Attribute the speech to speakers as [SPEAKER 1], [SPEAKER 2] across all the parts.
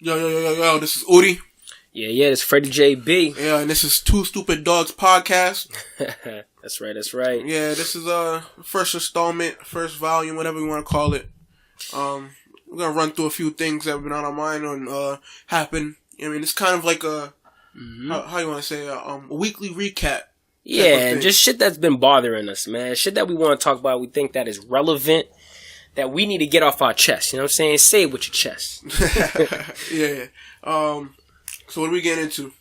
[SPEAKER 1] Yo, this is OODIE.
[SPEAKER 2] Yeah, this is Phreddy J.B.
[SPEAKER 1] Yeah, and this is Two Stupid Dawgs podcast.
[SPEAKER 2] That's right.
[SPEAKER 1] Yeah, this is first installment, first volume, whatever you want to call it. We're gonna run through a few things that have been on our mind and happen. I mean, it's kind of like a how you want to say a weekly recap.
[SPEAKER 2] Yeah, and just shit that's been bothering us, man. Shit that we want to talk about. We think that is relevant, that we need to get off our chest. You know what I'm saying? Say it with your chest.
[SPEAKER 1] Yeah. So what are we getting into?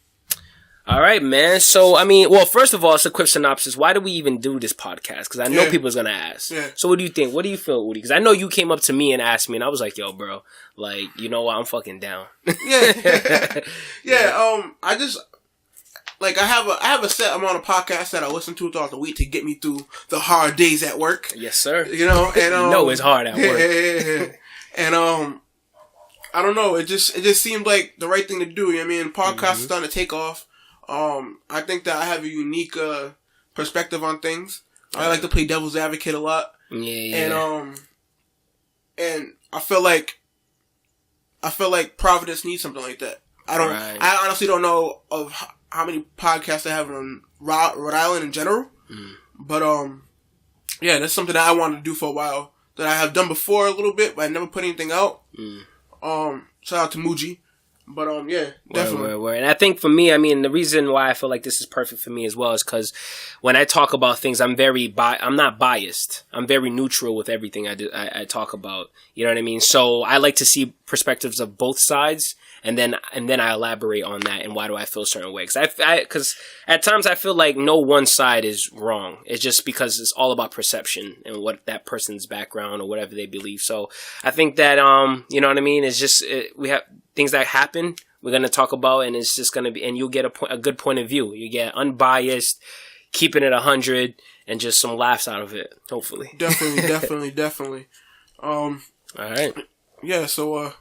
[SPEAKER 2] All right, man. So, I mean, well, first of all, it's a quick synopsis. Why do we even do this podcast? Because I know people's going to ask. Yeah. So what do you think? What do you feel, Woody? Because I know you came up to me and asked me, and I was like, yo, bro, like, you know what? I'm fucking down.
[SPEAKER 1] Yeah. I just... Like, I have a set amount of podcasts that I listen to throughout the week to get me through the hard days at work.
[SPEAKER 2] Yes, sir.
[SPEAKER 1] You know, and
[SPEAKER 2] you know it's hard at work.
[SPEAKER 1] Yeah. And I don't know. It just seemed like the right thing to do. You know what I mean? Podcasts are starting to take off. I think that I have a unique perspective on things. I like to play devil's advocate a lot.
[SPEAKER 2] Yeah.
[SPEAKER 1] And I feel like Providence needs something like that. I honestly don't know of how many podcasts I have on Rhode Island in general. But, yeah, that's something that I wanted to do for a while. That I have done before a little bit, but I never put anything out. Shout out to Muji. But, yeah, definitely.
[SPEAKER 2] Word. And I think for me, I mean, the reason why I feel like this is perfect for me as well is because when I talk about things, I'm not biased. I'm very neutral with everything I talk about. You know what I mean? So I like to see perspectives of both sides. And then I elaborate on that and why do I feel a certain way. Because at times I feel like no one side is wrong. It's just because it's all about perception and what that person's background or whatever they believe. So I think that, you know what I mean? It's just, we have things that happen we're going to talk about, and it's just going to be, and you'll get a good point of view. You get unbiased, keeping it 100, and just some laughs out of it, hopefully.
[SPEAKER 1] Definitely. All
[SPEAKER 2] right.
[SPEAKER 1] Yeah, so,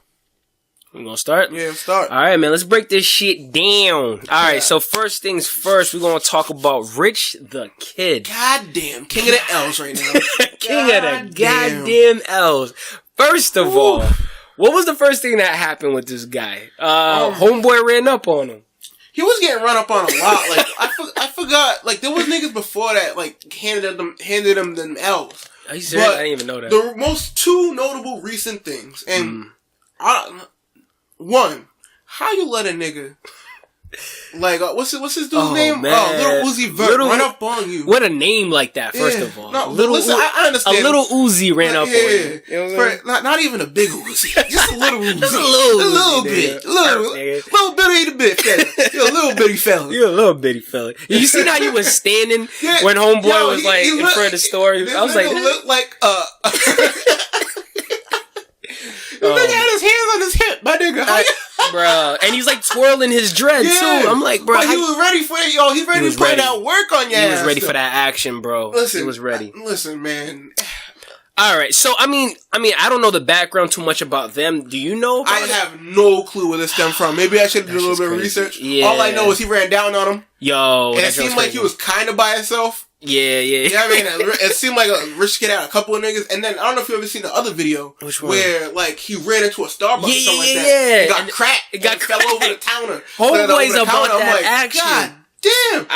[SPEAKER 2] we gonna start?
[SPEAKER 1] Yeah, start.
[SPEAKER 2] All right, man. Let's break this shit down. All right, so first things first, we're gonna talk about Rich the Kid.
[SPEAKER 1] Goddamn, king of the L's right now.
[SPEAKER 2] King of the goddamn L's. First of all, what was the first thing that happened with this guy? Homeboy ran up on him.
[SPEAKER 1] He was getting run up on a lot. Like I forgot. Like there was niggas before that like handed him them L's.
[SPEAKER 2] Are you serious? I didn't even know that.
[SPEAKER 1] The most two notable recent things, and one, how you let a nigga like what's his dude's name?
[SPEAKER 2] Man.
[SPEAKER 1] Little Uzi Vert run up on you.
[SPEAKER 2] What a name like that, first of all.
[SPEAKER 1] No, listen, I understand.
[SPEAKER 2] A little Uzi ran up on you. You know what
[SPEAKER 1] not even a big Uzi, just a little Uzi,
[SPEAKER 2] just a
[SPEAKER 1] little bitty bit fella. You're a little bitty fella.
[SPEAKER 2] You're a little bitty fella. You seen how you was standing when homeboy was like in front of the store? I was like,
[SPEAKER 1] look like The nigga had his hands on his hip, my nigga.
[SPEAKER 2] Bro, and he's like twirling his dread too. I'm like, bro,
[SPEAKER 1] he was ready for it, yo. He's ready to put that work on you.
[SPEAKER 2] He was ready for that action, bro. He was ready.
[SPEAKER 1] Listen, man.
[SPEAKER 2] All right, so I mean, I don't know the background too much about them. Do you know?
[SPEAKER 1] I have no clue where this stemmed from. Maybe I should do a little bit of research.
[SPEAKER 2] Yeah.
[SPEAKER 1] All I know is he ran down on him.
[SPEAKER 2] Yo,
[SPEAKER 1] and it seemed like he was kind of by himself.
[SPEAKER 2] Yeah.
[SPEAKER 1] You know what I mean? It seemed like a Rich Kid had a couple of niggas. And then, I don't know if you ever seen the other video.
[SPEAKER 2] Which one?
[SPEAKER 1] Where, like, he ran into a Starbucks or something like that.
[SPEAKER 2] Yeah.
[SPEAKER 1] It got fell over the counter.
[SPEAKER 2] Homeboy's about that action.
[SPEAKER 1] God damn.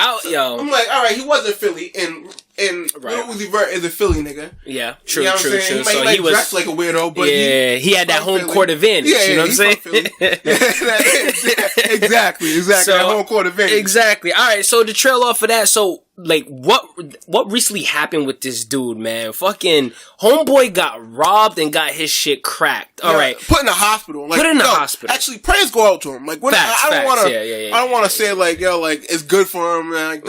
[SPEAKER 1] I'm like, alright, he wasn't Philly. And Lil Uzi Vert is a Philly nigga.
[SPEAKER 2] Yeah, true.
[SPEAKER 1] You know what I'm saying? He might dress like a weirdo, but
[SPEAKER 2] he had that home court advantage.
[SPEAKER 1] Yeah,
[SPEAKER 2] you know what I'm saying?
[SPEAKER 1] Exactly. So, that home court advantage.
[SPEAKER 2] Exactly. All right, so to trail off of that, so like what recently happened with this dude, man? Fucking homeboy got robbed and got his shit cracked. All right,
[SPEAKER 1] put in the hospital. Like, hospital. Actually, prayers go out to him. Like, I don't want to say like it's good for him. Man. Like,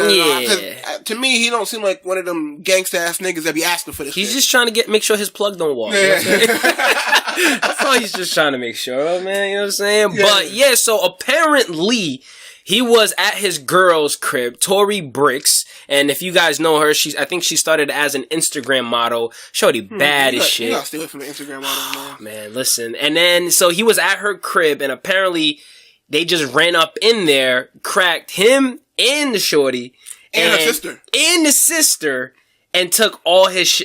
[SPEAKER 1] to me, he don't seem like one of them gangsta ass niggas that be asking for this.
[SPEAKER 2] He's just trying to make sure his plug don't walk.
[SPEAKER 1] Yeah.
[SPEAKER 2] That's all he's just trying to make sure of, man. You know what I'm saying? Yeah. But yeah, so apparently he was at his girl's crib, Tory Bricks, and if you guys know her, I think she started as an Instagram model. Shorty bad as shit.
[SPEAKER 1] You gotta stay away from the Instagram model, man.
[SPEAKER 2] Man, listen. And then, so he was at her crib, and apparently they just ran up in there, cracked him and the shorty.
[SPEAKER 1] And the
[SPEAKER 2] sister, and took all his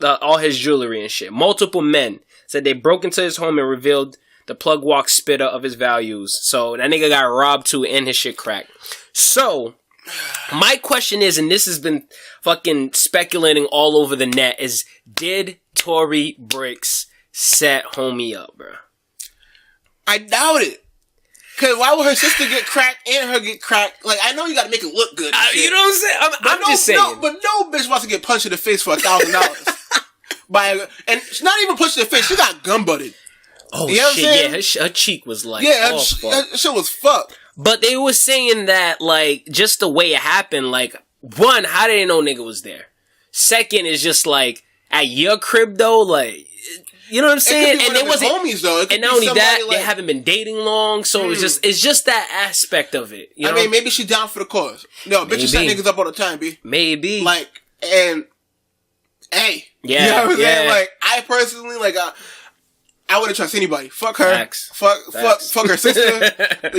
[SPEAKER 2] all his jewelry and shit. Multiple men said they broke into his home and revealed The plug walk spitter of his values. So that nigga got robbed too and his shit cracked. So my question is, and this has been fucking speculating all over the net, is did Tory Bricks set homie up, bro?
[SPEAKER 1] I doubt it. Cause why would her sister get cracked and her get cracked? Like, I know you gotta make it look good.
[SPEAKER 2] You know what I'm saying? I'm just saying.
[SPEAKER 1] But no bitch wants to get punched in the face for $1,000. And she's not even punched in the face. She got gun butted.
[SPEAKER 2] Oh, you know shit, yeah. Her cheek was like,
[SPEAKER 1] her shit was fucked.
[SPEAKER 2] But they were saying that, like, just the way it happened, like, one, how did they know nigga was there? Second is just like, at your crib though, like, you know what I'm saying?
[SPEAKER 1] And they wasn't homies though.
[SPEAKER 2] And not only that, they haven't been dating long, so it's just that aspect of it. You know?
[SPEAKER 1] I mean, maybe she down for the cause. No, bitches set niggas up all the time, B.
[SPEAKER 2] Maybe.
[SPEAKER 1] Like, and hey,
[SPEAKER 2] yeah,
[SPEAKER 1] you know what I'm saying? Like, I personally, like, I wouldn't trust anybody. Fuck her.
[SPEAKER 2] Facts.
[SPEAKER 1] Fuck her sister.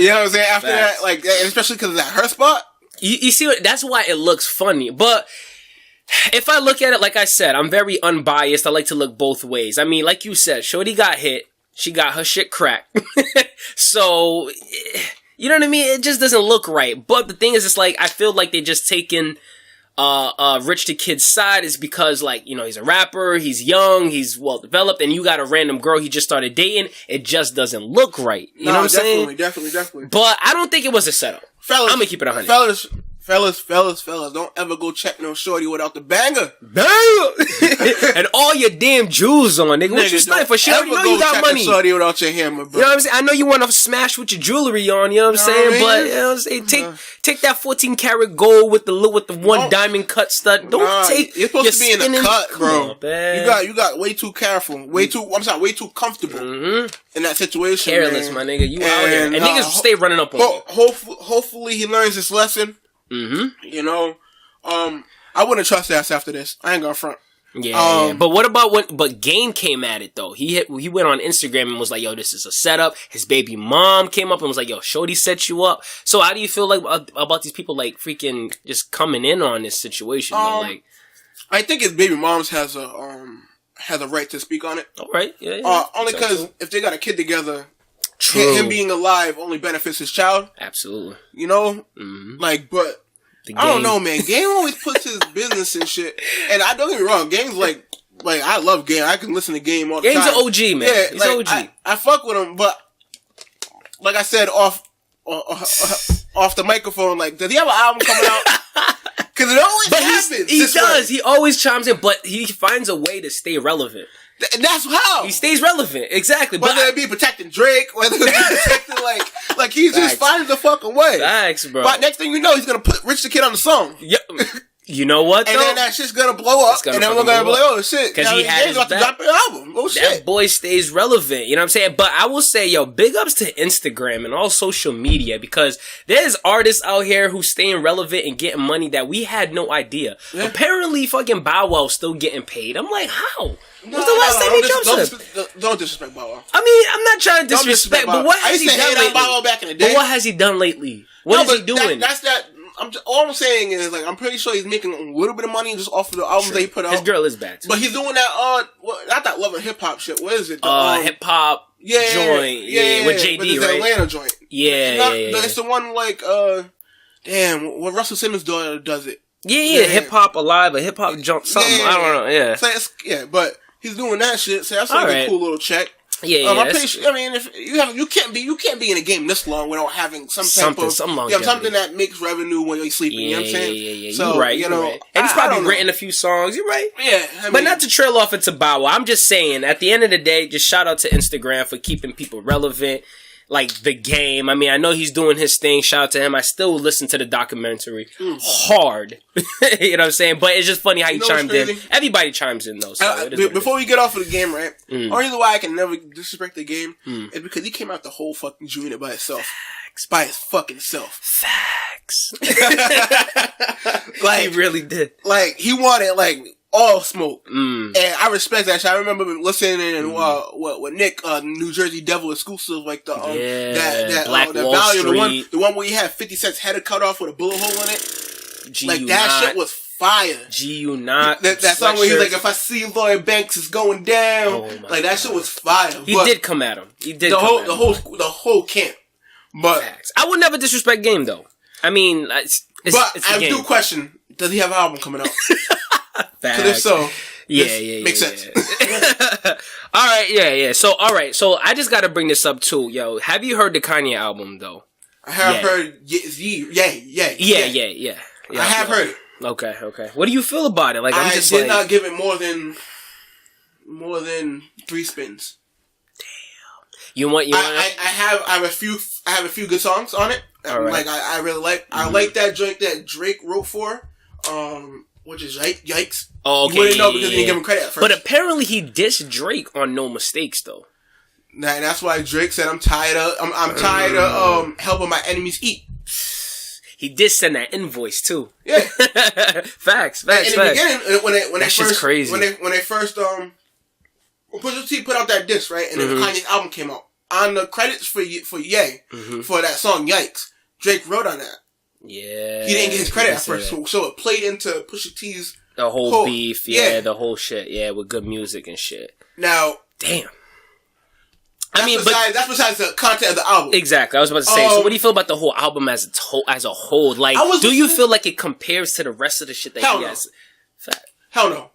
[SPEAKER 1] You know what I'm saying? After that, like, and especially because it's at her spot.
[SPEAKER 2] You see what? That's why it looks funny, but. If I look at it, like I said, I'm very unbiased. I like to look both ways. I mean, like you said, Shorty got hit. She got her shit cracked. So, you know what I mean? It just doesn't look right. But the thing is, it's like, I feel like they just taking Rich the Kid's side is because, like, you know, he's a rapper, he's young, he's well developed, and you got a random girl he just started dating. It just doesn't look right. You know what I'm saying?
[SPEAKER 1] Definitely.
[SPEAKER 2] But I don't think it was a setup. Fellas, I'm gonna keep it 100.
[SPEAKER 1] Fellas, don't ever go check no shorty without the banger.
[SPEAKER 2] Damn! And all your damn jewels on, nigga. What you studying for? Shit, you know you got money.
[SPEAKER 1] Shorty without your hammer, bro.
[SPEAKER 2] You know what I'm saying? I know you want to smash with your jewelry on, you know what I'm saying? But, you know what I'm saying? Take that 14 karat gold with the one diamond cut stud. Don't take
[SPEAKER 1] you're supposed to be in the cut, bro.
[SPEAKER 2] On,
[SPEAKER 1] you got way too careful. Way too comfortable in that situation.
[SPEAKER 2] Careless,
[SPEAKER 1] man.
[SPEAKER 2] My nigga. You out here. And niggas stay running up on you.
[SPEAKER 1] Hopefully he learns his lesson. You know, I wouldn't trust ass after this. I ain't gonna front.
[SPEAKER 2] Yeah, but what about but Game came at it though. He went on Instagram and was like, yo, this is a setup. His baby mom came up and was like, yo, Shorty set you up. So how do you feel like about these people like freaking just coming in on this situation? Like,
[SPEAKER 1] I think his baby mom's has a right to speak on it.
[SPEAKER 2] All right. Yeah.
[SPEAKER 1] Only because if they got a kid together, him being alive only benefits his child.
[SPEAKER 2] Absolutely.
[SPEAKER 1] You know? Like, but I don't know, man. Game always puts his business and shit. And I don't get me wrong, Game's like I love Game. I can listen to Game all the time.
[SPEAKER 2] Game's an OG, man.
[SPEAKER 1] Yeah,
[SPEAKER 2] he's
[SPEAKER 1] like,
[SPEAKER 2] OG.
[SPEAKER 1] I fuck with him, but like I said off the microphone, like, does he have an album coming out? Because it always happens.
[SPEAKER 2] He does. Way. He always chimes in, but he finds a way to stay relevant.
[SPEAKER 1] And that's how
[SPEAKER 2] he stays relevant, exactly.
[SPEAKER 1] Whether it be protecting Drake, whether it be protecting like he just finds the fucking way.
[SPEAKER 2] Facts, bro.
[SPEAKER 1] But next thing you know, he's gonna put Rich the Kid on the song.
[SPEAKER 2] Yep. You know what?
[SPEAKER 1] And then that shit's gonna blow up, and then we're gonna be like, oh shit,
[SPEAKER 2] because he had
[SPEAKER 1] about to drop an album. Oh shit,
[SPEAKER 2] that boy stays relevant. You know what I'm saying? But I will say, yo, big ups to Instagram and all social media, because there's artists out here who staying relevant and getting money that we had no idea. Yeah. Apparently, fucking Bow Wow's still getting paid. I'm like, how? What's the last time he dropped?
[SPEAKER 1] Don't disrespect Bow Wow.
[SPEAKER 2] I mean, I'm not trying to disrespect, but what has he done lately?
[SPEAKER 1] Bow Wow back in the day.
[SPEAKER 2] But what has he done lately? What is he doing?
[SPEAKER 1] All I'm saying is, like, I'm pretty sure he's making a little bit of money just off of the albums that he put out.
[SPEAKER 2] His girl is bad too.
[SPEAKER 1] But he's doing that, not that Love and Hip Hop shit. What is it?
[SPEAKER 2] Hip Hop joint. Yeah, with JD,
[SPEAKER 1] but it's
[SPEAKER 2] right?
[SPEAKER 1] Atlanta joint.
[SPEAKER 2] Yeah.
[SPEAKER 1] It's the one, like, damn, when Russell Simmons' daughter does it.
[SPEAKER 2] Yeah. Hip Hop Alive, a hip hop jump, something. I don't know, yeah.
[SPEAKER 1] So but he's doing that shit, so that's like a cool little check.
[SPEAKER 2] Yeah,
[SPEAKER 1] I'm pretty sure, I mean, if you can't be in a game this long without having something that makes revenue when you're sleeping. You know what I'm saying?
[SPEAKER 2] Yeah.
[SPEAKER 1] So,
[SPEAKER 2] you're right. You know, right. And he's probably written a few songs. You're right.
[SPEAKER 1] Yeah,
[SPEAKER 2] but not to trail off into Bow Wow. I'm just saying, at the end of the day, just shout out to Instagram for keeping people relevant. Like The Game. I mean, I know he's doing his thing. Shout out to him. I still listen to the documentary hard. You know what I'm saying? But it's just funny how he chimed in. Everybody chimes in though. So
[SPEAKER 1] before we get off of The Game, right? Only reason why I can never disrespect The Game is because he came out the whole fucking unit by itself. Facts. By his fucking self.
[SPEAKER 2] Facts.
[SPEAKER 1] Like,
[SPEAKER 2] he really did.
[SPEAKER 1] Like, he wanted, like, all smoke. And I respect that shit. I remember listening and with Nick, New Jersey Devil exclusive, like the that
[SPEAKER 2] Black
[SPEAKER 1] that
[SPEAKER 2] Wall
[SPEAKER 1] value,
[SPEAKER 2] Street.
[SPEAKER 1] the one where he had 50 Cent's head cut off with a bullet hole in it. Like, that shit was fire.
[SPEAKER 2] G.U. Not
[SPEAKER 1] that song where he's like, if I see Lloyd Banks, it's going down.
[SPEAKER 2] Oh
[SPEAKER 1] like that shit was fire.
[SPEAKER 2] He did come at him. He did.
[SPEAKER 1] The whole camp. But
[SPEAKER 2] facts. I would never disrespect Game though. I mean, it's
[SPEAKER 1] I do question: does he have an album coming out? Because if so, makes sense.
[SPEAKER 2] All right, yeah. So, all right, so I just got to bring this up too, yo. Have you heard the Kanye album though?
[SPEAKER 1] I have heard. Yeah. I have heard it.
[SPEAKER 2] Okay. What do you feel about it? Like,
[SPEAKER 1] I did not give it more than 3 spins.
[SPEAKER 2] Damn.
[SPEAKER 1] I have a few good songs on it. Right. Like I really like. I like that joint that Drake wrote for. Which is Yikes.
[SPEAKER 2] Oh, okay.
[SPEAKER 1] You wouldn't know because he didn't give him credit at first.
[SPEAKER 2] But apparently he dissed Drake on No Mistakes though.
[SPEAKER 1] That's why Drake said, I'm tired of helping my enemies eat.
[SPEAKER 2] He did send that invoice too.
[SPEAKER 1] Yeah.
[SPEAKER 2] Facts.
[SPEAKER 1] In the beginning, when
[SPEAKER 2] that shit's crazy.
[SPEAKER 1] When they first Pusha T put out that diss, right? And then Kanye's album came out. On the credits for Ye, for that song Yikes, Drake wrote on that.
[SPEAKER 2] Yeah.
[SPEAKER 1] He didn't get his credit at first, so it played into Pusha T's
[SPEAKER 2] the whole beef, the whole shit, with good music and shit.
[SPEAKER 1] Now,
[SPEAKER 2] damn.
[SPEAKER 1] That's besides the content of the album.
[SPEAKER 2] Exactly. I was about to say. So, what do you feel about the whole album as a whole? Like, do you feel like it compares to the rest of the shit that he has?
[SPEAKER 1] Hell no.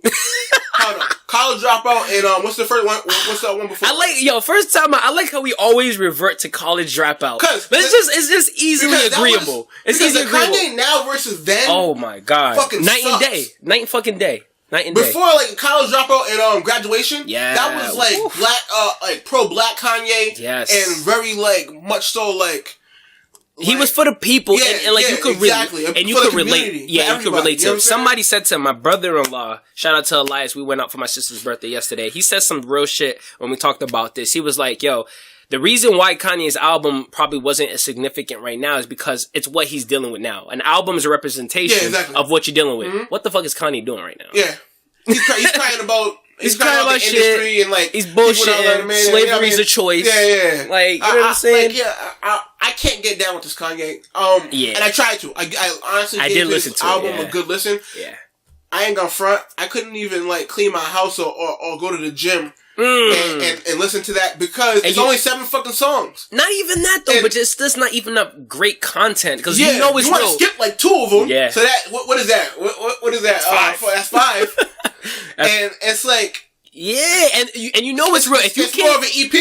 [SPEAKER 1] Hell no. College Dropout and what's the first one? What's that one before?
[SPEAKER 2] First time I like how we always revert to College Dropout. It's just easily agreeable. It's easily agreeable.
[SPEAKER 1] Kanye now versus then.
[SPEAKER 2] Oh my god.
[SPEAKER 1] Fucking
[SPEAKER 2] night
[SPEAKER 1] sucks.
[SPEAKER 2] and day. Night fucking day. Night and
[SPEAKER 1] Before,
[SPEAKER 2] day.
[SPEAKER 1] like, College Dropout and Graduation, that was, like, black, pro-black Kanye.
[SPEAKER 2] Yes.
[SPEAKER 1] And very, like, much so, like...
[SPEAKER 2] He was for the people, and like, you could
[SPEAKER 1] exactly.
[SPEAKER 2] and you could relate. Yeah, you could relate to him. Somebody said to him, my brother-in-law, shout out to Elias, we went out for my sister's birthday yesterday. He said some real shit when we talked about this. He was like, yo, the reason why Kanye's album probably wasn't as significant right now is because it's what he's dealing with now. An album is a representation of what you're dealing with. Mm-hmm. What the fuck is Kanye doing right now?
[SPEAKER 1] Yeah. He's crying about...
[SPEAKER 2] He's crying about
[SPEAKER 1] the
[SPEAKER 2] shit,
[SPEAKER 1] industry and like
[SPEAKER 2] he's bullshitting. Slavery's a choice.
[SPEAKER 1] Yeah.
[SPEAKER 2] Like, you know what I'm saying?
[SPEAKER 1] I can't get down with this Kanye. And I tried to. I honestly gave this album a good listen.
[SPEAKER 2] Yeah.
[SPEAKER 1] I ain't gonna front. I couldn't even like clean my house or go to the gym and listen to that because it's only 7 fucking songs.
[SPEAKER 2] Not even that though, but that's not even enough great content because you know it's
[SPEAKER 1] you want to skip like 2 of them.
[SPEAKER 2] Yeah.
[SPEAKER 1] So that what is that? What is that? That's 5. And it's like
[SPEAKER 2] and you know it's real. If you
[SPEAKER 1] it's more of an EP.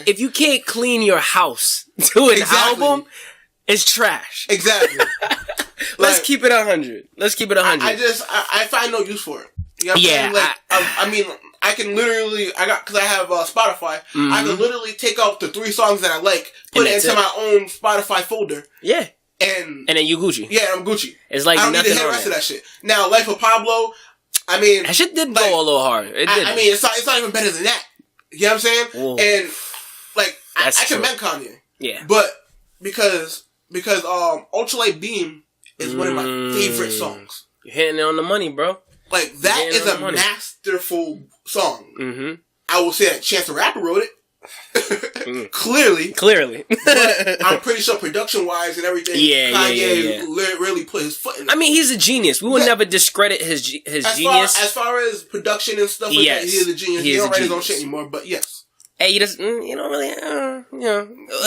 [SPEAKER 2] If you can't clean your house to an album, it's trash.
[SPEAKER 1] Exactly.
[SPEAKER 2] Let's keep it 100.
[SPEAKER 1] I find no use for it. You know what I'm saying? Like, I mean, I can literally, because I have Spotify, I can literally take out the 3 songs that I like, put it into my own Spotify folder.
[SPEAKER 2] Yeah.
[SPEAKER 1] And
[SPEAKER 2] then you Gucci.
[SPEAKER 1] Yeah, I'm Gucci.
[SPEAKER 2] It's like
[SPEAKER 1] I don't need to hear the rest of that shit. Now, Life of Pablo, I mean...
[SPEAKER 2] That shit did go a little hard. It did.
[SPEAKER 1] I mean, it's not even better than that. You know what I'm saying? Whoa. And, like, I commend Kanye.
[SPEAKER 2] Yeah.
[SPEAKER 1] But, because Ultralight Beam is one of my favorite songs.
[SPEAKER 2] You're hitting it on the money, bro.
[SPEAKER 1] Like, that is a masterful song. Mm-hmm. I will say that Chance the Rapper wrote it. Clearly. But I'm pretty sure production-wise and everything, Kanye really put his foot in it.
[SPEAKER 2] I mean, he's a genius. We would never discredit his genius.
[SPEAKER 1] As far as production and stuff like that, he is a genius. He don't write his own shit anymore, but yes.
[SPEAKER 2] Hey, he doesn't, you don't really,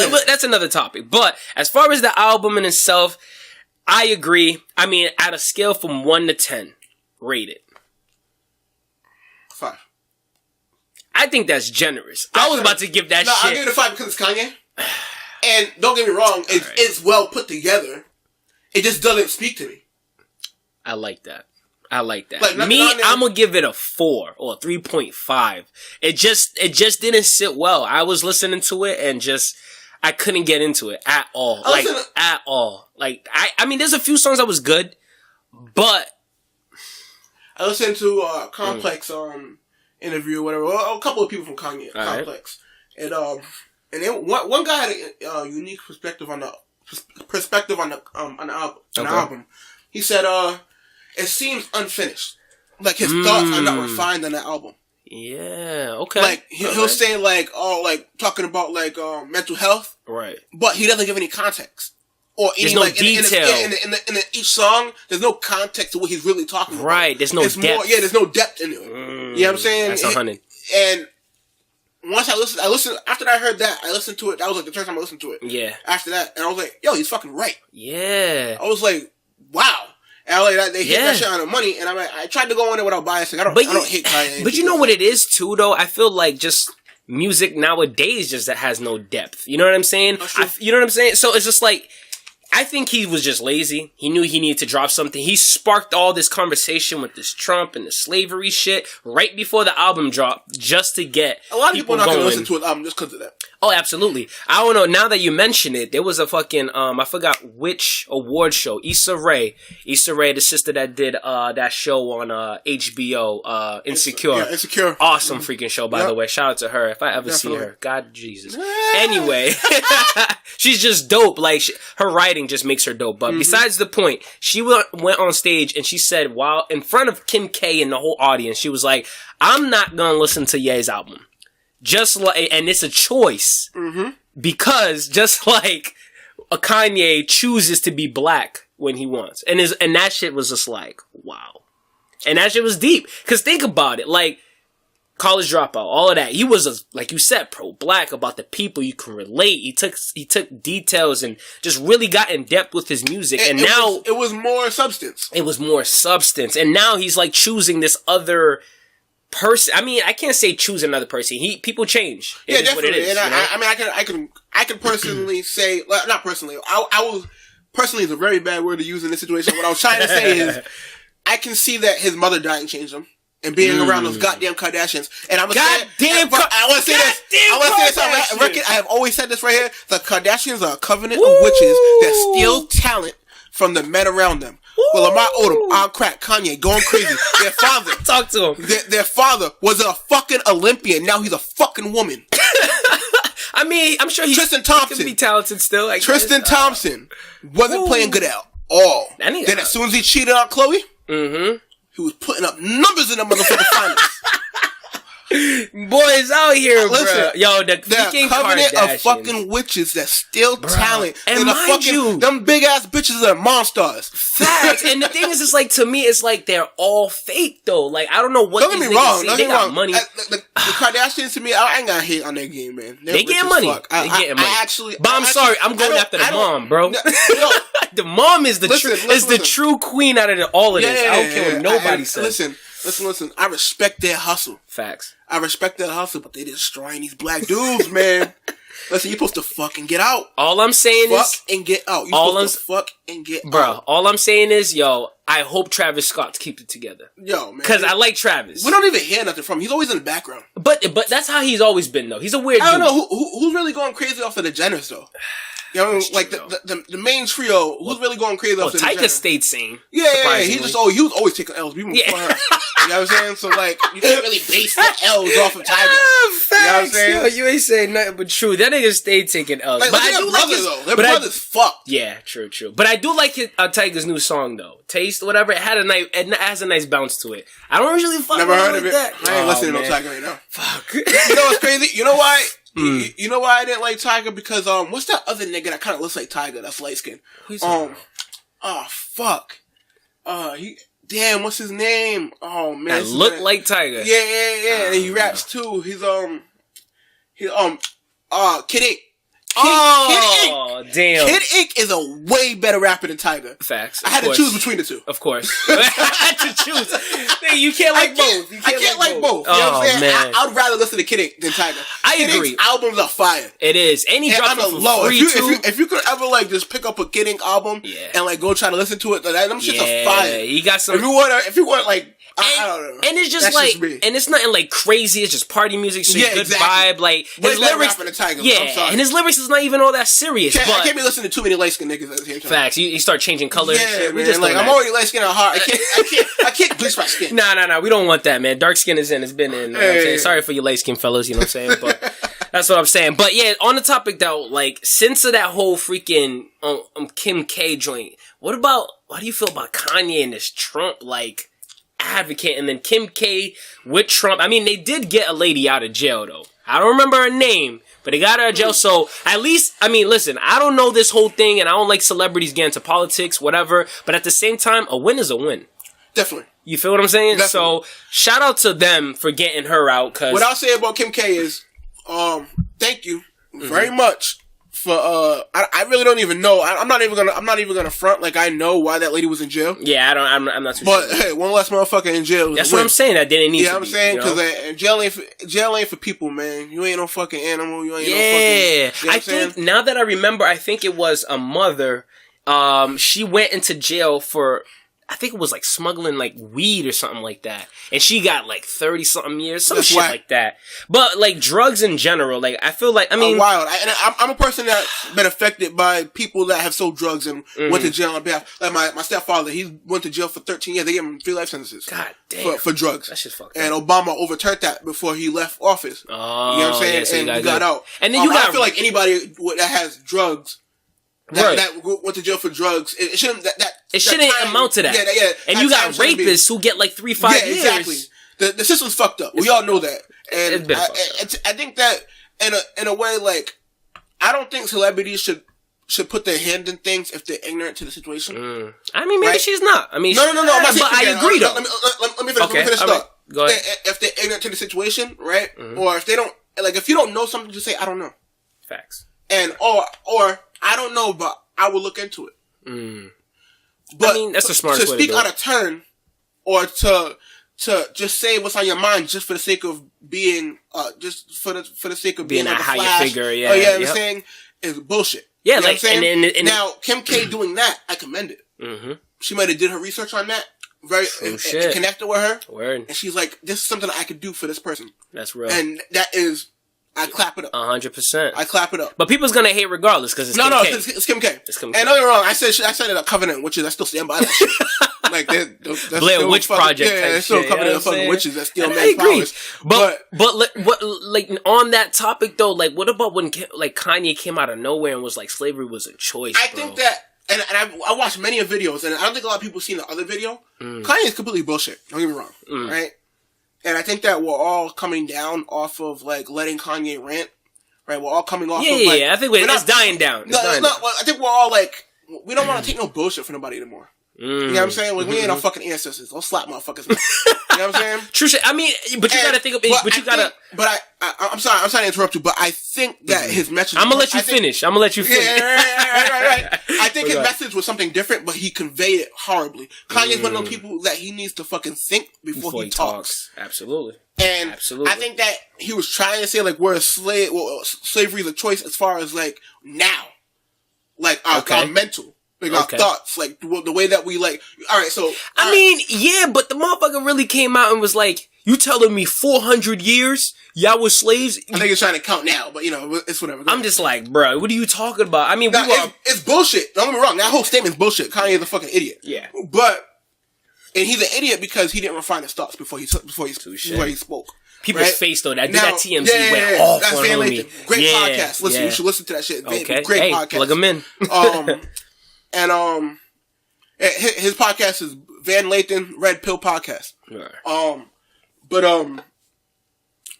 [SPEAKER 2] But that's another topic. But as far as the album in itself, I agree. I mean, at a scale from 1 to 10, rate it.
[SPEAKER 1] 5.
[SPEAKER 2] I think that's generous. I was about to give that shit.
[SPEAKER 1] No, I'll give it a 5 because it's Kanye. And don't get me wrong, it's well put together. It just doesn't speak to me. I like that.
[SPEAKER 2] Like, I'm gonna give it a 4 or a 3.5. It just didn't sit well. I was listening to it and I couldn't get into it at all. At all. Like, I mean, there's a few songs that was good, but
[SPEAKER 1] I listened to Complex interview or whatever. Well, a couple of people from Complex, right. And then one guy had a unique perspective on the album. He said, it seems unfinished. Like his thoughts are not refined on that album.
[SPEAKER 2] Yeah, okay.
[SPEAKER 1] Like he'll say talking about mental health,
[SPEAKER 2] right?
[SPEAKER 1] But he doesn't give any context. or
[SPEAKER 2] there's no detail.
[SPEAKER 1] In each song, there's no context to what he's really talking about.
[SPEAKER 2] Right, there's no depth.
[SPEAKER 1] There's no depth in it. You know what I'm saying?
[SPEAKER 2] That's 100.
[SPEAKER 1] And once I listened, after I heard that, I listened to it. That was like the first time I listened to it.
[SPEAKER 2] Yeah.
[SPEAKER 1] After that, and I was like, yo, he's fucking right.
[SPEAKER 2] Yeah.
[SPEAKER 1] I was like, wow. And I was like, they hit that shit on the money, and I tried to go on it without bias. Like, I don't hate Kanye.
[SPEAKER 2] But you know what it is, too, though? I feel like just music nowadays just that has no depth. You know what I'm saying? You know what I'm saying? So it's just like, I think he was just lazy. He knew he needed to drop something. He sparked all this conversation with this Trump and the slavery shit right before the album dropped just to get
[SPEAKER 1] a lot of people are not going to listen to his album just because of that.
[SPEAKER 2] Oh, absolutely. I don't know. Now that you mention it, there was a fucking, I forgot which award show. Issa Rae, the sister that did that show on HBO, Insecure.
[SPEAKER 1] Yeah, Insecure.
[SPEAKER 2] Awesome freaking show, by the way. Shout out to her. If I ever see her. God, Jesus. Anyway, she's just dope. Like, her writing just makes her dope. But besides the point, she went on stage and she said, while in front of Kim K and the whole audience, she was like, I'm not going to listen to Ye's album. Just like, and it's a choice because just like a Kanye chooses to be black when he wants, and that shit was just like, wow, and that shit was deep. Cause think about it, like College Dropout, all of that. He was like you said, pro-black, about the people you can relate. He took details and just really got in depth with his music, and now
[SPEAKER 1] it was more substance.
[SPEAKER 2] It was more substance, and now he's like choosing this other person. I mean, I can't say choose another person. People change.
[SPEAKER 1] Yeah, definitely. What it is, and I can personally say, not personally. I was personally is a very bad word to use in this situation. What I was trying to say is, I can see that his mother dying changed him, and being around those goddamn Kardashians. And I'm I want to say this. I want to say this on record. I have always said this right here. The Kardashians are a covenant of witches that steal talent from the men around them. Well, Lamar Odom, on crack, Kanye, going crazy. Their father.
[SPEAKER 2] Talk to him.
[SPEAKER 1] Their father was a fucking Olympian. Now he's a fucking woman.
[SPEAKER 2] I mean, I'm sure Tristan Thompson can be talented still.
[SPEAKER 1] Tristan Thompson wasn't playing good at all. Then as soon as he cheated on Khloe, he was putting up numbers in the motherfucking finals.
[SPEAKER 2] Boys out here, bro. Yo, the
[SPEAKER 1] covenant of fucking witches that steal talent.
[SPEAKER 2] And mind you,
[SPEAKER 1] them big ass bitches are monsters.
[SPEAKER 2] Facts. And the thing is, it's like, to me, it's like they're all fake though. Like, I don't know what.
[SPEAKER 1] Don't get me wrong.
[SPEAKER 2] They got money.
[SPEAKER 1] The Kardashians, to me, I ain't gonna hate on their game, man.
[SPEAKER 2] They getting money. They getting money. But I'm sorry, I'm going after the mom, bro. The mom is the true queen out of all of this. I don't care what nobody says.
[SPEAKER 1] Listen. I respect their hustle.
[SPEAKER 2] Facts.
[SPEAKER 1] I respect their hustle, but they destroying these black dudes, man. Listen, you're supposed to fuck and get out.
[SPEAKER 2] All I'm saying is...
[SPEAKER 1] Fuck and get out. You're supposed to fuck and get out.
[SPEAKER 2] Bro, all I'm saying is, yo, I hope Travis Scott keeps it together.
[SPEAKER 1] Yo, man.
[SPEAKER 2] Because I like Travis.
[SPEAKER 1] We don't even hear nothing from him. He's always in the background.
[SPEAKER 2] But that's how he's always been, though. He's a weird dude.
[SPEAKER 1] I don't know. Who's really going crazy off of the Jenners, though? You know, like the main trio, who's really going crazy off of the Jenners?
[SPEAKER 2] Tyga stayed sane.
[SPEAKER 1] Yeah. He was always taking L's. Even before her. You know what I'm saying? So, like, you can't really base the L's off of Tyga.
[SPEAKER 2] Facts.
[SPEAKER 1] You know what I'm saying?
[SPEAKER 2] Yo, you ain't saying nothing but true. That nigga stayed taking L's.
[SPEAKER 1] Like, but I do like his... Their brother's fucked.
[SPEAKER 2] Yeah, true. But I do like Tyga's new song, though. Taste, whatever. It has a nice bounce to it. I don't usually fuck with
[SPEAKER 1] heard of it.
[SPEAKER 2] That.
[SPEAKER 1] I ain't listening to no Tyga right now.
[SPEAKER 2] Fuck.
[SPEAKER 1] You know what's crazy? You know why? You know why I didn't like Tyga? Because, what's that other nigga that kind of looks like Tyga that's light skinned? Oh, fuck. Damn, what's his name? Oh, man.
[SPEAKER 2] That look like Tyga.
[SPEAKER 1] Yeah. And he raps, too. He's, Kid Ink.
[SPEAKER 2] Damn.
[SPEAKER 1] Kid Ink is a way better rapper than Tyga.
[SPEAKER 2] Facts.
[SPEAKER 1] I had to choose between the two.
[SPEAKER 2] Of course. I had to choose. You can't like both.
[SPEAKER 1] I can't like both. You know what I'm saying?
[SPEAKER 2] Man.
[SPEAKER 1] I would rather listen to Kid Ink than Tyga.
[SPEAKER 2] I
[SPEAKER 1] Kid
[SPEAKER 2] agree.
[SPEAKER 1] Ink's albums are fire.
[SPEAKER 2] It is. And he dropped it for free, too.
[SPEAKER 1] If you could ever, like, just pick up a Kid Ink album and, like, go try to listen to it, them shits are fire.
[SPEAKER 2] He got some...
[SPEAKER 1] If you want, like... I don't know.
[SPEAKER 2] And it's just like, and it's nothing like crazy. It's just party music, so good vibe. Like his lyrics, and his lyrics is not even all that serious.
[SPEAKER 1] I can't be listening to too many light skinned niggas at the same time.
[SPEAKER 2] Facts. You start changing colors.
[SPEAKER 1] Yeah,
[SPEAKER 2] shit.
[SPEAKER 1] Man, like I'm already light skinned at heart. I can't bleach my skin.
[SPEAKER 2] Nah. We don't want that, man. Dark skin is in. It's been in. You know what I'm saying? Sorry for you light skinned fellas. You know what I'm saying? But that's what I'm saying. But yeah, on the topic though, like since of that whole freaking Kim K joint, how do you feel about Kanye and this Trump like advocate, and then Kim K with Trump? I mean, they did get a lady out of jail though. I don't remember her name, But they got her out of jail, so at least, I mean, listen, I don't know this whole thing, and I don't like celebrities getting into politics, whatever, but at the same time, a win is a win.
[SPEAKER 1] Definitely.
[SPEAKER 2] You feel what I'm saying?
[SPEAKER 1] Definitely.
[SPEAKER 2] So, shout out to them for getting her out, cause...
[SPEAKER 1] What I'll say about Kim K is, thank you very much for, I really don't even know, I'm not even gonna front like I know why that lady was in jail.
[SPEAKER 2] Yeah, I'm not too
[SPEAKER 1] but,
[SPEAKER 2] sure.
[SPEAKER 1] Hey, one less motherfucker in jail.
[SPEAKER 2] That's what I'm saying, that didn't need to be.
[SPEAKER 1] Yeah, I'm saying,
[SPEAKER 2] because
[SPEAKER 1] jail ain't for people, man. You ain't no fucking animal, you ain't no fucking...
[SPEAKER 2] I think, now that I remember, I think it was a mother, she went into jail for... I think it was like smuggling like weed or something like that. And she got like 30 something years, some shit like that. But like drugs in general, like I feel like, I mean.
[SPEAKER 1] Wild. I'm a person that's been affected by people that have sold drugs and went to jail on behalf. Like my stepfather, he went to jail for 13 years. They gave him 3 life sentences.
[SPEAKER 2] God damn.
[SPEAKER 1] For drugs.
[SPEAKER 2] That shit's fucked
[SPEAKER 1] up. And Obama overturned that before he left office.
[SPEAKER 2] Oh,
[SPEAKER 1] you know what I'm saying?
[SPEAKER 2] Yeah, so
[SPEAKER 1] and he got out.
[SPEAKER 2] And then
[SPEAKER 1] I feel like anybody that has drugs, that went to jail for drugs, it shouldn't
[SPEAKER 2] amount to that.
[SPEAKER 1] Yeah.
[SPEAKER 2] And you got rapists who get like 3-5 years.
[SPEAKER 1] Yeah, exactly. The system's fucked up. We all know that. And I think that in a way, like, I don't think celebrities should put their hand in things if they're ignorant to the situation.
[SPEAKER 2] I mean, maybe she's not. I mean,
[SPEAKER 1] no. I'm not saying
[SPEAKER 2] but I agree though.
[SPEAKER 1] Let me finish the thought.
[SPEAKER 2] Go ahead.
[SPEAKER 1] If they're ignorant to the situation, right? Or if they don't, like, if you don't know something, just say, I don't know.
[SPEAKER 2] Facts.
[SPEAKER 1] And, or I don't know, but I will look into it. But
[SPEAKER 2] I mean, that's the smartest way to do it.
[SPEAKER 1] To speak out of turn, or to just say what's on your mind just for the sake of being, just for the sake of being like a
[SPEAKER 2] how
[SPEAKER 1] Flash.
[SPEAKER 2] You figure,
[SPEAKER 1] yeah. I'm saying, is bullshit.
[SPEAKER 2] Yeah,
[SPEAKER 1] you know
[SPEAKER 2] like,
[SPEAKER 1] what I'm saying?
[SPEAKER 2] and
[SPEAKER 1] now, Kim K doing that, I commend it. She might have did her research on that. It connected with her.
[SPEAKER 2] Word.
[SPEAKER 1] And she's like, this is something I could do for this person.
[SPEAKER 2] That's real.
[SPEAKER 1] And that is, I clap it up.
[SPEAKER 2] 100%.
[SPEAKER 1] I clap it up.
[SPEAKER 2] But people's gonna hate regardless because it's Kim K.
[SPEAKER 1] It's Kim K.
[SPEAKER 2] It's Kim K.
[SPEAKER 1] And don't get me wrong, I said it a Covenant Witches. I still stand by that shit. Like that's
[SPEAKER 2] Blair Witch Project.
[SPEAKER 1] Yeah, they're still Covenant of fucking witches that steal men's powers.
[SPEAKER 2] But like on that topic though, like what about when like Kanye came out of nowhere and was like slavery was a choice?
[SPEAKER 1] I think that, and I watched many of videos, and I don't think a lot of people seen the other video. Kanye is completely bullshit. Don't get me wrong, right? And I think that we're all coming down off of like letting Kanye rant. Right, we're all coming off of like...
[SPEAKER 2] Yeah, I think it's dying down.
[SPEAKER 1] I think we're all like... We don't want to take no bullshit from nobody anymore. You know what I'm saying? Like, we ain't no fucking ancestors. Don't slap motherfuckers. You know what I'm saying?
[SPEAKER 2] True shit. I mean, but you gotta think of it...
[SPEAKER 1] I'm sorry to interrupt you, but I think that his message...
[SPEAKER 2] I'm gonna let you finish. Right.
[SPEAKER 1] I think his message was something different, but he conveyed it horribly. Kanye's one of those people that he needs to fucking think before he talks.
[SPEAKER 2] Absolutely.
[SPEAKER 1] And I think that he was trying to say, like, we're a slave... Well, slavery is a choice as far as, like, now. Like, our mental. Like, our thoughts. Like, the way that we, like... Alright, so...
[SPEAKER 2] I mean, yeah, but the motherfucker really came out and was like, you telling me 400 years... Y'all was slaves?
[SPEAKER 1] I think he's trying to count now, but, you know, it's whatever.
[SPEAKER 2] I'm just like, bro, what are you talking about? I mean,
[SPEAKER 1] it's bullshit. Don't get me wrong. That whole statement's bullshit. Kanye is a fucking idiot.
[SPEAKER 2] Yeah.
[SPEAKER 1] But... And he's an idiot because he didn't refine his thoughts before he spoke.
[SPEAKER 2] People's face though, that TMZ went off on homie.
[SPEAKER 1] Great podcast. Listen, you should listen to that shit.
[SPEAKER 2] Okay.
[SPEAKER 1] Great podcast.
[SPEAKER 2] Plug them in.
[SPEAKER 1] His podcast is Van Lathan Red Pill Podcast.
[SPEAKER 2] Right.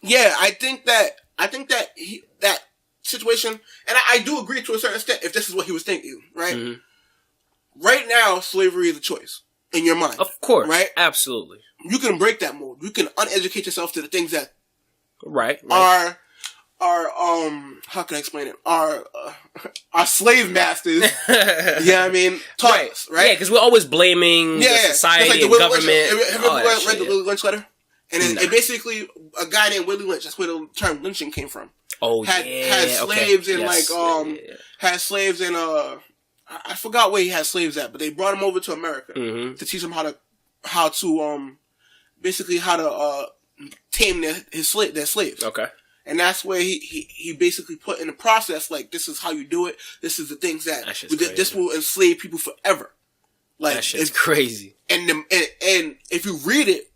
[SPEAKER 1] Yeah, I think that that situation, and I do agree to a certain extent if this is what he was thinking, right? Mm-hmm. Right now, slavery is a choice. In your mind.
[SPEAKER 2] Of course.
[SPEAKER 1] Right?
[SPEAKER 2] Absolutely.
[SPEAKER 1] You can break that mold. You can uneducate yourself to the things that
[SPEAKER 2] are
[SPEAKER 1] how can I explain it? Our slave masters, I mean, taught us, right?
[SPEAKER 2] Yeah, because we're always blaming the society like the government.
[SPEAKER 1] Have you read the Willie Lynch letter? And it basically, a guy named Willie Lynch, that's where the term lynching came from. Had slaves in had slaves in I forgot where he had slaves at, but they brought him over to America to teach him how to tame their slaves. Okay. And that's where he basically put in the process, like, this is how you do it. This is the things that this will enslave people forever. Like,
[SPEAKER 2] that shit's crazy.
[SPEAKER 1] And if you read it,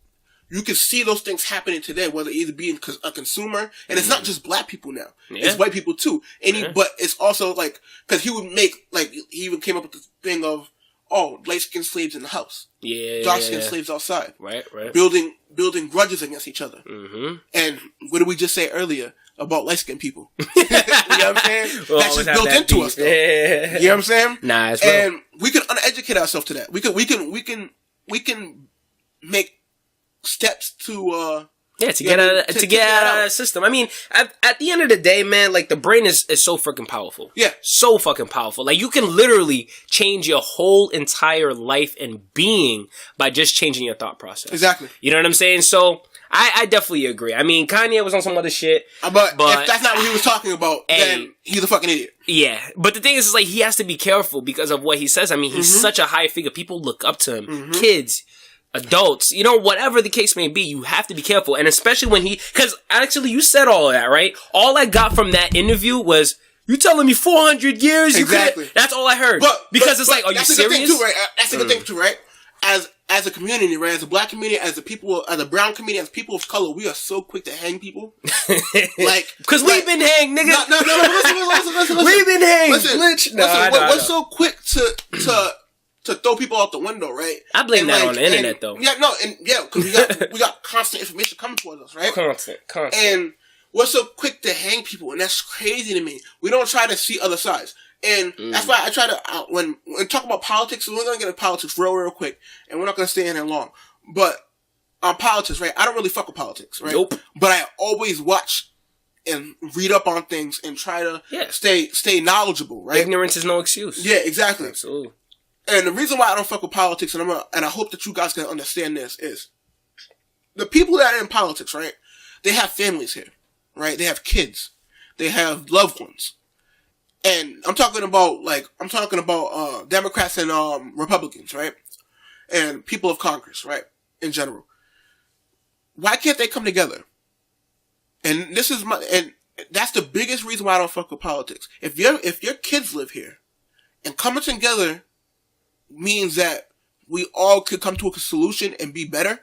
[SPEAKER 1] you can see those things happening today, whether either being a consumer, and it's not just black people now. Yeah. It's white people too. But it's also like, cause he would make, like, he even came up with the thing of, light-skinned slaves in the house.
[SPEAKER 2] Yeah.
[SPEAKER 1] Dark-skinned slaves outside.
[SPEAKER 2] Right.
[SPEAKER 1] Building grudges against each other.
[SPEAKER 2] Mm-hmm.
[SPEAKER 1] And what did we just say earlier about light-skinned people? You know what I'm saying? That's just built into us, though. Yeah. You know what I'm saying?
[SPEAKER 2] Nah, it's real.
[SPEAKER 1] And we can uneducate ourselves to that. We can make steps to
[SPEAKER 2] get out of that system. I mean, at the end of the day, man, like, the brain is so freaking powerful.
[SPEAKER 1] Yeah.
[SPEAKER 2] So fucking powerful. Like, you can literally change your whole entire life and being by just changing your thought process.
[SPEAKER 1] Exactly.
[SPEAKER 2] You know what I'm saying? So, I definitely agree. I mean, Kanye was on some other shit.
[SPEAKER 1] But if that's not what he was talking about, then he's a fucking idiot.
[SPEAKER 2] Yeah. But the thing is, like, he has to be careful because of what he says. I mean, he's such a high figure. People look up to him. Kids. Adults, whatever the case may be, you have to be careful. And especially when because actually you said all of that, right? All I got from that interview was, you telling me 400 years?
[SPEAKER 1] Exactly.
[SPEAKER 2] That's all I heard. Because it's like, are you serious?
[SPEAKER 1] That's a good thing too, right? As a community, right? As a black community, as a brown community, as people of color, we are so quick to hang people.
[SPEAKER 2] Because we've been hanged, nigga.
[SPEAKER 1] No, listen.
[SPEAKER 2] We've been hanged.
[SPEAKER 1] Listen, we're so quick to throw people out the window, right?
[SPEAKER 2] I blame that on the internet, though.
[SPEAKER 1] Yeah, because we got constant information coming towards us, right?
[SPEAKER 2] Constant.
[SPEAKER 1] And we're so quick to hang people, and that's crazy to me. We don't try to see other sides. And that's why I try to, when talk about politics, we're going to get into politics real quick, and we're not going to stay in here long. But on politics, right, I don't really fuck with politics, right?
[SPEAKER 2] Nope.
[SPEAKER 1] But I always watch and read up on things and try to stay knowledgeable, right?
[SPEAKER 2] Ignorance is no excuse.
[SPEAKER 1] Yeah, exactly.
[SPEAKER 2] Absolutely.
[SPEAKER 1] And the reason why I don't fuck with politics, and I hope that you guys can understand this, is the people that are in politics, right? They have families here, right? They have kids, they have loved ones, and I'm talking about Democrats and Republicans, right? And people of Congress, right? In general, why can't they come together? And that's the biggest reason why I don't fuck with politics. If your kids live here, and coming together means that we all could come to a solution and be better.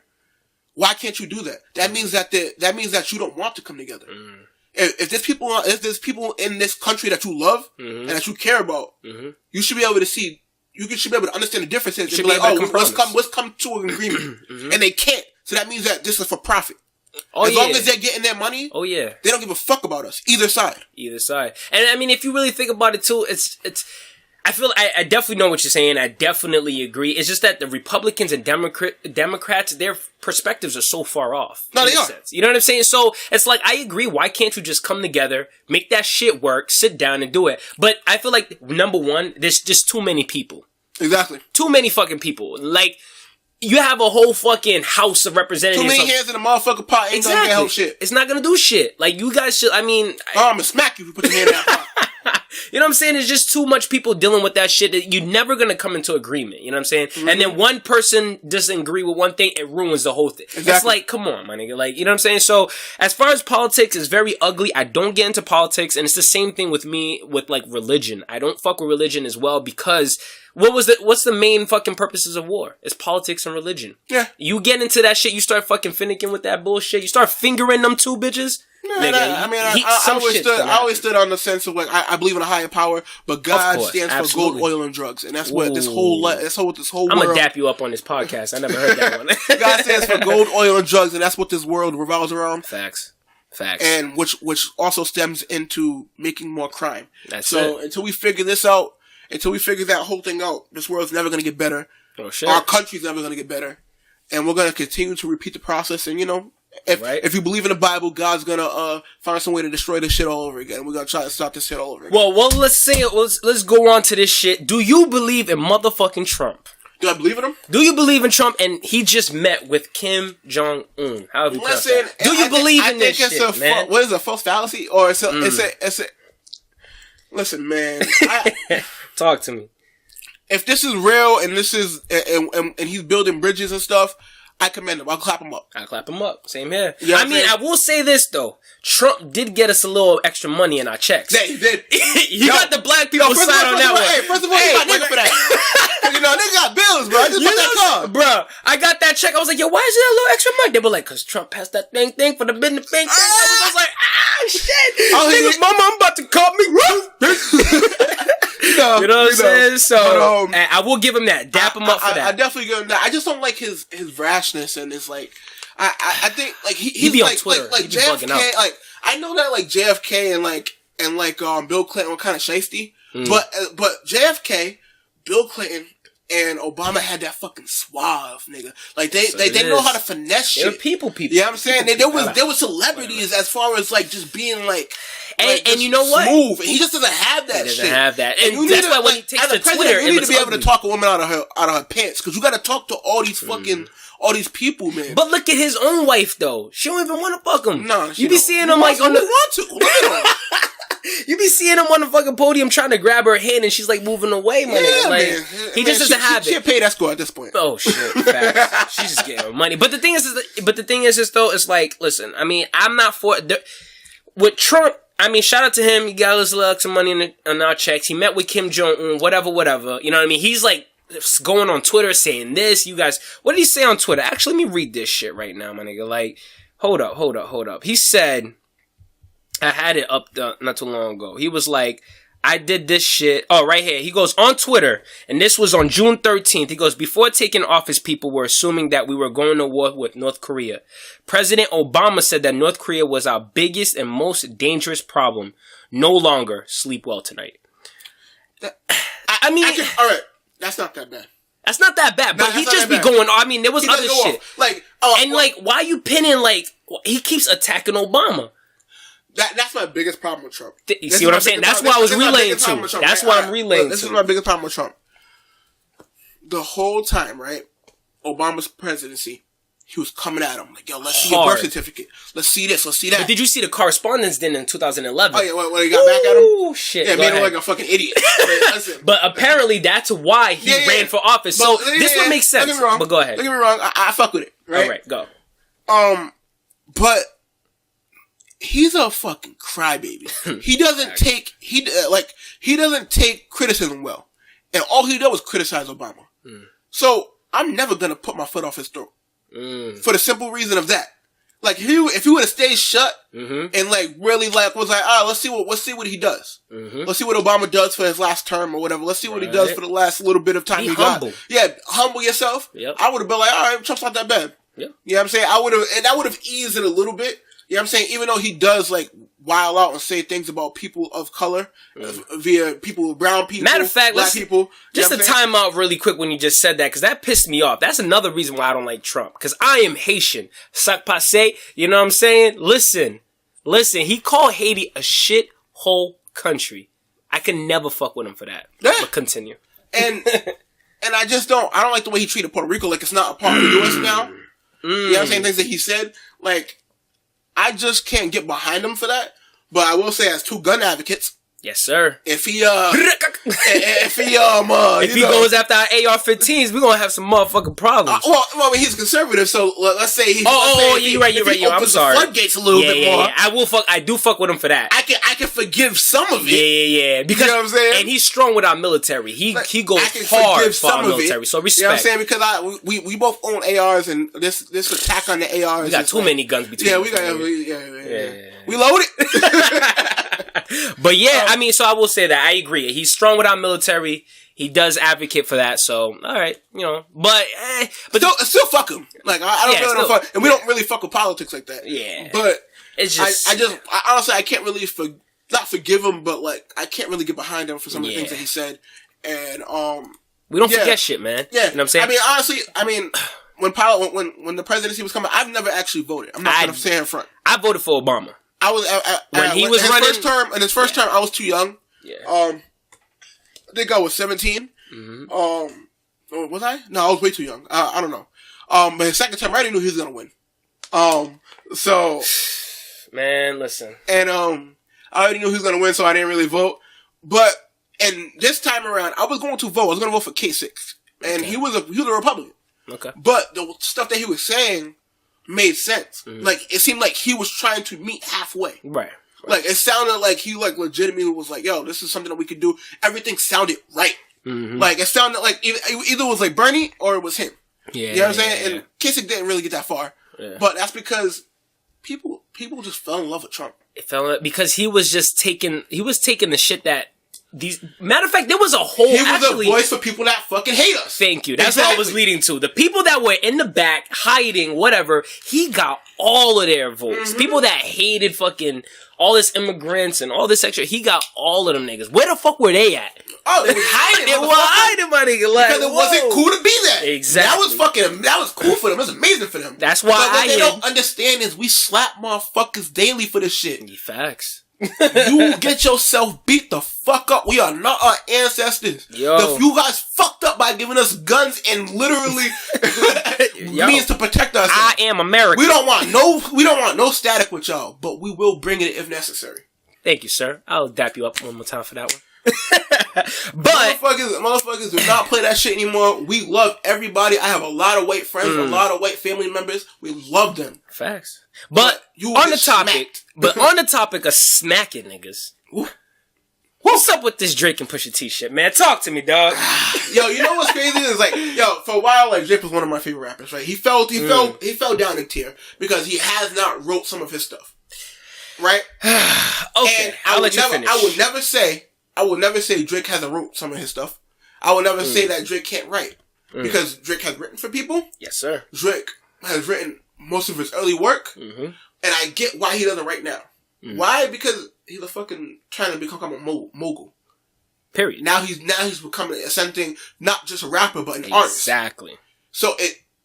[SPEAKER 1] Why can't you do that? That means that you don't want to come together. If there's people in this country that you love and that you care about, you should be able to see. You should be able to understand the differences. And be like, let's come to an agreement, and they can't. So that means that this is for profit. As long as they're getting their money, they don't give a fuck about us. Either side.
[SPEAKER 2] And I mean, if you really think about it too, it's. I definitely know what you're saying. I definitely agree. It's just that the Republicans and Democrats, their perspectives are so far off.
[SPEAKER 1] No, they are.
[SPEAKER 2] Sense. You know what I'm saying? So it's like, I agree. Why can't you just come together, make that shit work, sit down and do it? But I feel like, number one, there's just too many people.
[SPEAKER 1] Exactly.
[SPEAKER 2] Too many fucking people. Like, you have a whole fucking House of Representatives.
[SPEAKER 1] Too many hands in the motherfucking pot ain't gonna get help shit.
[SPEAKER 2] It's not gonna do shit. Like, you guys should,
[SPEAKER 1] I'm gonna smack you if you put your hand in that pot.
[SPEAKER 2] You know what I'm saying? There's just too much people dealing with that shit that you're never going to come into agreement. You know what I'm saying? And then one person doesn't agree with one thing, it ruins the whole thing. Exactly. It's like, come on, my nigga. Like, you know what I'm saying? So, as far as politics, it's very ugly. I don't get into politics, and it's the same thing with me with, like, religion. I don't fuck with religion as well because what's the main fucking purposes of war? It's politics and religion.
[SPEAKER 1] Yeah.
[SPEAKER 2] You get into that shit, you start fucking finicking with that bullshit, you start fingering them two bitches.
[SPEAKER 1] I always stood on the sense of like I believe in a higher power, but God stands for gold, oil, and drugs, and that's what this whole
[SPEAKER 2] I'm gonna dap you up on this podcast. I never heard that one.
[SPEAKER 1] God stands for gold, oil, and drugs, and that's what this world revolves around.
[SPEAKER 2] Facts,
[SPEAKER 1] and which also stems into making more crime.
[SPEAKER 2] So
[SPEAKER 1] until we figure this out, until we figure that whole thing out, this world's never gonna get better.
[SPEAKER 2] Oh shit!
[SPEAKER 1] Our country's never gonna get better, and we're gonna continue to repeat the process, and If you believe in the Bible, God's gonna find some way to destroy this shit all over again. We're gonna try to stop this shit all over again.
[SPEAKER 2] Well, let's say it. Let's go on to this shit. Do you believe in motherfucking Trump?
[SPEAKER 1] Do I believe in him?
[SPEAKER 2] Do you believe in Trump? And he just met with Kim Jong-un. How have you Listen, do you believe in this shit, man?
[SPEAKER 1] What is a false fallacy? Or it's a listen, man.
[SPEAKER 2] Talk to me.
[SPEAKER 1] If this is real and this is and he's building bridges and stuff, I commend him. I'll clap him up.
[SPEAKER 2] Same here. You know I mean, I will say this, though. Trump did get us a little extra money in our checks.
[SPEAKER 1] Yeah, he did.
[SPEAKER 2] You got the black people side on that one.
[SPEAKER 1] Hey, first of all, you got nigga for that. They got bills, bro. I just put that car.
[SPEAKER 2] Bro, I got that check. I was like, yo, why is there a little extra money? They were like, because Trump passed that thing for the business thing. I was like, shit. Nigga, mama, I'm about to call me.
[SPEAKER 1] know.
[SPEAKER 2] You know what I'm saying? So I will give him that. Dap him up for that.
[SPEAKER 1] I definitely give him that. I just don't like his rashness and his like. I think like he's
[SPEAKER 2] be on
[SPEAKER 1] like
[SPEAKER 2] Twitter.
[SPEAKER 1] like JFK. Like I know that like JFK and Bill Clinton were kind of shiesty, but JFK, Bill Clinton, and Obama had that fucking suave nigga. Like they know how to finesse shit.
[SPEAKER 2] They're people.
[SPEAKER 1] You know what I'm saying? There was celebrities as far as like just being like.
[SPEAKER 2] And you know what?
[SPEAKER 1] Smooth. And he just doesn't have that shit.
[SPEAKER 2] He doesn't have that. And that's why when he takes to Twitter,
[SPEAKER 1] you need to be able to talk a woman out of her pants. Because you got to talk to all these fucking, all these people, man.
[SPEAKER 2] But look at his own wife, though. She don't even want to fuck him.
[SPEAKER 1] No,
[SPEAKER 2] you be seeing him like on the... You be seeing him on the fucking podium trying to grab her hand and she's like moving away, man. Like, he just doesn't have it.
[SPEAKER 1] She paid escort at this point.
[SPEAKER 2] Oh shit, facts. She's just getting her money. But the thing is though, it's like, listen, I mean, I'm not for with Trump. I mean, shout out to him. He got us a little extra money on our checks. He met with Kim Jong-un, whatever. You know what I mean? He's like going on Twitter saying this. You guys, what did he say on Twitter? Actually, let me read this shit right now, my nigga. Like, hold up. He said, I had it up not too long ago. He was like, I did this shit. Oh, right here. He goes on Twitter, and this was on June 13th. He goes, before taking office, people were assuming that we were going to war with North Korea. President Obama said that North Korea was our biggest and most dangerous problem. No longer. Sleep well tonight. I mean,
[SPEAKER 1] all right. That's not that bad.
[SPEAKER 2] That's not that bad, but he just be going. I mean, there was other shit. Like, why you pinning like he keeps attacking Obama?
[SPEAKER 1] That's my biggest problem with Trump.
[SPEAKER 2] You see what I'm saying? That's what I was relaying to. That's why I'm relaying to.
[SPEAKER 1] This is my biggest problem with Trump. The whole time, right? Obama's presidency, he was coming at him like, yo, let's see your birth certificate. Let's see this. Let's see that.
[SPEAKER 2] But did you see the correspondence then in 2011?
[SPEAKER 1] Oh, yeah, when he got back at him?
[SPEAKER 2] Oh, shit.
[SPEAKER 1] Yeah, made him like a fucking idiot.
[SPEAKER 2] But apparently that's why he ran for office. So this would make sense.
[SPEAKER 1] Don't get me wrong.
[SPEAKER 2] But go ahead.
[SPEAKER 1] Don't get me wrong. I fuck with it, right?
[SPEAKER 2] All right, go.
[SPEAKER 1] But he's a fucking crybaby. He doesn't take criticism well, and all he did was criticize Obama. So I'm never gonna put my foot off his throat for the simple reason of that. Like if he would have stayed shut and like really like was like, let's see what he does. Let's see what Obama does for his last term or whatever. Let's see what he does for the last little bit of time he got. Yeah, humble yourself.
[SPEAKER 2] Yep.
[SPEAKER 1] I would have been like, all right, Trump's not that bad.
[SPEAKER 2] Yep.
[SPEAKER 1] You know what I'm saying? I would have eased it a little bit. You know what I'm saying? Even though he does, like, wild out and say things about people of color via brown people,
[SPEAKER 2] matter of fact,
[SPEAKER 1] black people.
[SPEAKER 2] Just a time out really quick when you just said that, because that pissed me off. That's another reason why I don't like Trump, because I am Haitian. Sac passe, you know what I'm saying? Listen, he called Haiti a shit hole country. I can never fuck with him for that. Yeah. But continue.
[SPEAKER 1] And I don't like the way he treated Puerto Rico like it's not a part of the U.S. now. You know what I'm saying? Things that he said, like, I just can't get behind him for that. But I will say, as two gun advocates,
[SPEAKER 2] yes, sir.
[SPEAKER 1] If he
[SPEAKER 2] goes after our AR-15s, we're gonna have some motherfucking problems.
[SPEAKER 1] Well, I mean, he's conservative, so let's say he.
[SPEAKER 2] You're right. I'm sorry.
[SPEAKER 1] Floodgates a little bit more.
[SPEAKER 2] Yeah. I do fuck with him for that.
[SPEAKER 1] I can forgive some of it.
[SPEAKER 2] Yeah. Because,
[SPEAKER 1] you know what I'm saying?
[SPEAKER 2] And he's strong with our military. He goes hard for our military. So respect.
[SPEAKER 1] You know what I'm saying? Because we both own ARs, and this attack on the ARs.
[SPEAKER 2] We got too many guns between us.
[SPEAKER 1] Yeah. We loaded.
[SPEAKER 2] But yeah, I mean, so I will say that I agree. He's strong with our military. He does advocate for that. So, all right, you know, but
[SPEAKER 1] still fuck him. Like I don't really fuck, and we don't really fuck with politics like that.
[SPEAKER 2] Yeah,
[SPEAKER 1] but
[SPEAKER 2] it's just
[SPEAKER 1] I honestly I can't really not forgive him, but like I can't really get behind him for some of the things that he said. And
[SPEAKER 2] we don't forget shit, man.
[SPEAKER 1] Yeah,
[SPEAKER 2] you know what I'm saying?
[SPEAKER 1] I mean, honestly, when the presidency was coming, I've never actually voted. I'm not gonna say in front.
[SPEAKER 2] I voted for Obama.
[SPEAKER 1] I was
[SPEAKER 2] when he was running
[SPEAKER 1] in his first term. I was too young.
[SPEAKER 2] Yeah.
[SPEAKER 1] I think I was 17. Was I? No, I was way too young. I don't know. But his second term, I already knew he was gonna win. So,
[SPEAKER 2] man, listen.
[SPEAKER 1] And I already knew he was gonna win, so I didn't really vote. But and this time around, I was going to vote. I was gonna vote for K6, and he was a Republican.
[SPEAKER 2] Okay.
[SPEAKER 1] But the stuff that he was saying made sense. Like, it seemed like he was trying to meet halfway.
[SPEAKER 2] Right.
[SPEAKER 1] Like, it sounded like he, like, legitimately was like, yo, this is something that we could do. Everything sounded right. Like, it sounded like either it was like Bernie or it was him.
[SPEAKER 2] Yeah.
[SPEAKER 1] You know what I'm saying? And Kasich didn't really get that far. Yeah. But that's because people just fell in love with Trump.
[SPEAKER 2] It fell in, because he was just taking the shit that Matter of fact, there was a whole.
[SPEAKER 1] He was a voice for people that fucking hate us.
[SPEAKER 2] Thank you. That's what I was leading to. The people that were in the back hiding, whatever. He got all of their votes. Mm-hmm. People that hated fucking all this immigrants and all this extra. He got all of them niggas. Where the fuck were they at?
[SPEAKER 1] Oh, they was hiding.
[SPEAKER 2] They were hiding, my nigga. Like,
[SPEAKER 1] because it wasn't cool to be there.
[SPEAKER 2] Exactly.
[SPEAKER 1] That was cool for them. It was amazing for them.
[SPEAKER 2] That's why
[SPEAKER 1] what they don't understand is we slap motherfuckers daily for this shit.
[SPEAKER 2] Facts.
[SPEAKER 1] You get yourself beat the fuck up. We are not our ancestors. You guys fucked up by giving us guns and literally means to protect us.
[SPEAKER 2] I am American.
[SPEAKER 1] We don't want no static with y'all, but we will bring it if necessary.
[SPEAKER 2] Thank you, sir. I'll dap you up one more time for that one. But
[SPEAKER 1] motherfuckers do not play that shit anymore. We love everybody. I have a lot of white friends, a lot of white family members. We love them.
[SPEAKER 2] Facts. But on the topic of smacking niggas. What's up with this Drake and Pusha T shit, man? Talk to me, dog.
[SPEAKER 1] Yo, you know what's crazy is for a while, Drake was one of my favorite rappers, right? He fell down a tier because he has not wrote some of his stuff. Right?
[SPEAKER 2] Okay.
[SPEAKER 1] And I will never say Drake hasn't wrote some of his stuff. I will never say that Drake can't write. Because Drake has written for people.
[SPEAKER 2] Yes, sir.
[SPEAKER 1] Drake has written most of his early work. Mm-hmm. And I get why he doesn't write now. Mm. Why? Because he's a fucking trying to become a mogul.
[SPEAKER 2] Period.
[SPEAKER 1] Now he's becoming something, not just a rapper, but an artist.
[SPEAKER 2] Exactly.
[SPEAKER 1] So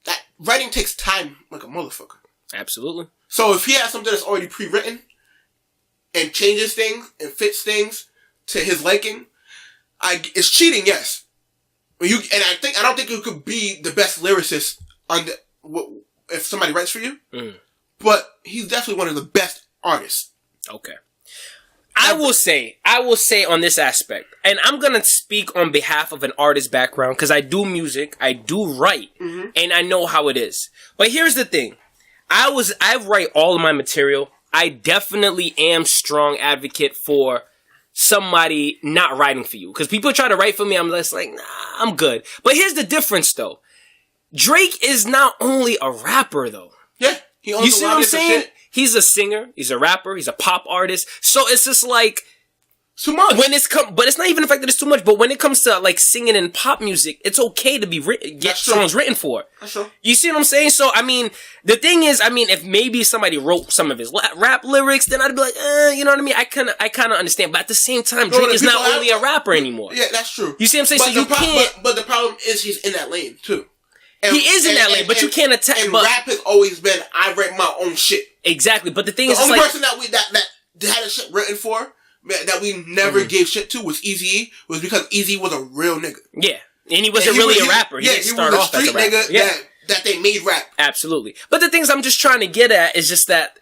[SPEAKER 1] that writing takes time like a motherfucker.
[SPEAKER 2] Absolutely. So
[SPEAKER 1] if he has something that's already pre-written and changes things and fits things to his liking, it's cheating, yes. I don't think you could be the best lyricist if somebody writes for you. Mm. But he's definitely one of the best artists.
[SPEAKER 2] Okay. I will say on this aspect, and I'm gonna speak on behalf of an artist background because I do music, I do write, and I know how it is. But here's the thing: I write all of my material. I definitely am strong advocate for somebody not writing for you. Because people try to write for me, I'm just like, nah, I'm good. But here's the difference, though. Drake is not only a rapper, though.
[SPEAKER 1] Yeah.
[SPEAKER 2] You see what I'm saying? He's a singer, he's a rapper, he's a pop artist. So it's just like...
[SPEAKER 1] too much.
[SPEAKER 2] But it's not even the fact that it's too much. But when it comes to like singing and pop music, it's okay to get songs written for.
[SPEAKER 1] That's true.
[SPEAKER 2] You see what I'm saying? So I mean, the thing is, if maybe somebody wrote some of his rap lyrics, then I'd be like, you know what I mean? I kind of understand. But at the same time, Drake is not only a rapper anymore.
[SPEAKER 1] Yeah, that's true.
[SPEAKER 2] You see what I'm saying? So you can't.
[SPEAKER 1] But the problem is he's in that lane too.
[SPEAKER 2] He is in that lane, but you can't attack.
[SPEAKER 1] And rap has always been, I write my own shit.
[SPEAKER 2] Exactly. But the thing is,
[SPEAKER 1] the only person that had a shit written for, that we never gave shit to, was Eazy-E, was because Eazy was a real nigga.
[SPEAKER 2] Yeah. And he wasn't really a rapper. He didn't start off as a rapper.
[SPEAKER 1] Nigga that they made rap.
[SPEAKER 2] Absolutely. But the things I'm just trying to get at is just that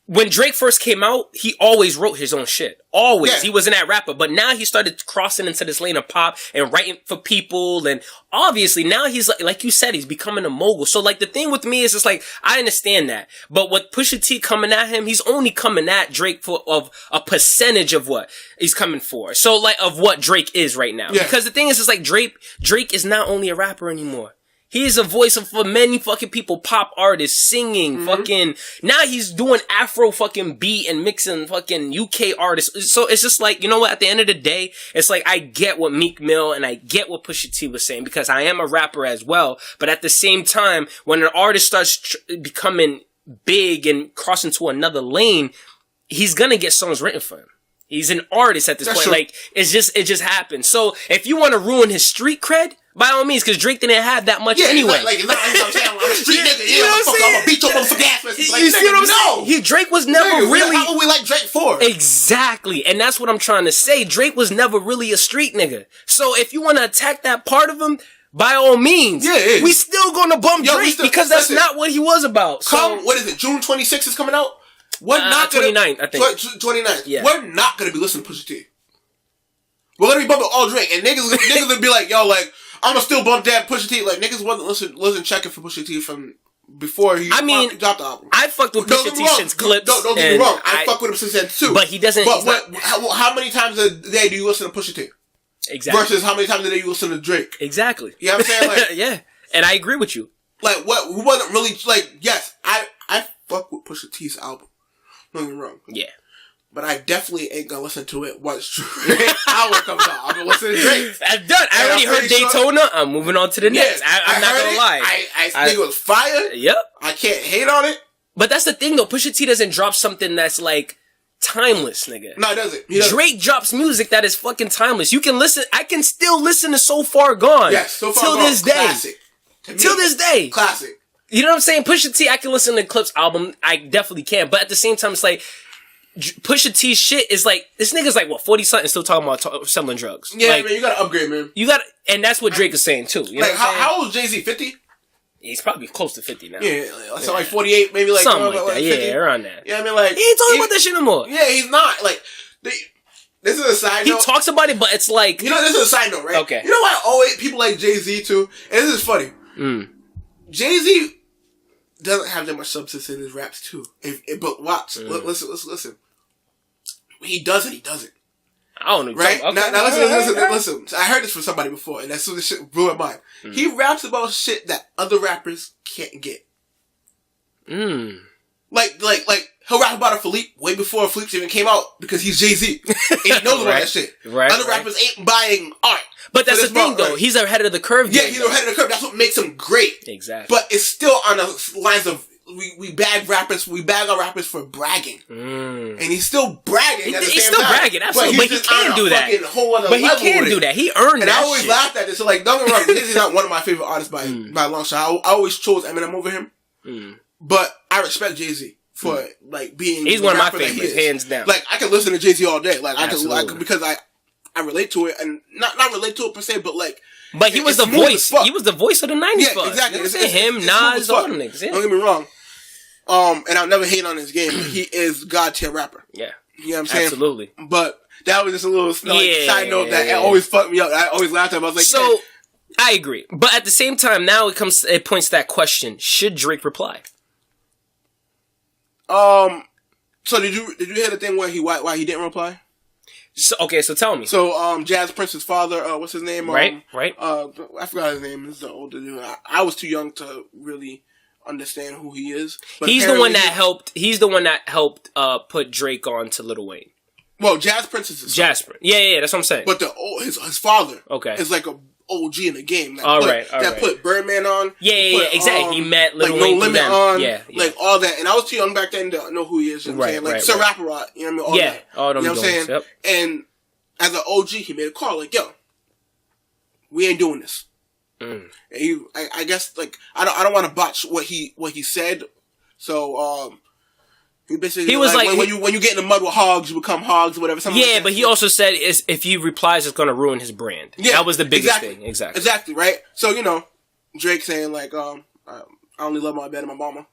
[SPEAKER 2] when Drake first came out, he always wrote his own shit. Always. Yeah. He wasn't that rapper. But now he started crossing into this lane of pop and writing for people. And obviously now he's like you said, he's becoming a mogul. So like the thing with me is just like, I understand that. But with Pusha T coming at him, he's only coming at Drake of a percentage of what he's coming for. So like of what Drake is right now. Yeah. Because the thing is, it's like Drake is not only a rapper anymore. He is a voice for many fucking people, pop artists, singing, fucking, now he's doing Afro fucking beat and mixing fucking UK artists. So it's just like, you know what, at the end of the day, it's like, I get what Meek Mill and I get what Pusha T was saying because I am a rapper as well. But at the same time, when an artist starts becoming big and crossing to another lane, he's gonna get songs written for him. He's an artist at this point. True. Like, it just happens. So if you want to ruin his street cred, by all means, because Drake didn't have that much anyway.
[SPEAKER 1] I'm a street nigga. You know what I'm saying? I'm gonna beat your motherfucking ass. Like,
[SPEAKER 2] you see what I'm saying? Drake was never really.
[SPEAKER 1] How we like Drake for?
[SPEAKER 2] Exactly, and that's what I'm trying to say. Drake was never really a street nigga. So if you want to attack that part of him, by all means, we still gonna bump Drake because that's not what he was about.
[SPEAKER 1] What is it? June 26th is coming out. We're not
[SPEAKER 2] 29th, I think.
[SPEAKER 1] 29th. Yeah. We're not gonna be listening to Pusha T. We're gonna be bumping all Drake, and niggas gonna be like, yo, like, I'm gonna still bump that Pusha T. Like, niggas wasn't checking for Pusha T from before he dropped the album.
[SPEAKER 2] I fucked with Pusha T since Clips.
[SPEAKER 1] Don't get me wrong. I fucked with him since then too.
[SPEAKER 2] But he doesn't.
[SPEAKER 1] But how many times a day do you listen to Pusha T?
[SPEAKER 2] Exactly.
[SPEAKER 1] Versus how many times a day you listen to Drake?
[SPEAKER 2] Exactly.
[SPEAKER 1] You know what I'm saying? Like,
[SPEAKER 2] yeah. And I agree with you.
[SPEAKER 1] Like, what? We wasn't really like. Yes, I fuck with Pusha T's album. Don't get me wrong.
[SPEAKER 2] Yeah.
[SPEAKER 1] But I definitely ain't gonna listen to it once Drake album comes out. I'm gonna listen to Drake.
[SPEAKER 2] That's done. I already heard Daytona. Sure. I'm moving on to the next. I'm not gonna lie.
[SPEAKER 1] I think it was fire.
[SPEAKER 2] Yep.
[SPEAKER 1] I can't hate on it.
[SPEAKER 2] But that's the thing, though. Pusha T doesn't drop something that's like timeless, nigga.
[SPEAKER 1] No, it doesn't.
[SPEAKER 2] Drake drops music that is fucking timeless. You can listen. I can still listen to So Far Gone.
[SPEAKER 1] Yes, So Far Gone.
[SPEAKER 2] Till this day.
[SPEAKER 1] Classic.
[SPEAKER 2] Till this day.
[SPEAKER 1] Classic.
[SPEAKER 2] You know what I'm saying? Pusha T, I can listen to Clip's album. I definitely can. But at the same time, it's like, Pusha T's shit is like, this nigga's like, 40-something still talking about selling drugs.
[SPEAKER 1] Yeah,
[SPEAKER 2] like,
[SPEAKER 1] man, you gotta upgrade, man.
[SPEAKER 2] And that's what Drake is saying, too. You know
[SPEAKER 1] like, how old is Jay-Z? 50?
[SPEAKER 2] He's probably close to 50 now.
[SPEAKER 1] Yeah, so like 48, maybe like...
[SPEAKER 2] Something like that, 50. Yeah, around that.
[SPEAKER 1] Yeah, I mean, like...
[SPEAKER 2] He ain't talking about that shit no more.
[SPEAKER 1] Yeah, he's not. Like, this is a side note.
[SPEAKER 2] He talks about it, but it's like...
[SPEAKER 1] You know, this is a side note, right?
[SPEAKER 2] Okay.
[SPEAKER 1] You know why always people like Jay-Z, too? And this is funny. Jay-Z doesn't have that much substance in his raps, too. But watch. Listen. He does it, he doesn't.
[SPEAKER 2] I don't know.
[SPEAKER 1] Right?
[SPEAKER 2] Okay.
[SPEAKER 1] Now listen. I heard this from somebody before, and that's the shit blew my mind. He raps about shit that other rappers can't get. Like, he'll rap about a Philippe way before Philippe even came out because he's Jay-Z. And he knows about that shit.
[SPEAKER 2] Right.
[SPEAKER 1] Other rappers ain't buying art.
[SPEAKER 2] But that's the thing, though. Right? He's ahead of the curve.
[SPEAKER 1] Yeah, he's ahead of the curve. That's what makes him great.
[SPEAKER 2] Exactly.
[SPEAKER 1] But it's still on the lines of we bag our rappers for bragging. And he's still bragging at the same time. He's still bragging,
[SPEAKER 2] absolutely. But he can't do that.
[SPEAKER 1] But he
[SPEAKER 2] can't do that. He earned that.
[SPEAKER 1] And I always laughed at this. So, like, don't get me wrong, Jay-Z's not one of my favorite artists by a long shot. I always chose Eminem over him. But I respect Jay-Z for, like, being...
[SPEAKER 2] He's one of my favorites, hands down.
[SPEAKER 1] Like, I can listen to Jay-Z all day. Like, because I relate to it, and not relate to it per se, but, like...
[SPEAKER 2] But he was the voice. He was the voice of the 90s.
[SPEAKER 1] Yeah, exactly.
[SPEAKER 2] Him, Nas, all them niggas.
[SPEAKER 1] Don't get me wrong. And I'll never hate on his game, but he is God tier rapper.
[SPEAKER 2] Yeah.
[SPEAKER 1] You know what I'm saying?
[SPEAKER 2] Absolutely.
[SPEAKER 1] But that was just a little side note that always fucked me up. I always laughed at him. I was like,
[SPEAKER 2] so, I agree. But at the same time, now it points to that question. Should Drake reply?
[SPEAKER 1] So did you hear the thing where why he didn't reply?
[SPEAKER 2] So tell me.
[SPEAKER 1] So, Jazz Prince's father, what's his name?
[SPEAKER 2] Right.
[SPEAKER 1] I forgot his name. This is the older dude. I was too young to really understand who he is. But
[SPEAKER 2] he's the one that helped. He's the one that helped put Drake on to Lil Wayne.
[SPEAKER 1] Well, Jazz Prince is his
[SPEAKER 2] Jazz Prince. Yeah, that's what I'm saying.
[SPEAKER 1] But his father, is like a OG in the game. That put Birdman on.
[SPEAKER 2] Yeah, exactly. He met Lil Wayne.
[SPEAKER 1] No Limit on.
[SPEAKER 2] Yeah,
[SPEAKER 1] like all that. And I was too young back then to know who he is. You know what I'm saying? Like Sir Rapperot. You know what I mean? All that.
[SPEAKER 2] All them.
[SPEAKER 1] You know what I'm saying?
[SPEAKER 2] Yep.
[SPEAKER 1] And as an OG, he made a call like, "Yo, we ain't doing this." And I guess like I don't want to botch what he said. So he basically
[SPEAKER 2] was like
[SPEAKER 1] when you get in the mud with hogs, you become hogs or whatever.
[SPEAKER 2] Yeah, but he also said if he replies, it's going to ruin his brand. Yeah, that was the biggest thing.
[SPEAKER 1] Exactly, right? So, Drake saying like, I only love my dad and my mama.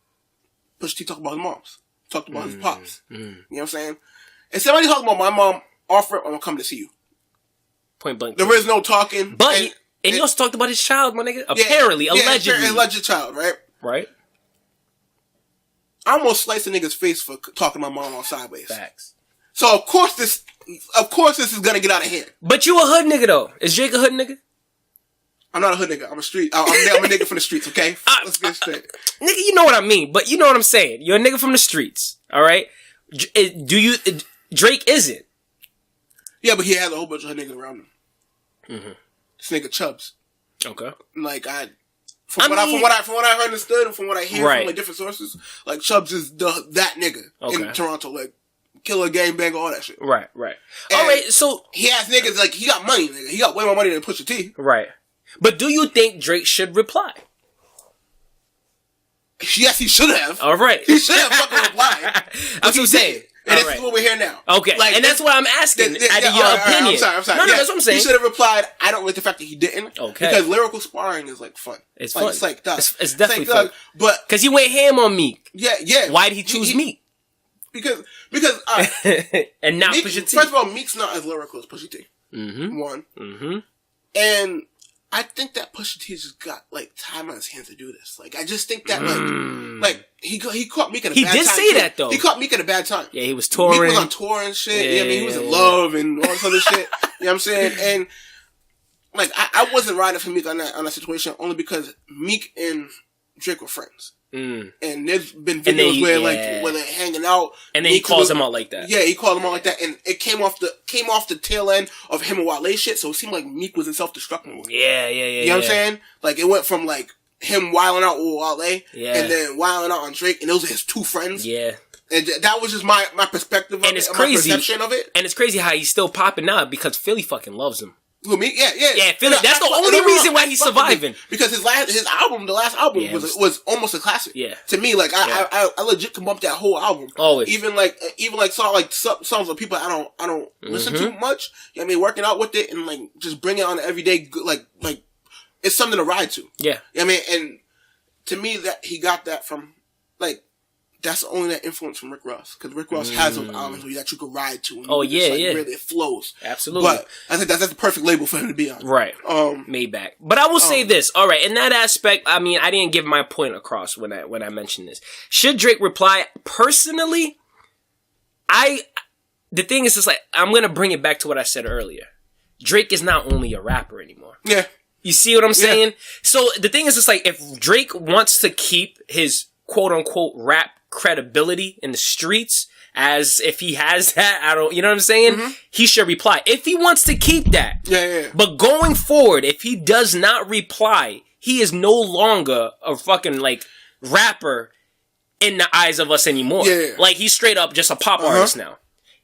[SPEAKER 1] Pusha T talked about his moms. Talked about his pops. You know what I'm saying? If somebody talking about my mom, offer it, I'm going to come to see you.
[SPEAKER 2] Point blank.
[SPEAKER 1] There is no talking.
[SPEAKER 2] But he also talked about his child, my nigga. Apparently, allegedly.
[SPEAKER 1] Alleged child, right?
[SPEAKER 2] Right.
[SPEAKER 1] I almost sliced a nigga's face for talking to my mom on Sideways.
[SPEAKER 2] Facts.
[SPEAKER 1] So of course this is gonna get out of hand.
[SPEAKER 2] But you a hood nigga though. Is Drake a hood nigga?
[SPEAKER 1] I'm not a hood nigga. I'm a street. I'm a nigga from the streets. Okay, let's get straight.
[SPEAKER 2] Nigga, you know what I mean. But you know what I'm saying. You're a nigga from the streets. All right. Drake isn't.
[SPEAKER 1] Yeah, but he has a whole bunch of hood niggas around him. This nigga Chubbs.
[SPEAKER 2] Okay.
[SPEAKER 1] Like From what I understood and from what I hear from like different sources, like Chubbs is that nigga in Toronto, like killer, gangbanger, all that shit.
[SPEAKER 2] Right.
[SPEAKER 1] And
[SPEAKER 2] all right, so
[SPEAKER 1] he has niggas like he got money, nigga. He got way more money than Pusha T.
[SPEAKER 2] Right. But do you think Drake should reply?
[SPEAKER 1] Yes, he should have.
[SPEAKER 2] All right,
[SPEAKER 1] he should have fucking replied.
[SPEAKER 2] That's what I'm saying.
[SPEAKER 1] And this is what we're here now.
[SPEAKER 2] Okay, like, and that's why I'm asking. Out of your opinion,
[SPEAKER 1] I'm sorry.
[SPEAKER 2] No, that's what I'm saying.
[SPEAKER 1] He should have replied. I don't like the fact that he didn't.
[SPEAKER 2] Okay,
[SPEAKER 1] because lyrical sparring is like fun.
[SPEAKER 2] It's fun.
[SPEAKER 1] It's like Doug.
[SPEAKER 2] It's definitely fun.
[SPEAKER 1] But
[SPEAKER 2] because he went ham on Meek.
[SPEAKER 1] Yeah.
[SPEAKER 2] Why did he choose Meek?
[SPEAKER 1] Because
[SPEAKER 2] and not
[SPEAKER 1] Meek,
[SPEAKER 2] Pusha T.
[SPEAKER 1] First of all, Meek's not as lyrical as Pusha T. One. And I think that Pusha T just got like time on his hands to do this. Like I just think that like he caught Meek at a bad time.
[SPEAKER 2] He did say that though.
[SPEAKER 1] He caught Meek at a bad time.
[SPEAKER 2] Yeah, he was touring.
[SPEAKER 1] Meek was on tour and shit. Yeah, I mean he was in love and all this other shit. You know what I'm saying? And like I wasn't riding for Meek on that situation only because Meek and Drake were friends. And there's been videos where they're hanging out,
[SPEAKER 2] and then he calls him out like that.
[SPEAKER 1] Yeah, he called him out like that, and it came off the tail end of him and Wale shit. So it seemed like Meek was in self-destruct mode.
[SPEAKER 2] Yeah.
[SPEAKER 1] You know what I'm saying? Like it went from like him wilding out with Wale, and then wilding out on Drake, and those are his two friends.
[SPEAKER 2] Yeah.
[SPEAKER 1] And that was just my perspective of
[SPEAKER 2] and
[SPEAKER 1] it,
[SPEAKER 2] it's crazy.
[SPEAKER 1] my perception of it.
[SPEAKER 2] And it's crazy how he's still popping now because Philly fucking loves him.
[SPEAKER 1] Who, me? Yeah.
[SPEAKER 2] Philly. That's the only reason why he's surviving.
[SPEAKER 1] Because the last album was almost a classic.
[SPEAKER 2] Yeah.
[SPEAKER 1] To me, like I legit can bump that whole album.
[SPEAKER 2] Always.
[SPEAKER 1] Even songs of people I don't listen to much. You know what I mean, working out with it and like just bring it on everyday, like it's something to ride to.
[SPEAKER 2] Yeah.
[SPEAKER 1] You know what I mean, and to me that he got that from like. That's only that influence from Rick Ross. Because Rick Ross has those albums that you can ride to. And really, it flows.
[SPEAKER 2] Absolutely.
[SPEAKER 1] But I think that's the perfect label for him to be on.
[SPEAKER 2] Right. Maybach. But I will say this. All right. In that aspect, I mean, I didn't give my point across when I mentioned this. Should Drake reply? Personally, the thing is just like, I'm going to bring it back to what I said earlier. Drake is not only a rapper anymore.
[SPEAKER 1] Yeah.
[SPEAKER 2] You see what I'm saying? So the thing is just like, if Drake wants to keep his quote unquote rap credibility in the streets, as if he has that, you know what I'm saying? He should reply. If he wants to keep that.
[SPEAKER 1] Yeah.
[SPEAKER 2] But going forward, if he does not reply, he is no longer a fucking like rapper in the eyes of us anymore.
[SPEAKER 1] Yeah.
[SPEAKER 2] Like he's straight up just a pop artist now.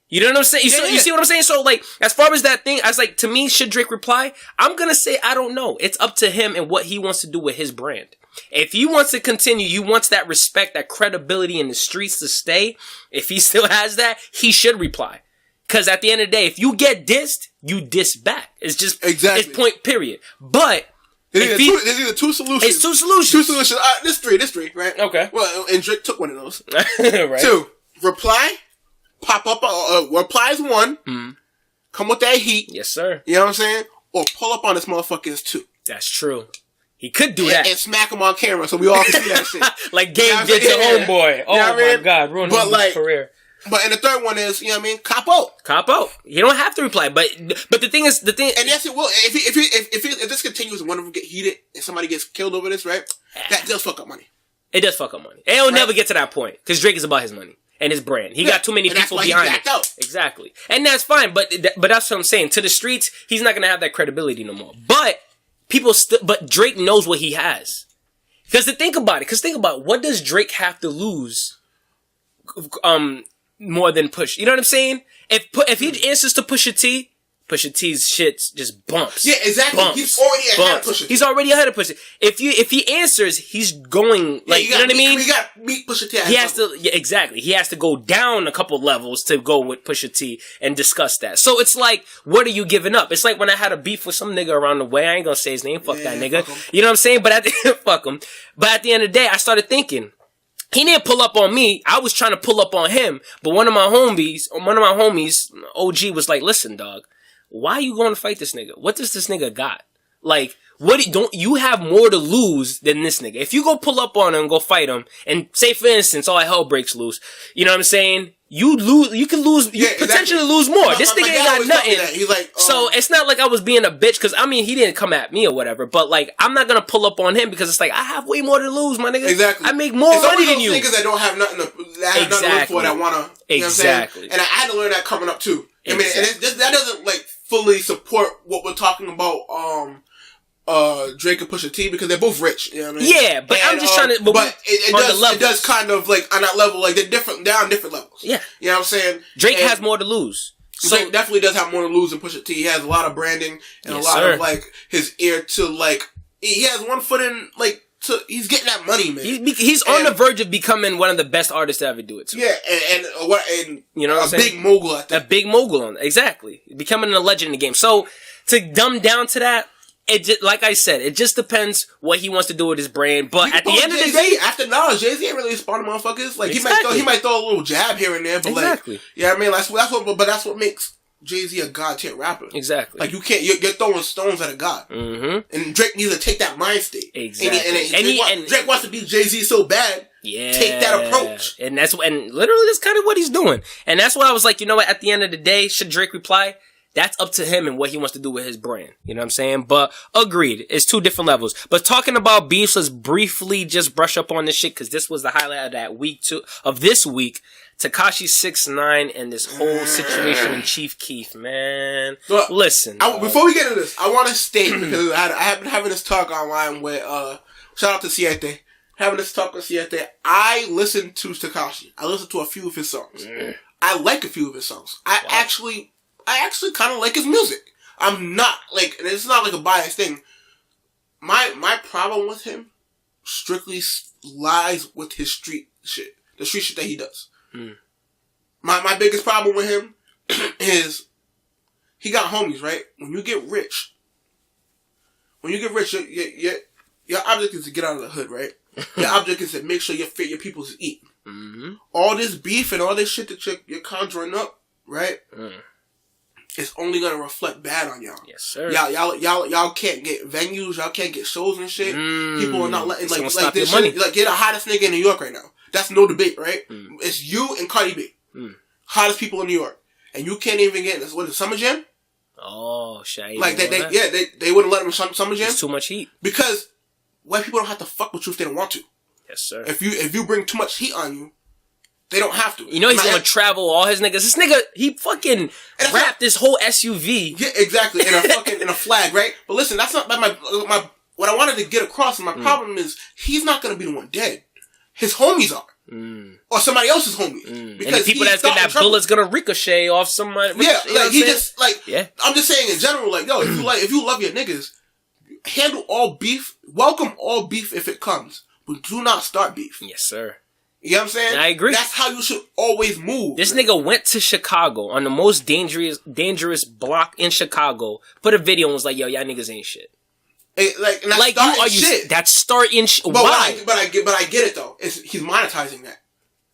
[SPEAKER 2] You know what I'm saying? You see what I'm saying? So like, as far as that thing, I was like, to me, should Drake reply? I'm gonna say, I don't know. It's up to him and what he wants to do with his brand. If he wants to continue, he wants that respect, that credibility in the streets to stay. If he still has that, he should reply. Because at the end of the day, if you get dissed, you diss back. It's just, it's point period. But,
[SPEAKER 1] there's either two solutions.
[SPEAKER 2] It's two solutions.
[SPEAKER 1] Two solutions. This three, right?
[SPEAKER 2] Okay.
[SPEAKER 1] Well, and Drake took one of those.
[SPEAKER 2] Right.
[SPEAKER 1] 2, reply, pop up, replies 1, come with that heat.
[SPEAKER 2] Yes, sir.
[SPEAKER 1] You know what I'm saying? Or pull up on this motherfucker is 2.
[SPEAKER 2] That's true. He could do that.
[SPEAKER 1] And smack him on camera so we all can see that shit.
[SPEAKER 2] Like Game did to Homeboy. Oh my God, ruined his career.
[SPEAKER 1] But and the third one is, you know what I mean, cop out.
[SPEAKER 2] Cop out. You don't have to reply, but the thing is, and
[SPEAKER 1] yes, it will. If this continues and one of them get heated and somebody gets killed over this, right? That does fuck up money.
[SPEAKER 2] It does fuck up money. It'll never get to that point because Drake is about his money and his brand. He got too many people behind it. Exactly, and that's fine. But that's what I'm saying. To the streets, he's not gonna have that credibility no more. But but Drake knows what he has. Because think about what does Drake have to lose? More than Push. You know what I'm saying? If he answers to Pusha T's shit just bumps.
[SPEAKER 1] Yeah, exactly.
[SPEAKER 2] Bumps,
[SPEAKER 1] he's already ahead of Pusha T.
[SPEAKER 2] He's already ahead of Pusha T. If he answers, he's going like you know what I mean?
[SPEAKER 1] He got beat Pusha T.
[SPEAKER 2] He has to exactly. He has to go down a couple levels to go with Pusha T and discuss that. So it's like, what are you giving up? It's like when I had a beef with some nigga around the way. I ain't gonna say his name. Fuck that nigga. You know what I'm saying? But fuck him. But at the end of the day, I started thinking. He didn't pull up on me. I was trying to pull up on him. But one of my homies, OG, was like, listen, dog, why are you going to fight this nigga? What does this nigga got? Like, don't you have more to lose than this nigga? If you go pull up on him and go fight him, and say, for instance, all hell breaks loose, you know what I'm saying? You can lose, potentially lose more. This nigga ain't got nothing.
[SPEAKER 1] He's like,
[SPEAKER 2] so it's not like I was being a bitch, cause I mean, he didn't come at me or whatever, but like, I'm not gonna pull up on him because it's like, I have way more to lose, my nigga.
[SPEAKER 1] Exactly.
[SPEAKER 2] I make more money than you.
[SPEAKER 1] Because I don't have nothing to look for that I wanna, you know what I'm saying? And I had to learn that coming up too. I mean, and that doesn't like fully support what we're talking about, Drake and Pusha T, because they're both rich. You know what I mean?
[SPEAKER 2] Yeah, but I'm just trying to.
[SPEAKER 1] But it does kind of like on that level, like they're different. They're on different levels.
[SPEAKER 2] Yeah,
[SPEAKER 1] you know what I'm saying.
[SPEAKER 2] Drake has more to lose.
[SPEAKER 1] So Drake definitely does have more to lose than Pusha T. He has a lot of branding and a lot of like his ear to like. He has one foot in like. He's getting that money, man.
[SPEAKER 2] He's on the verge of becoming one of the best artists to ever do it. Too.
[SPEAKER 1] Yeah, and
[SPEAKER 2] you know, what
[SPEAKER 1] a big mogul at that.
[SPEAKER 2] A big mogul on exactly becoming a legend in the game. So to dumb down to that. Like I said, it just depends what he wants to do with his brand. But at the end of the day,
[SPEAKER 1] after knowledge, Jay-Z ain't really spawning motherfuckers. Like he might throw a little jab here and there, but like, yeah, I mean, that's what makes Jay-Z a god tier rapper.
[SPEAKER 2] Exactly.
[SPEAKER 1] Like you're throwing stones at a god. Mm-hmm. And Drake needs to take that mind state.
[SPEAKER 2] Exactly.
[SPEAKER 1] And Drake wants to be Jay-Z so bad.
[SPEAKER 2] Yeah.
[SPEAKER 1] Take that approach.
[SPEAKER 2] And literally that's kind of what he's doing. And that's why I was like, you know what? At the end of the day, should Drake reply? That's up to him and what he wants to do with his brand. You know what I'm saying? But agreed. It's two different levels. But talking about beefs, let's briefly just brush up on this shit because this was the highlight of that week of this week. Tekashi 6ix9ine and this whole situation in Chief Keef, man.
[SPEAKER 1] Look,
[SPEAKER 2] listen.
[SPEAKER 1] Before we get into this, I want to state, because I have been having this talk online with, shout out to Siete. Having this talk with Siete. I listen to Tekashi. I listen to a few of his songs. I like a few of his songs. I actually kind of like his music. I'm not, like, and it's not like a biased thing. My problem with him strictly lies with his street shit. The street shit that he does. My biggest problem with him is he got homies, right? When you get rich, your object is to get out of the hood, right? Your object is to make sure your people's eating. All this beef and all this shit that you're conjuring up, right? It's only gonna reflect bad on y'all.
[SPEAKER 2] Yes, sir.
[SPEAKER 1] Y'all can't get venues. Y'all can't get shows and shit. People are not letting like this
[SPEAKER 2] money.
[SPEAKER 1] Shit. Like, you're the hottest nigga in New York right now. That's no debate, right? It's you and Cardi B. Hottest people in New York. And you can't even get in this. What is it, Summer Jam?
[SPEAKER 2] Oh, shit.
[SPEAKER 1] Like, they wouldn't let them in Summer Jam.
[SPEAKER 2] It's too much heat.
[SPEAKER 1] Because white people don't have to fuck with you if they don't want to.
[SPEAKER 2] Yes, sir.
[SPEAKER 1] If you bring too much heat on you, they don't have to.
[SPEAKER 2] You know he's gonna travel all his niggas. This nigga, he fucking wrapped this whole SUV.
[SPEAKER 1] Yeah, exactly. In a flag, right? But listen, that's not my what I wanted to get across, and my problem is he's not gonna be the one dead. His homies are. Or somebody else's homies.
[SPEAKER 2] Because and the people that's getting that bullet's gonna ricochet off somebody.
[SPEAKER 1] Yeah, like he just I'm just saying in general, like, yo, if you love your niggas, handle all beef, welcome all beef if it comes. But do not start beef.
[SPEAKER 2] Yes, sir.
[SPEAKER 1] You know what I'm saying?
[SPEAKER 2] I agree.
[SPEAKER 1] That's how you should always move.
[SPEAKER 2] This nigga went to Chicago on the most dangerous block in Chicago, put a video and was like, yo, y'all niggas ain't shit. That's starting shit. Why?
[SPEAKER 1] But I get it though. He's monetizing that.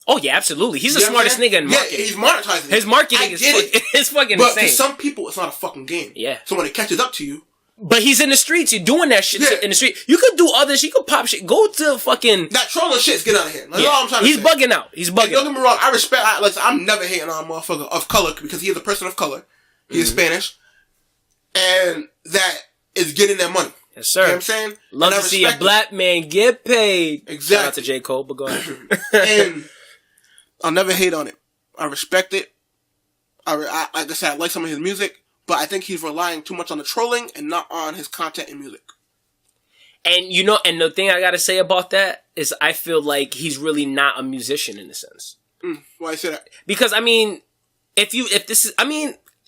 [SPEAKER 2] Oh yeah, absolutely. He's the smartest nigga in marketing.
[SPEAKER 1] Yeah, he's monetizing
[SPEAKER 2] his marketing is fucking
[SPEAKER 1] but
[SPEAKER 2] insane.
[SPEAKER 1] But to some people, it's not a fucking game.
[SPEAKER 2] Yeah.
[SPEAKER 1] So when it catches up to you.
[SPEAKER 2] But he's in the streets. You're doing that shit in the street. You could do other shit. You could pop shit. Go to fucking...
[SPEAKER 1] That trolling shit's get out of here. That's all I'm trying to say.
[SPEAKER 2] He's bugging out. He's bugging out.
[SPEAKER 1] Don't get me wrong. I respect... I'm never hating on a motherfucker of color because he is a person of color. He is Spanish. And that is getting their money.
[SPEAKER 2] Yes, sir.
[SPEAKER 1] You know what I'm saying?
[SPEAKER 2] Love to see a black man get paid.
[SPEAKER 1] Exactly.
[SPEAKER 2] Shout out to J. Cole, but go ahead.
[SPEAKER 1] And I'll never hate on it. I respect it. Like I said, I like some of his music. But I think he's relying too much on the trolling and not on his content and music.
[SPEAKER 2] And you know, and the thing I gotta say about that is I feel like he's really not a musician in a sense.
[SPEAKER 1] Why I say that?
[SPEAKER 2] Because I mean,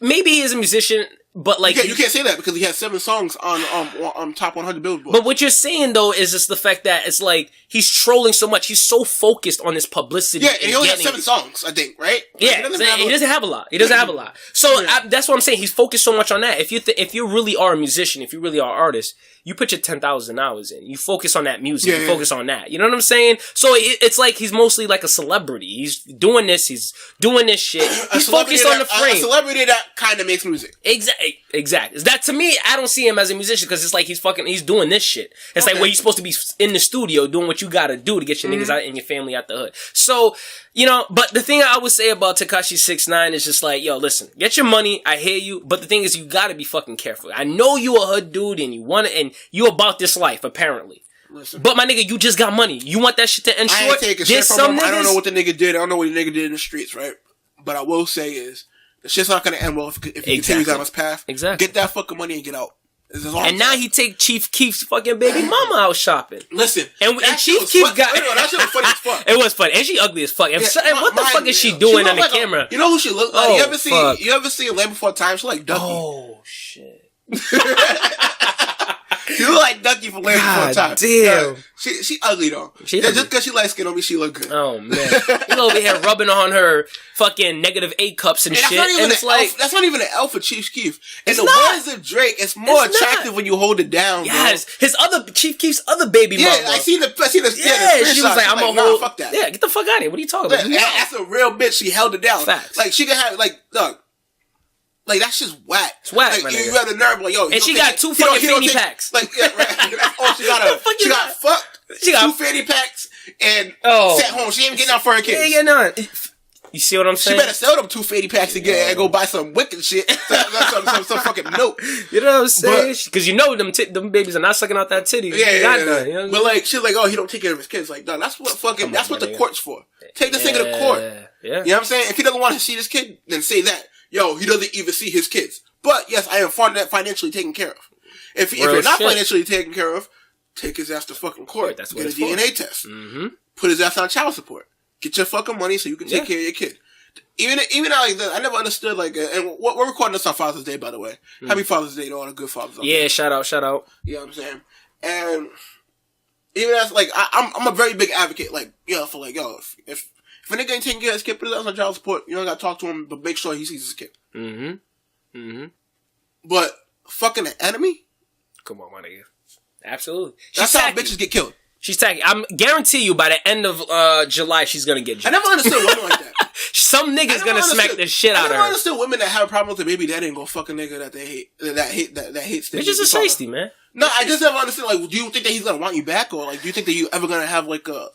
[SPEAKER 2] maybe he is a musician, but like
[SPEAKER 1] you can't say that because he has 7 songs on top 100 Billboard.
[SPEAKER 2] But what you're saying though is just the fact that it's like he's trolling so much. He's so focused on this publicity.
[SPEAKER 1] Yeah, and he only has 7 songs, I think, right?
[SPEAKER 2] Yeah, he doesn't have a lot. He doesn't have a lot. So that's what I'm saying. He's focused so much on that. If you really are a musician, if you really are an artist, you put your 10,000 hours in. You focus on that music. You focus on that. You know what I'm saying? So it's like he's mostly like a celebrity. He's doing this. He's doing this shit. He's focused on the frame.
[SPEAKER 1] A celebrity that kind of makes music.
[SPEAKER 2] Exactly. That to me, I don't see him as a musician because it's like he's doing this shit. It's like where you're supposed to be in the studio doing what you gotta do to get your niggas out and your family out the hood. So, you know, but the thing I would say about Tekashi 6ix9ine is just like, yo, listen, get your money. I hear you. But the thing is, you gotta be fucking careful. I know you a hood dude and you want it and you about this life, apparently.
[SPEAKER 1] Listen.
[SPEAKER 2] But my nigga, you just got money. You want that shit to end short?
[SPEAKER 1] There's some niggas. I don't know what the nigga did. I don't know what the nigga did in the streets, right? But I will say is, the shit's not gonna end well if he continues down his path.
[SPEAKER 2] Exactly.
[SPEAKER 1] Get that fucking money and get out.
[SPEAKER 2] And now he take Chief Keef's fucking baby mama out shopping.
[SPEAKER 1] Listen,
[SPEAKER 2] and Chief Keef got
[SPEAKER 1] that shit was funny as fuck.
[SPEAKER 2] It was funny, and she ugly as fuck. And what the fuck is she doing on the camera?
[SPEAKER 1] You know who she look like? You ever see Land Before Time? She like Ducky.
[SPEAKER 2] Oh shit.
[SPEAKER 1] You look like Ducky from Land Before Time.
[SPEAKER 2] Damn.
[SPEAKER 1] She ugly though. Just because she light skin don't mean she look good.
[SPEAKER 2] Oh man. You over here rubbing on her fucking -8 cups and shit. And it's like
[SPEAKER 1] that's not even an L for Chief Keef. And the words of Drake, it's more attractive when you hold it down.
[SPEAKER 2] Yes. Bro. His other Chief Keef's other baby mama.
[SPEAKER 1] Yeah, I see the
[SPEAKER 2] she was like, I'm gonna hold
[SPEAKER 1] fuck that.
[SPEAKER 2] Yeah, get the fuck out of here. What are you talking about?
[SPEAKER 1] That's a real bitch. She held it down.
[SPEAKER 2] Facts.
[SPEAKER 1] Like she could have dog. Like, that's just whack.
[SPEAKER 2] It's whack,
[SPEAKER 1] like,
[SPEAKER 2] my
[SPEAKER 1] you
[SPEAKER 2] nigga.
[SPEAKER 1] have the nerve, like, yo.
[SPEAKER 2] And she got 2 fucking fanny packs.
[SPEAKER 1] Like, yeah, right. That's all she got. She got fucked. She got 2 fanny packs and sat home. She ain't getting out for her kids.
[SPEAKER 2] She ain't getting on. You see what I'm saying?
[SPEAKER 1] She better sell them 2 Phreddy packs again and go buy some wicked shit. some fucking note.
[SPEAKER 2] You know what I'm saying? Because you know them babies are not sucking out that titty.
[SPEAKER 1] Yeah. You know but like, she's like, oh, he don't take care of his kids. Like, no, that's what the court's for. Take this nigga to court.
[SPEAKER 2] Yeah.
[SPEAKER 1] You know what I'm saying? If he doesn't want to see this kid, then say that. Yo, he doesn't even see his kids. But yes, I am financially taken care of. If you're not financially taken care of, take his ass to fucking court.
[SPEAKER 2] That's
[SPEAKER 1] get a DNA test. Mm-hmm. Put his ass on child support. Get your fucking money so you can take care of your kid. Even like that, I never understood like. And we're recording this on Father's Day, by the way. Happy Father's Day to all the good fathers.
[SPEAKER 2] Yeah, shout out.
[SPEAKER 1] You know what I'm saying? And even as like, I'm a very big advocate. Like, for like, if a nigga ain't taking care of his kid, put his ass on child support. You don't gotta talk to him, but make sure he sees his kid. But fucking an enemy?
[SPEAKER 2] Come on, my nigga. Absolutely.
[SPEAKER 1] That's how bitches get killed.
[SPEAKER 2] She's tacky. I'm guarantee you by the end of July she's gonna get jumped.
[SPEAKER 1] I never understood women like that.
[SPEAKER 2] Some nigga's gonna smack the shit out of her.
[SPEAKER 1] I never understood women that have a problem with their baby daddy and go fuck a nigga that they hate, that hates them.
[SPEAKER 2] It's just a safety, man.
[SPEAKER 1] No, I just never understood. Like, do you think that he's gonna want you back, or like, do you think that you ever gonna have like a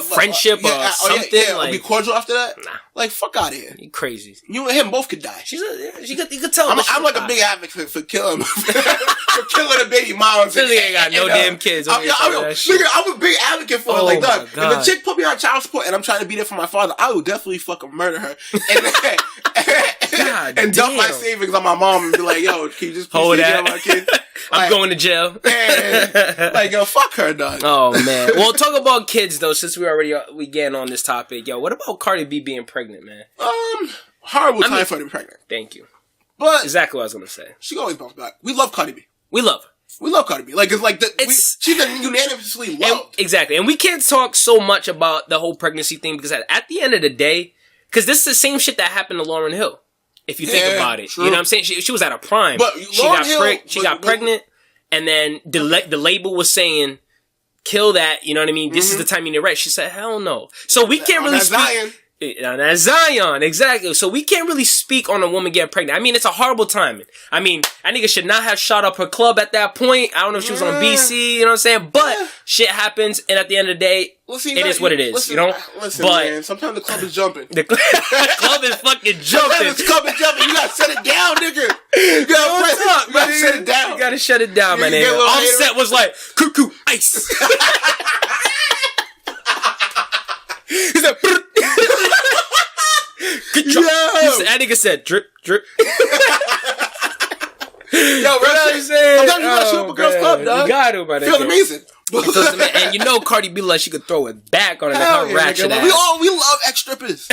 [SPEAKER 2] friendship or something?
[SPEAKER 1] Or be cordial after that?
[SPEAKER 2] Nah.
[SPEAKER 1] Like, fuck out of here.
[SPEAKER 2] You crazy.
[SPEAKER 1] You and him both could die.
[SPEAKER 2] You could tell.
[SPEAKER 1] I'm like a big advocate for killing for killing a baby moms.
[SPEAKER 2] This nigga ain't got no damn kids.
[SPEAKER 1] I'm a big advocate for her. Like, dog, if a chick put me on child support and I'm trying to be there for my father, I will definitely fucking murder her and dump my savings on my mom and be like, yo, can you just
[SPEAKER 2] hold that?
[SPEAKER 1] My kid?
[SPEAKER 2] I'm going to jail.
[SPEAKER 1] Like, yo, fuck her, dog.
[SPEAKER 2] Oh man. Well, talk about kids though. Since we getting on this topic, yo, what about Cardi B being pregnant, man?
[SPEAKER 1] Horrible time for being pregnant.
[SPEAKER 2] Thank you.
[SPEAKER 1] But
[SPEAKER 2] exactly what I was gonna say.
[SPEAKER 1] She always bounce back. We love Cardi B.
[SPEAKER 2] We love her.
[SPEAKER 1] We love Cardi B. Like, it's like she's unanimously loved.
[SPEAKER 2] Exactly. And we can't talk so much about the whole pregnancy thing because at the end of the day, because this is the same shit that happened to Lauryn Hill. If you think about it,
[SPEAKER 1] true.
[SPEAKER 2] You know what I'm saying? She was at a prime.
[SPEAKER 1] But
[SPEAKER 2] she got pregnant, and then the label was saying, "Kill that." You know what I mean? This is the time you need to rest. She said, "Hell no." So we can't really speak. That's Zion, exactly. So we can't really speak on a woman getting pregnant. I mean, it's a horrible timing. I mean, that nigga should not have shot up her club at that point. I don't know if she was on BC, you know what I'm saying? But shit happens, and at the end of the day, it is what it is,
[SPEAKER 1] listen,
[SPEAKER 2] you know?
[SPEAKER 1] Listen, man, sometimes the club is jumping.
[SPEAKER 2] The club is fucking jumping.
[SPEAKER 1] Sometimes the club is jumping. You gotta shut it down, nigga. You gotta shut it down.
[SPEAKER 2] You gotta shut it down, my nigga. Offset was like, cuckoo, ice. He said, that nigga said drip, drip.
[SPEAKER 1] Yo, bro, sometimes you gotta show up a girl's club, dog.
[SPEAKER 2] You gotta, my nigga.
[SPEAKER 1] Feels amazing.
[SPEAKER 2] And you know Cardi B like she could throw it back on her ratchet ass.
[SPEAKER 1] We love ex-strippers.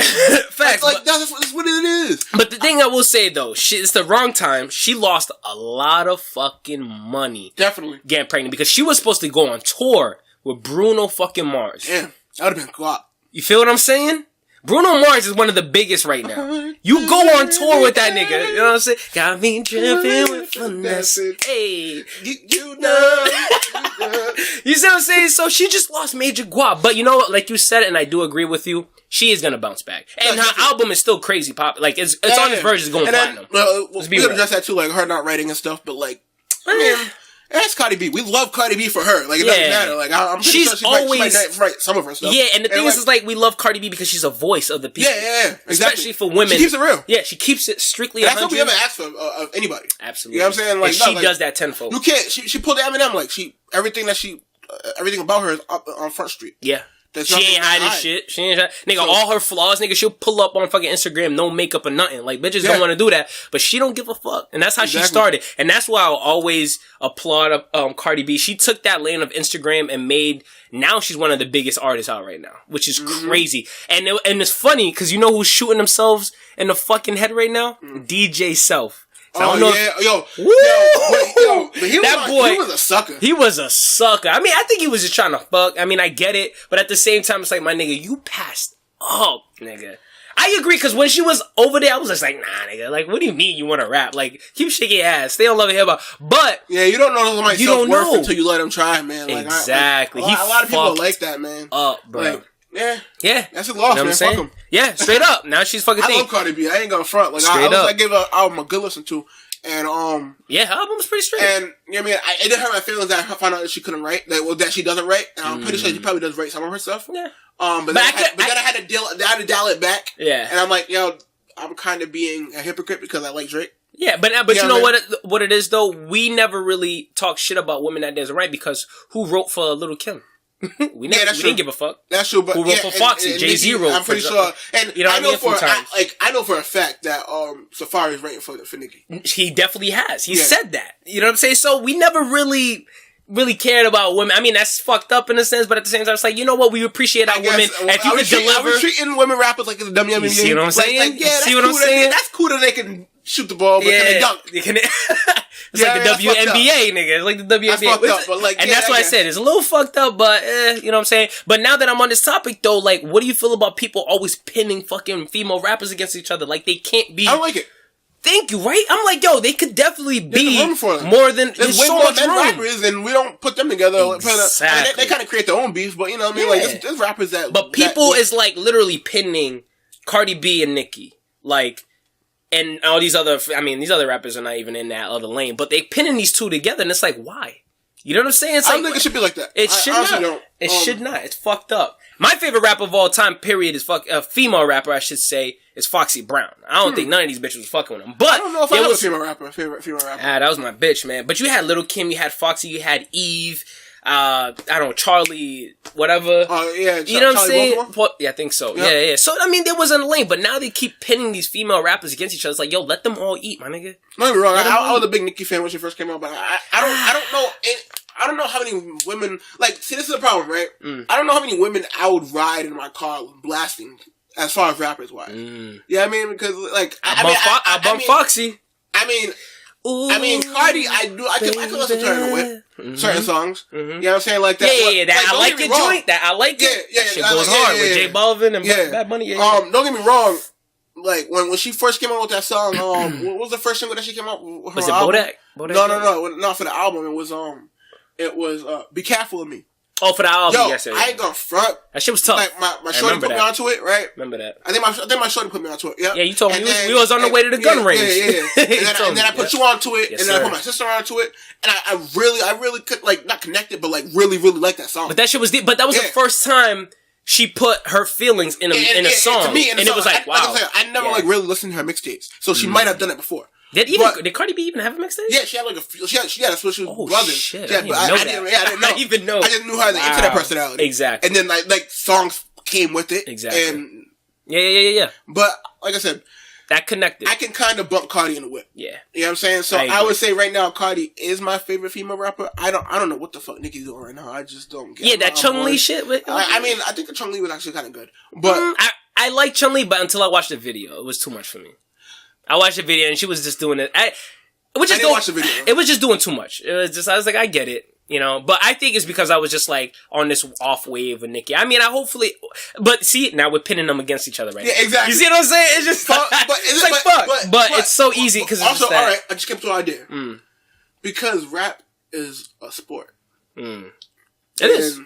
[SPEAKER 2] Facts.
[SPEAKER 1] Like that's what it is.
[SPEAKER 2] But the thing I will say though, it's the wrong time. She lost a lot of fucking money.
[SPEAKER 1] Definitely.
[SPEAKER 2] Getting pregnant because she was supposed to go on tour with Bruno fucking Mars.
[SPEAKER 1] Damn, that would have been guap.
[SPEAKER 2] You feel what I'm saying? Bruno Mars is one of the biggest right now. You go on tour with that nigga. You know what I'm saying? Got me dripping with finesse. Hey. You know. You see what I'm saying? So she just lost major guap. But you know what? Like you said, and I do agree with you, she is going to bounce back. And her album is still crazy pop. Like, it's on its verge. It's going platinum.
[SPEAKER 1] We could address that too, like her not writing and stuff, but like, I mean, that's Cardi B. We love Cardi B for her. Like, it doesn't matter. Like, I'm pretty sure she might write some of her stuff.
[SPEAKER 2] Yeah, and the thing is like, we love Cardi B because she's a voice of the people.
[SPEAKER 1] Yeah. Exactly.
[SPEAKER 2] Especially for women. She
[SPEAKER 1] keeps it real.
[SPEAKER 2] Yeah, she keeps it strictly 100.
[SPEAKER 1] That's what we ever asked for of anybody.
[SPEAKER 2] Absolutely.
[SPEAKER 1] You know what I'm saying? Like,
[SPEAKER 2] and she does that tenfold.
[SPEAKER 1] You can't. She pulled the Eminem. Like, everything about her is up on Front Street.
[SPEAKER 2] Yeah. She ain't hiding shit. She ain't nigga, all her flaws, nigga, she'll pull up on fucking Instagram, no makeup or nothing. Like, bitches don't want to do that. But she don't give a fuck. And that's how she started. And that's why I'll always applaud Cardi B. She took that lane of Instagram and now she's one of the biggest artists out right now. Which is crazy. And it's funny, because you know who's shooting themselves in the fucking head right now? DJ Self. So
[SPEAKER 1] but he was a sucker.
[SPEAKER 2] He was a sucker. I mean, I think he was just trying to fuck. I mean, I get it. But at the same time, it's like, my nigga, you passed up, nigga. I agree, because when she was over there, I was just like, nah, nigga. Like, what do you mean you want to rap? Like, keep shaking your ass. They don't love it here, but
[SPEAKER 1] yeah, you don't know somebody's self-worth until you let him try, man. Like,
[SPEAKER 2] exactly.
[SPEAKER 1] A lot of people like that, man.
[SPEAKER 2] Bro.
[SPEAKER 1] Like, yeah. That's a loss,
[SPEAKER 2] you know
[SPEAKER 1] man. Fuck him.
[SPEAKER 2] Yeah, straight up. Now she's fucking
[SPEAKER 1] I love Cardi B. I ain't gonna front. Like, I gave her album a good listen to. And
[SPEAKER 2] her album was pretty straight.
[SPEAKER 1] And you know what I mean, it didn't hurt my feelings that I found out that she couldn't write, that she doesn't write. And I'm pretty sure she probably does write some of her stuff.
[SPEAKER 2] Yeah.
[SPEAKER 1] But then I had to dial it back.
[SPEAKER 2] Yeah.
[SPEAKER 1] And I'm like, I'm kind of being a hypocrite because I like Drake.
[SPEAKER 2] Yeah, but you know what it is though? We never really talk shit about women that doesn't write because who wrote for Lil' Kim? we didn't give a fuck.
[SPEAKER 1] That's true, but
[SPEAKER 2] who wrote for Foxy? Jay-Z wrote.
[SPEAKER 1] I'm pretty sure, and
[SPEAKER 2] you know
[SPEAKER 1] I know for a fact that Safari's writing for Nicki.
[SPEAKER 2] He definitely has. He said that. You know what I'm saying? So we never really cared about women. I mean, that's fucked up in a sense, but at the same time, it's like, you know what? We appreciate our women. If you could deliver,
[SPEAKER 1] we're treating women rappers like it's a WNBA.
[SPEAKER 2] You see what I'm saying?
[SPEAKER 1] That's cool. That's cool that they can shoot the ball, but can they dunk?
[SPEAKER 2] It's like the WNBA, nigga. It's like the WNBA. That's fucked up, but and that's why I said it's a little fucked up, but you know what I'm saying? But now that I'm on this topic, though, like, what do you feel about people always pinning fucking female rappers against each other? Like, they can't be.
[SPEAKER 1] I don't like it.
[SPEAKER 2] Thank you, right? I'm like, yo, they could definitely be more than
[SPEAKER 1] there's way
[SPEAKER 2] so
[SPEAKER 1] more
[SPEAKER 2] much
[SPEAKER 1] men
[SPEAKER 2] room.
[SPEAKER 1] rappers, and we don't put them together.
[SPEAKER 2] Exactly.
[SPEAKER 1] They kind of create their own beef, but you know what I mean? Like, there's rappers that.
[SPEAKER 2] But people is like literally pinning Cardi B and Nicki, like. And all these other rappers are not even in that other lane, but they pinning these two together, and it's like, why? You know what I'm saying? It's
[SPEAKER 1] I don't think it should be like that.
[SPEAKER 2] It should not. It should not. It's fucked up. My favorite rapper of all time, period, is female rapper, I should say, is Foxy Brown. I don't think none of these bitches was fucking with him. But
[SPEAKER 1] I don't know if I have a female rapper.
[SPEAKER 2] That was my bitch, man. But you had Lil' Kim, you had Foxy, you had Eve. I don't know, Charlie, whatever.
[SPEAKER 1] Oh, yeah.
[SPEAKER 2] You know what I'm saying? Yeah, I think so. Yeah. So, I mean, there was a lane, but now they keep pinning these female rappers against each other. It's like, yo, let them all eat, my nigga.
[SPEAKER 1] Don't get me wrong. I was a big Nicki fan when she first came out, but I don't know how many women, like, see, this is the problem, right? I don't know how many women I would ride in my car blasting as far as rappers wise. Yeah, I mean, because, like,
[SPEAKER 2] I bump Foxy.
[SPEAKER 1] I mean, Cardi, I can listen to her in a whip. Certain songs. You know what I'm saying? Like that.
[SPEAKER 2] Yeah, that I like the joint. That I like it. Yeah, that shit goes hard with J Balvin and Bad Bunny.
[SPEAKER 1] Don't get me wrong. Like, when she first came out with that song, what was the first single that she came out with?
[SPEAKER 2] Was it Bodak?
[SPEAKER 1] No. Not for the album. It was Be Careful of Me.
[SPEAKER 2] Oh, for the album,
[SPEAKER 1] yo,
[SPEAKER 2] yes.
[SPEAKER 1] I ain't gonna front.
[SPEAKER 2] That shit was tough.
[SPEAKER 1] Like, my shorty put me onto it, right?
[SPEAKER 2] Remember that.
[SPEAKER 1] I think my shorty put me onto it, yeah.
[SPEAKER 2] Yeah, you told me we was on the way to the gun range.
[SPEAKER 1] Yeah. And then I put you onto it, and then I put my sister onto it, and I really could, like, not connected, but, like, really like that song.
[SPEAKER 2] But that shit was deep. But that was the first time she put her feelings in a song. To me, and it was like, wow. Like I said,
[SPEAKER 1] I never, like, really listened to her mixtapes, so she might have done it before.
[SPEAKER 2] Did Cardi B even have a mixtape?
[SPEAKER 1] Yeah, she had like she had a switch with brothers.
[SPEAKER 2] Shit,
[SPEAKER 1] I didn't even know. I just knew her as an internet personality.
[SPEAKER 2] Exactly.
[SPEAKER 1] And then like songs came with it.
[SPEAKER 2] Exactly.
[SPEAKER 1] And
[SPEAKER 2] yeah.
[SPEAKER 1] But like I said,
[SPEAKER 2] that connected.
[SPEAKER 1] I can kind of bump Cardi in the whip.
[SPEAKER 2] Yeah.
[SPEAKER 1] You know what I'm saying? So I would say right now Cardi is my favorite female rapper. I don't know what the fuck Nicki's doing right now. I just don't get it.
[SPEAKER 2] Yeah, that Chung-Li shit.
[SPEAKER 1] I mean, I think the Chung-Li was actually kind of good. But
[SPEAKER 2] I like Chung-Li, but until I watched the video, it was too much for me. I watched the video and she was just doing it. I didn't watch the video. It was just doing too much. It was just, I was like, I get it, you know. But I think it's because I was just like on this off wave of Nicki. I mean, but see, now we're pinning them against each other right now.
[SPEAKER 1] Yeah, exactly.
[SPEAKER 2] You see what I'm saying? It's just, but it's so easy because it's
[SPEAKER 1] also,
[SPEAKER 2] just that.
[SPEAKER 1] All right, I just came to an idea. Because rap is a sport.
[SPEAKER 2] It is.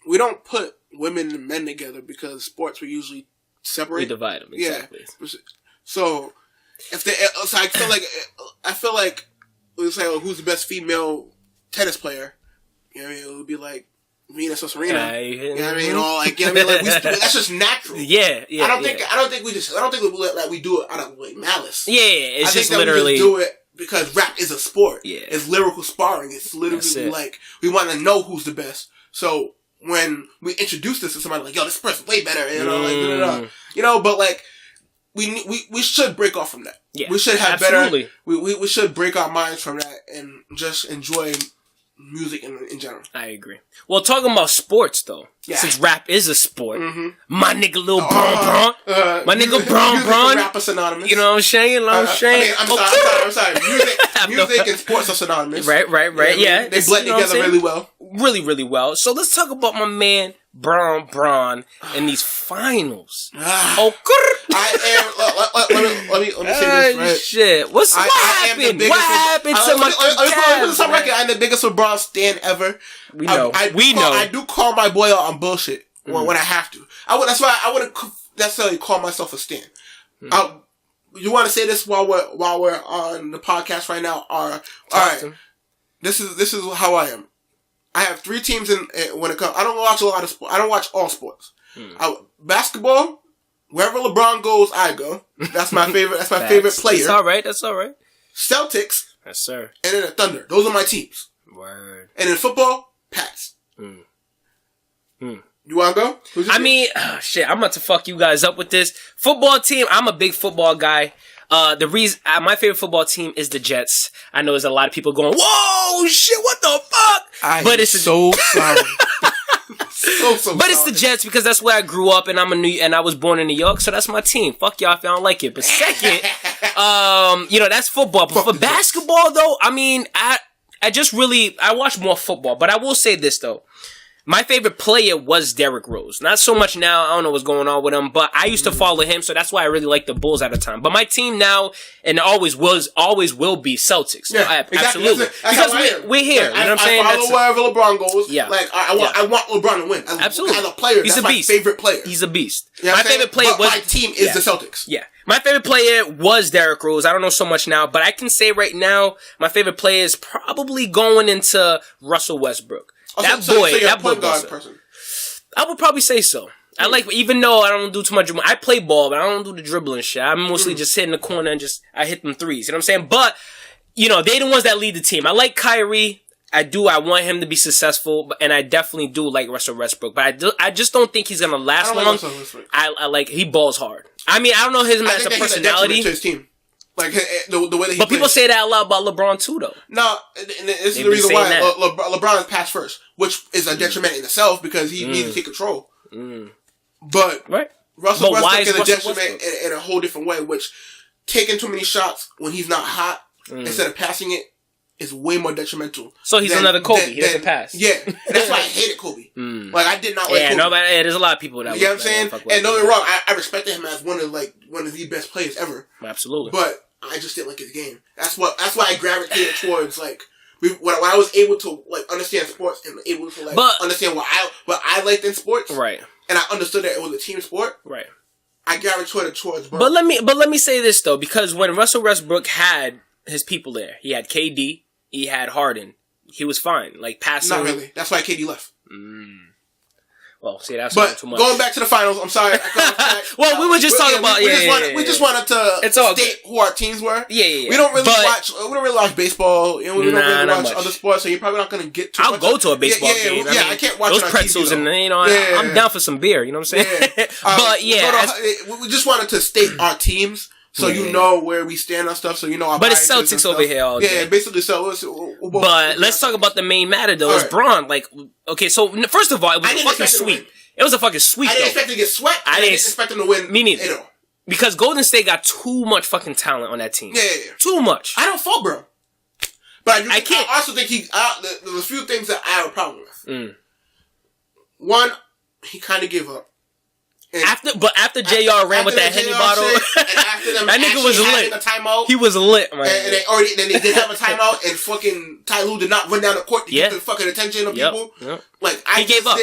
[SPEAKER 1] We don't put women and men together because sports we usually separate.
[SPEAKER 2] We divide them, exactly.
[SPEAKER 1] Yeah. So I feel like we say, who's the best female tennis player? You know what I mean? It would be like Venus or Serena. You know what I mean? Or like, you know what I mean? Like that's just natural.
[SPEAKER 2] Yeah.
[SPEAKER 1] I don't think we do it out of like malice.
[SPEAKER 2] Yeah, it's just literally
[SPEAKER 1] we just do it because rap is a sport.
[SPEAKER 2] Yeah,
[SPEAKER 1] it's lyrical sparring. It's literally like we want to know who's the best. So when we introduce this to somebody, like, yo, this person's way better, you know, like, you know, but like. We should break off from that. Yeah, we should have better. We should break our minds from that and just enjoy music in general.
[SPEAKER 2] I agree. Well, talking about sports though, since rap is a sport, my nigga Lil Bron, my nigga Bron,
[SPEAKER 1] rap is synonymous.
[SPEAKER 2] You know what I'm saying? I'm
[SPEAKER 1] sorry. Music and sports are synonymous.
[SPEAKER 2] Right. Yeah,
[SPEAKER 1] they blend together really well.
[SPEAKER 2] Really well. So let's talk about my man Bron in these finals. Let me say this, right? Shit. What happened? What happened to my Cavs?
[SPEAKER 1] I'm the biggest LeBron stan ever.
[SPEAKER 2] We know.
[SPEAKER 1] I do call my boy out on bullshit when I have to. That's why I wouldn't necessarily call myself a stan. you want to say this while we're on the podcast right now? All right. This is how I am. I have 3 teams when it comes. I don't watch a lot of sports. I don't watch all sports. Basketball, wherever LeBron goes, I go. That's my favorite. That's my favorite player.
[SPEAKER 2] That's all right.
[SPEAKER 1] Celtics.
[SPEAKER 2] Yes, sir.
[SPEAKER 1] And then the Thunder. Those are my teams.
[SPEAKER 2] Word.
[SPEAKER 1] And in football, Pats. You want to go?
[SPEAKER 2] I'm about to fuck you guys up with this. Football team, I'm a big football guy. The reason my favorite football team is the Jets. I know there's a lot of people going, "Whoa, shit, what the fuck?"
[SPEAKER 1] But it's so sorry.
[SPEAKER 2] But it's the Jets because that's where I grew up, and I was born in New York, so that's my team. Fuck y'all if y'all don't like it. But second, that's football. But for basketball, though, I watch more football. But I will say this though. My favorite player was Derrick Rose. Not so much now. I don't know what's going on with him, but I used to follow him, so that's why I really like the Bulls at the time. But my team now, and always will be Celtics.
[SPEAKER 1] Yeah,
[SPEAKER 2] absolutely.
[SPEAKER 1] That's
[SPEAKER 2] because we're here.
[SPEAKER 1] Like,
[SPEAKER 2] you know what I'm saying?
[SPEAKER 1] I follow wherever LeBron goes.
[SPEAKER 2] Yeah.
[SPEAKER 1] Like, I want LeBron to win.
[SPEAKER 2] Absolutely.
[SPEAKER 1] As a player,
[SPEAKER 2] He's
[SPEAKER 1] that's
[SPEAKER 2] a beast.
[SPEAKER 1] My favorite player.
[SPEAKER 2] He's a beast.
[SPEAKER 1] You know
[SPEAKER 2] my favorite player was...
[SPEAKER 1] my team is the Celtics.
[SPEAKER 2] Yeah. My favorite player was Derrick Rose. I don't know so much now, but I can say right now, my favorite player is probably going into Russell Westbrook. That boy guard person. I would probably say so. I like, even though I don't do too much, I play ball, but I don't do the dribbling shit. I'm mostly just hitting the corner and I hit them threes. You know what I'm saying? But, they the ones that lead the team. I like Kyrie. I want him to be successful, and I definitely do like Russell Westbrook. But I just don't think he's gonna last long. I like, he balls hard. I don't know him as a personality.
[SPEAKER 1] To his team. Like, the way that he
[SPEAKER 2] But
[SPEAKER 1] plays.
[SPEAKER 2] people say that a lot about LeBron too, though.
[SPEAKER 1] No, and this is the reason why LeBron is pass first, which is a detriment in itself because he needs to take control. But Russell Westbrook is a detriment in a whole different way, which taking too many shots when he's not hot instead of passing it is way more detrimental.
[SPEAKER 2] So he's another Kobe. He doesn't pass.
[SPEAKER 1] Yeah, and that's why I hated Kobe. Like, I did not like Kobe.
[SPEAKER 2] There's a lot of people that.
[SPEAKER 1] You know what I'm saying? And don't get me wrong, I respected him as one of the best players ever.
[SPEAKER 2] Absolutely.
[SPEAKER 1] But I just didn't like his game. That's why I gravitated towards when I was able to understand sports and able to understand what I liked in sports.
[SPEAKER 2] Right.
[SPEAKER 1] And I understood that it was a team sport.
[SPEAKER 2] Right.
[SPEAKER 1] I gravitated towards.
[SPEAKER 2] But let me say this though, because when Russell Westbrook had his people there, he had KD, he had Harden, he was fine. Like passing.
[SPEAKER 1] Not really. That's why KD left.
[SPEAKER 2] Well, see, that's too much.
[SPEAKER 1] Going back to the finals, I'm sorry.
[SPEAKER 2] Well, we were just talking about.
[SPEAKER 1] We just wanted to state who our teams were.
[SPEAKER 2] Yeah.
[SPEAKER 1] We don't really watch baseball. We don't really watch other sports, so you're probably not going to get too much.
[SPEAKER 2] I'll go to a baseball game.
[SPEAKER 1] I can't watch
[SPEAKER 2] those pretzels, and I'm down for some beer. You know what I'm saying? But
[SPEAKER 1] we just wanted to state our teams. So you know where we stand on stuff, so you know our
[SPEAKER 2] But it's Celtics over here all day.
[SPEAKER 1] Yeah, basically so.
[SPEAKER 2] But let's talk about the main matter though. It's Braun. Like, okay, so first of all, it was a fucking sweep. It was a fucking sweep.
[SPEAKER 1] I didn't expect to get swept. I didn't expect them to win.
[SPEAKER 2] Me neither. Because Golden State got too much fucking talent on that team. Yeah. Too much.
[SPEAKER 1] I don't fault bro. But I can't. I also think there's a few things that I have a problem with. One, he kind of gave up.
[SPEAKER 2] After JR ran with that Henny bottle, that nigga was lit. He was lit, man.
[SPEAKER 1] And they did have a timeout, and fucking Ty Lue did not run down the court to get the fucking attention of people.
[SPEAKER 2] Yep.
[SPEAKER 1] Like,
[SPEAKER 2] he gave up.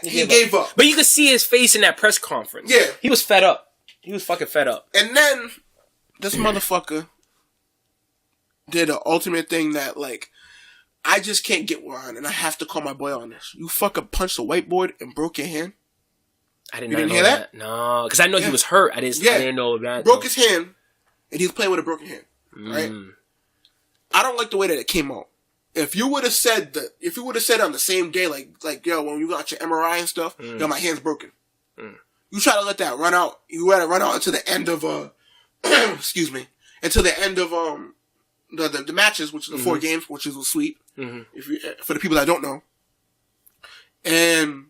[SPEAKER 1] He gave up.
[SPEAKER 2] But you could see his face in that press conference.
[SPEAKER 1] Yeah.
[SPEAKER 2] He was fed up. He was fucking fed up.
[SPEAKER 1] And then, this motherfucker did an ultimate thing that, like, I just can't get on, and I have to call my boy on this. You fucking punched the whiteboard and broke your hand?
[SPEAKER 2] I didn't hear that. No, because I know he was hurt. I didn't know that.
[SPEAKER 1] Broke his hand, and he was playing with a broken hand. Right? I don't like the way that it came out. If you would have said on the same day, like yo, when you got your MRI and stuff, yo, my hand's broken. You try to let that run out. You let it run out until the end of excuse me, until the end of the matches, which is the 4 games, which is a sweep. For the people that don't know, and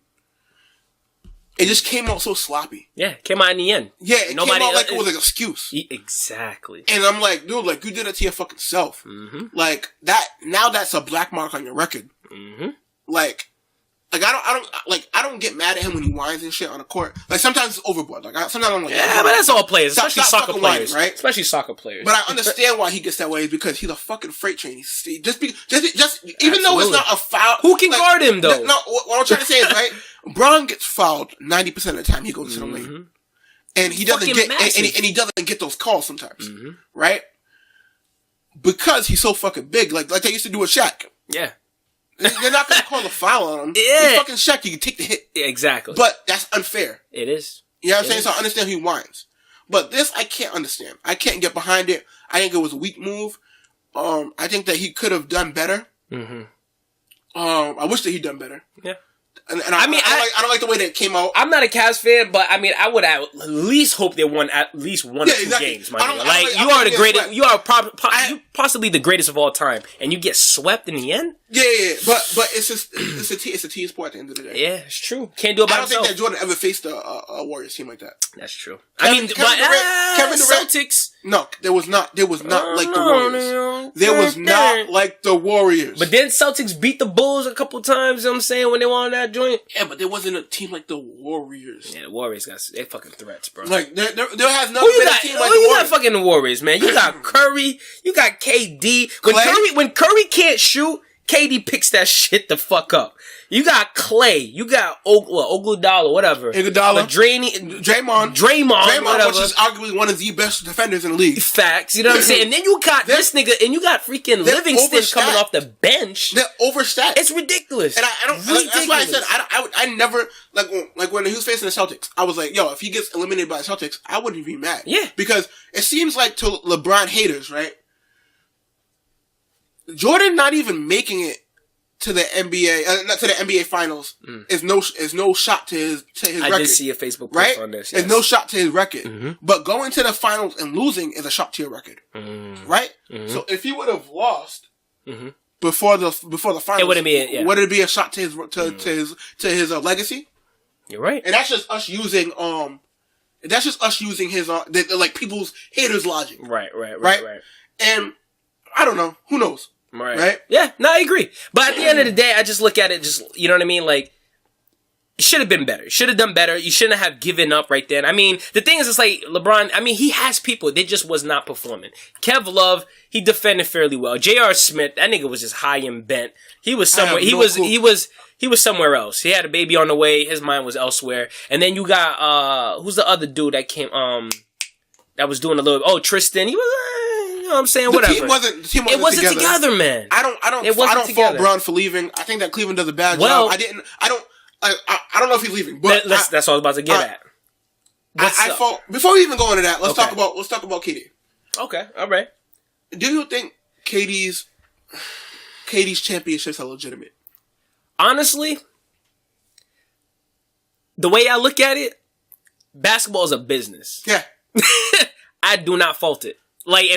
[SPEAKER 1] it just came out so sloppy.
[SPEAKER 2] Yeah, it came out in the end.
[SPEAKER 1] Yeah, it came out like it was an excuse.
[SPEAKER 2] Exactly.
[SPEAKER 1] And I'm like, dude, like, you did it to your fucking self. Like, now that's a black mark on your record. Like, I don't get mad at him when he whines and shit on the court. Like, sometimes it's overboard. Like, sometimes I'm like,
[SPEAKER 2] yeah, but that's all players, especially soccer players,
[SPEAKER 1] whining, right?
[SPEAKER 2] Especially soccer players.
[SPEAKER 1] But I understand why he gets that way is because he's a fucking freight train. Just even though it's not a foul,
[SPEAKER 2] who can guard him though?
[SPEAKER 1] No, what I'm trying to say is right. Braun gets fouled 90% of the time he goes to the lane, and he doesn't get and he doesn't get those calls sometimes, right? Because he's so fucking big, like they used to do with Shaq.
[SPEAKER 2] Yeah.
[SPEAKER 1] They're not going to call a foul on him.
[SPEAKER 2] Yeah.
[SPEAKER 1] He's fucking Shaq. You can take the hit.
[SPEAKER 2] Yeah, exactly.
[SPEAKER 1] But that's unfair.
[SPEAKER 2] It is.
[SPEAKER 1] You know what I'm saying? So I understand he whines. But this, I can't understand. I can't get behind it. I think it was a weak move. I think that he could have done better. I wish that he'd done better.
[SPEAKER 2] Yeah.
[SPEAKER 1] And I don't like the way that it came out.
[SPEAKER 2] I'm not a Cavs fan, but I mean, I would at least hope they won at least one or two games. My nigga. Like you are the greatest. You are possibly the greatest of all time, and you get swept in the end.
[SPEAKER 1] Yeah. But it's a team sport at the end of the day.
[SPEAKER 2] Yeah, it's true. Can't do it by himself.
[SPEAKER 1] I don't think that Jordan ever faced a Warriors team like that.
[SPEAKER 2] That's true.
[SPEAKER 1] Kevin Durant,
[SPEAKER 2] Celtics.
[SPEAKER 1] No, there was not like the Warriors. There was not like the Warriors.
[SPEAKER 2] But then Celtics beat the Bulls a couple times. You know what I'm saying, when they were on that joint.
[SPEAKER 1] Yeah, but there wasn't a team like the Warriors.
[SPEAKER 2] Yeah, the Warriors they fucking threats, bro.
[SPEAKER 1] Like there has never been a team like the Warriors.
[SPEAKER 2] You got fucking the Warriors, man. You got Curry. You got KD. When Curry can't shoot, KD picks that shit the fuck up. You got Clay. You got Iguodala, whatever. Draymond, whatever.
[SPEAKER 1] Which is arguably one of the best defenders in the league.
[SPEAKER 2] Facts. You know what I'm saying? And then you got this nigga, and you got freaking Livingston coming off the bench.
[SPEAKER 1] They're overstacked.
[SPEAKER 2] It's ridiculous.
[SPEAKER 1] And I don't. That's why I said I never like when he was facing the Celtics. I was like, yo, if he gets eliminated by the Celtics, I wouldn't be mad.
[SPEAKER 2] Yeah.
[SPEAKER 1] Because it seems like to LeBron haters, right? Jordan not even making it to the NBA, not to the NBA Finals, is no shot to his record.
[SPEAKER 2] I did see a Facebook post on this.
[SPEAKER 1] Yes. It's no shot to his record. But going to the Finals and losing is a shot to your record, right? So if he would have lost before the Finals,
[SPEAKER 2] it wouldn't be.
[SPEAKER 1] Would it be a shot to his legacy?
[SPEAKER 2] You're right,
[SPEAKER 1] and that's just us using his like people's haters logic.
[SPEAKER 2] Right.
[SPEAKER 1] And I don't know. Who knows? Right?
[SPEAKER 2] Yeah, no, I agree. But at the end of the day, I just look at it, you know what I mean? Like, it should have been better. Should have done better. You shouldn't have given up right then. I mean, the thing is, it's like, LeBron, I mean, he has people. They just was not performing. Kev Love, he defended fairly well. J.R. Smith, that nigga was just high and bent. He was somewhere. He was somewhere else. He had a baby on the way. His mind was elsewhere. And then you got, who's the other dude that came, that was doing a little, Tristan. He was, you know what I'm saying?
[SPEAKER 1] The team wasn't
[SPEAKER 2] together, man.
[SPEAKER 1] I don't fault Brown for leaving. I think that Cleveland does a bad job. I don't know if he's leaving, but
[SPEAKER 2] that's what I was about to get at.
[SPEAKER 1] I fault, before we even go into that, let's talk about KD.
[SPEAKER 2] Okay, all right.
[SPEAKER 1] Do you think KD's championships are legitimate?
[SPEAKER 2] Honestly, the way I look at it, basketball is a business.
[SPEAKER 1] Yeah.
[SPEAKER 2] I do not fault it. Like,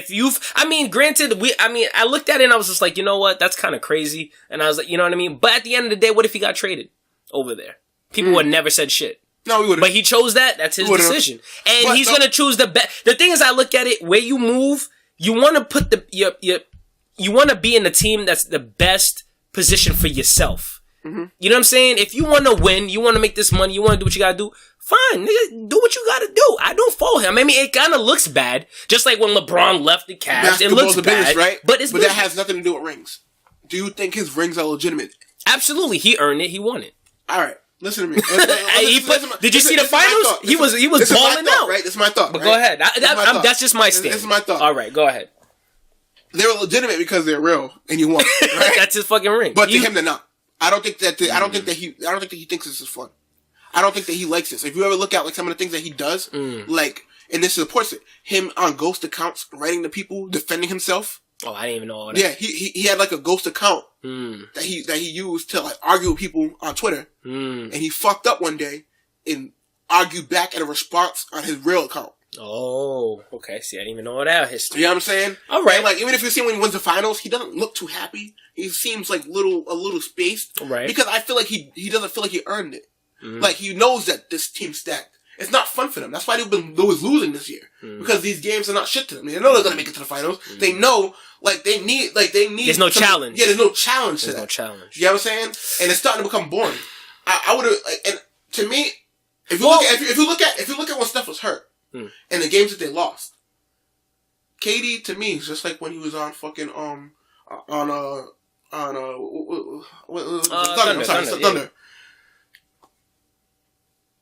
[SPEAKER 2] granted, I looked at it and I was just like, you know what? That's kind of crazy. And I was like, you know what I mean? But at the end of the day, what if he got traded over there? People would have never said shit.
[SPEAKER 1] No, we wouldn't.
[SPEAKER 2] But he chose that. That's his decision. And he's going to choose the best. The thing is, I look at it, where you move, you want to put you want to be in the team that's the best position for yourself. You know what I'm saying? If you want to win, you want to make this money, you want to do what you got to do, fine, nigga, do what you gotta do. I don't fault him. I mean, it kind of looks bad. Just like when LeBron left the Cavs, it looks bad. Business, right? But that
[SPEAKER 1] has nothing to do with rings. Do you think his rings are legitimate?
[SPEAKER 2] Absolutely. He earned it. He won it.
[SPEAKER 1] All right. Listen to me.
[SPEAKER 2] Did you see the finals? He was balling out.
[SPEAKER 1] Right? This is my thought.
[SPEAKER 2] But go ahead. That's just my stance.
[SPEAKER 1] This is my thought.
[SPEAKER 2] All right. Go ahead.
[SPEAKER 1] They're legitimate because they're real and you won. Right?
[SPEAKER 2] That's his fucking ring.
[SPEAKER 1] But to him, they're not. I don't think that he thinks this is fun. I don't think that he likes this. If you ever look at like some of the things that he does, like, and this supports it, him on ghost accounts writing to people, defending himself.
[SPEAKER 2] Oh, I didn't even know all that.
[SPEAKER 1] Yeah, he had like a ghost account that he used to like argue with people on Twitter, and he fucked up one day and argued back at a response on his real account.
[SPEAKER 2] Oh, okay. See, I didn't even know that history.
[SPEAKER 1] You know what I'm saying?
[SPEAKER 2] All right.
[SPEAKER 1] And like, even if you see when he wins the finals, he doesn't look too happy. He seems like a little spaced.
[SPEAKER 2] Right.
[SPEAKER 1] Because I feel like he doesn't feel like he earned it. Like, he knows that this team's stacked. It's not fun for them. That's why they've always losing this year. Because these games are not shit to them. They know they're gonna make it to the finals. They know, they need.
[SPEAKER 2] There's no challenge.
[SPEAKER 1] Yeah, there's no challenge to that.
[SPEAKER 2] There's no challenge.
[SPEAKER 1] You know what I'm saying? And it's starting to become boring. I would have, and to me, if you look at when Steph was hurt, and the games that they lost, KD to me is just like when he was on fucking Thunder.
[SPEAKER 2] Thunder.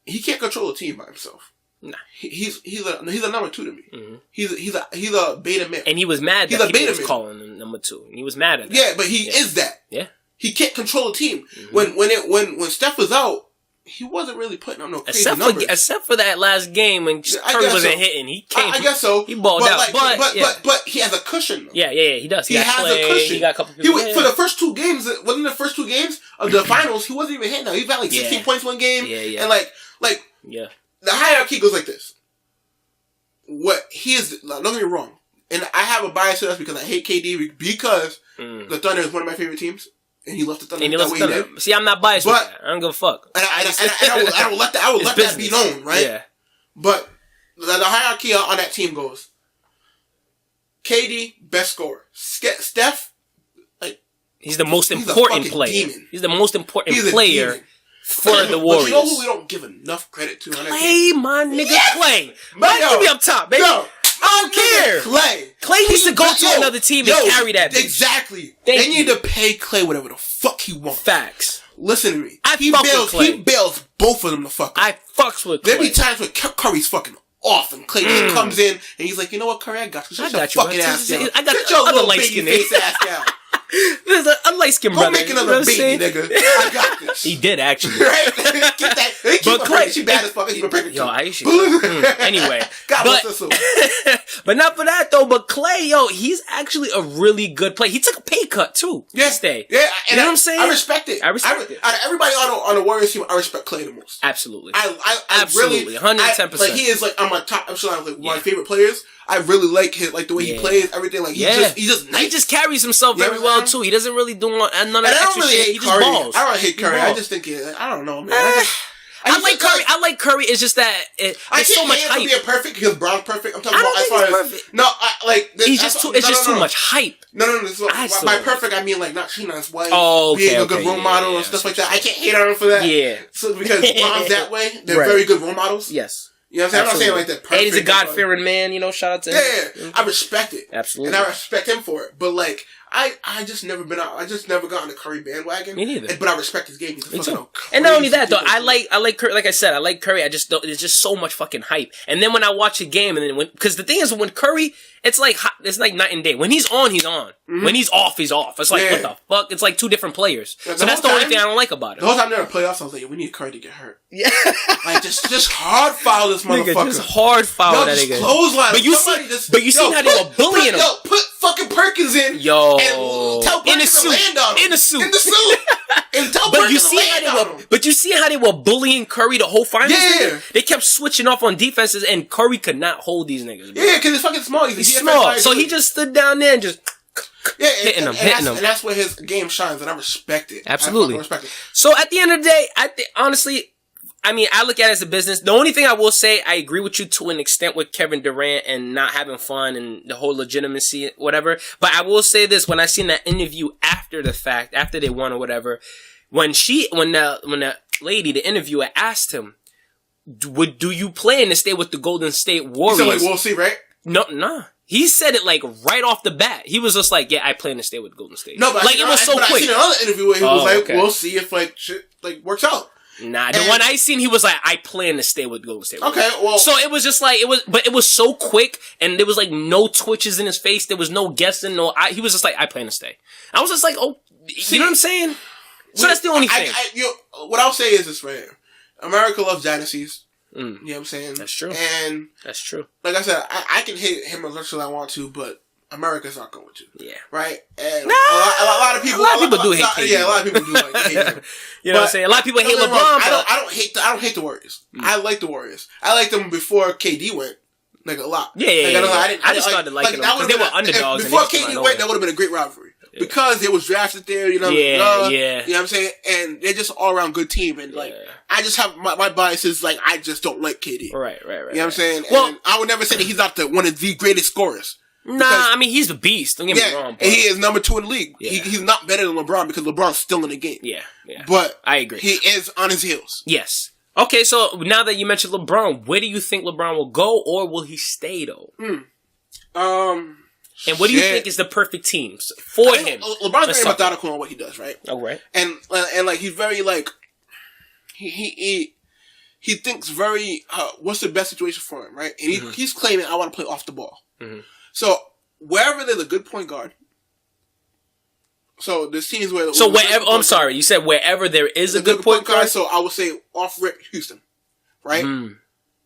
[SPEAKER 1] He can't control a team by himself.
[SPEAKER 2] Nah.
[SPEAKER 1] He's a number 2 to me. Mm-hmm. He's a beta male.
[SPEAKER 2] And he was mad that people was calling him number 2. And he was mad at that.
[SPEAKER 1] Yeah, but he is that.
[SPEAKER 2] Yeah.
[SPEAKER 1] He can't control the team. Mm-hmm. When Steph was out, he wasn't really putting up no crazy numbers.
[SPEAKER 2] Except for that last game when Curry wasn't hitting. He came. I
[SPEAKER 1] guess so.
[SPEAKER 2] He balled out.
[SPEAKER 1] But he has a cushion.
[SPEAKER 2] Yeah, he does. He has a cushion. He got a couple people.
[SPEAKER 1] For the first 2 games, wasn't the first 2 games of the finals, he wasn't even hitting now. He got like 16 points one game. Yeah. And the hierarchy goes like this. What he is, don't get me wrong. And I have a bias to this because I hate KD because the Thunder is one of my favorite teams. And he left the Thunder that way he did.
[SPEAKER 2] See, I'm not biased with that. I don't give a fuck.
[SPEAKER 1] And I will let that be known, right? Yeah. But the hierarchy on that team goes, KD, best scorer. Steph,
[SPEAKER 2] he's the most important player. Demon. He's the most important player for the Warriors.
[SPEAKER 1] But you know who we don't give enough credit to?
[SPEAKER 2] Clay, my nigga, Clay. Give me up top, baby. I don't care. Clay needs to go to another team and carry that bitch.
[SPEAKER 1] Exactly. They need to pay Clay whatever the fuck he wants.
[SPEAKER 2] Facts.
[SPEAKER 1] Listen to me.
[SPEAKER 2] He
[SPEAKER 1] bails both of them the fuck up.
[SPEAKER 2] I fucks with Clay.
[SPEAKER 1] There be times when Curry's fucking off and Clay just comes in and he's like, you know what, Curry, I got you. I got your fucking ass down.
[SPEAKER 2] I got your other light skin face ass down. There's a light skin brother.
[SPEAKER 1] Go make another baby, nigga. I got this.
[SPEAKER 2] He did actually.
[SPEAKER 1] Right? Keep that. But Clay, she bad as fuck. Keep her pregnant.
[SPEAKER 2] Yo, I should. Anyway, but not for that though. But Clay, he's actually a really good player. He took a pay cut too.
[SPEAKER 1] Yeah,
[SPEAKER 2] to stay.
[SPEAKER 1] Yeah,
[SPEAKER 2] you know what I'm saying?
[SPEAKER 1] I respect it.
[SPEAKER 2] Out of
[SPEAKER 1] everybody on the Warriors team, I respect Clay the most.
[SPEAKER 2] Absolutely.
[SPEAKER 1] I
[SPEAKER 2] absolutely, 110%.
[SPEAKER 1] Like he is like on my top echelon, like my favorite players. I really like the way he plays, everything. Like he's just nice.
[SPEAKER 2] He just carries himself very well too. He doesn't really do none of that extra shit. He just balls.
[SPEAKER 1] I don't hate Curry. I just think I don't know, man.
[SPEAKER 2] I like Curry. I like Curry. It's just that there's so much hype.
[SPEAKER 1] I can't being perfect because Brown's perfect. I'm talking about as far as perfect. No,
[SPEAKER 2] he's just too. It's just too much hype.
[SPEAKER 1] No. By perfect, I mean like not cheating on his wife, being a good role model and stuff like that. I can't hate on him for that.
[SPEAKER 2] Yeah.
[SPEAKER 1] So because Brown's that way, they're very good role models.
[SPEAKER 2] Yes.
[SPEAKER 1] You know what I'm saying? I'm not saying like that perfect.
[SPEAKER 2] And he's a God-fearing man, shout out to him.
[SPEAKER 1] Yeah. I respect it.
[SPEAKER 2] Absolutely.
[SPEAKER 1] And I respect him for it. But like, I just never been out. I just never got on the Curry bandwagon.
[SPEAKER 2] Me neither.
[SPEAKER 1] But I respect his game. He's
[SPEAKER 2] Me too. And not only that though, I like Curry. Like I said, I like Curry. I just don't. There's just so much fucking hype. And then when I watch a game, and then because the thing is, when Curry, it's like night and day. When he's on, he's on. Mm-hmm. When he's off, he's off. It's like what the fuck? It's like 2 different players. Yeah, so that's the only thing I don't like about it.
[SPEAKER 1] The whole time they're in the playoffs, I was like, we need Curry to get hurt. Yeah. Like just hard foul this motherfucker.
[SPEAKER 2] Just hard foul that nigga.
[SPEAKER 1] Clothesline.
[SPEAKER 2] But you see how they were bullying him.
[SPEAKER 1] Put fucking Perkins in. And tell Perkins to land on him.
[SPEAKER 2] In the suit.
[SPEAKER 1] And tell Perkins to land on him.
[SPEAKER 2] But you see how they were bullying Curry the whole finals?
[SPEAKER 1] Yeah.
[SPEAKER 2] They kept switching off on defenses, and Curry could not hold these niggas. Bro.
[SPEAKER 1] Yeah, because he's fucking small.
[SPEAKER 2] He's small. So he just stood down there and just hitting them.
[SPEAKER 1] And that's where his game shines, and I respect it.
[SPEAKER 2] Absolutely.
[SPEAKER 1] I respect it.
[SPEAKER 2] So at the end of the day, honestly, I look at it as a business. The only thing I will say, I agree with you to an extent with Kevin Durant and not having fun and the whole legitimacy, whatever. But I will say this, when I seen that interview after the fact, after they won or whatever, when the lady, the interviewer, asked him, do you plan to stay with the Golden State Warriors?
[SPEAKER 1] He said, we'll see, right?
[SPEAKER 2] No. He said it like right off the bat. He was just like, yeah, I plan to stay with Golden State.
[SPEAKER 1] No, but
[SPEAKER 2] it was so quick.
[SPEAKER 1] I seen another interview where he was like, we'll see if like shit like works out.
[SPEAKER 2] Nah, the one I seen, he was like, I plan to stay with Golden State.
[SPEAKER 1] Okay, well.
[SPEAKER 2] So it was just like, but it was so quick, and there was like no twitches in his face, there was no guessing, he was just like, I plan to stay. I was just like, you know what I'm saying? So that's the only thing.
[SPEAKER 1] What I'll say is this right here. America loves dynasties. You know what I'm saying?
[SPEAKER 2] That's true.
[SPEAKER 1] And
[SPEAKER 2] that's true.
[SPEAKER 1] Like I said, I can hate him as much as I want to, but America's not going to.
[SPEAKER 2] Yeah.
[SPEAKER 1] Right? And a lot of people
[SPEAKER 2] do hate KD.
[SPEAKER 1] Yeah, a lot of people do like hate him.
[SPEAKER 2] You know what I'm saying? A lot of people hate LeBron.
[SPEAKER 1] I don't hate the Warriors. I like the Warriors. I liked them before KD went. Like a lot.
[SPEAKER 2] Yeah. I just started liking them because they were underdogs.
[SPEAKER 1] Before KD went, that would have been a great rivalry. Yeah. Because they was drafted there, you know.
[SPEAKER 2] Yeah.
[SPEAKER 1] You know what I'm saying? And they're just all around good team. And like, I just have my biases. Like, I just don't like KD.
[SPEAKER 2] Right.
[SPEAKER 1] You know what I'm saying? Well, and I would never say that he's not one of the greatest scorers.
[SPEAKER 2] Nah, he's the beast. Don't get me wrong.
[SPEAKER 1] And he is number 2 in the league. Yeah. He's not better than LeBron because LeBron's still in the game.
[SPEAKER 2] Yeah.
[SPEAKER 1] But
[SPEAKER 2] I agree.
[SPEAKER 1] He is on his heels.
[SPEAKER 2] Yes. Okay, so now that you mentioned LeBron, where do you think LeBron will go, or will he stay though? And what do you think is the perfect teams for him?
[SPEAKER 1] LeBron's very methodical on what he does, right?
[SPEAKER 2] Oh, right.
[SPEAKER 1] And like he's very like he he thinks very, what's the best situation for him, right? And he's claiming, I want to play off the ball. Mm-hmm. So, wherever there's a good point guard, so there's teams where...
[SPEAKER 2] So, wherever, I'm sorry, you said wherever there is a good point guard?
[SPEAKER 1] So, I would say off-rip Houston, right?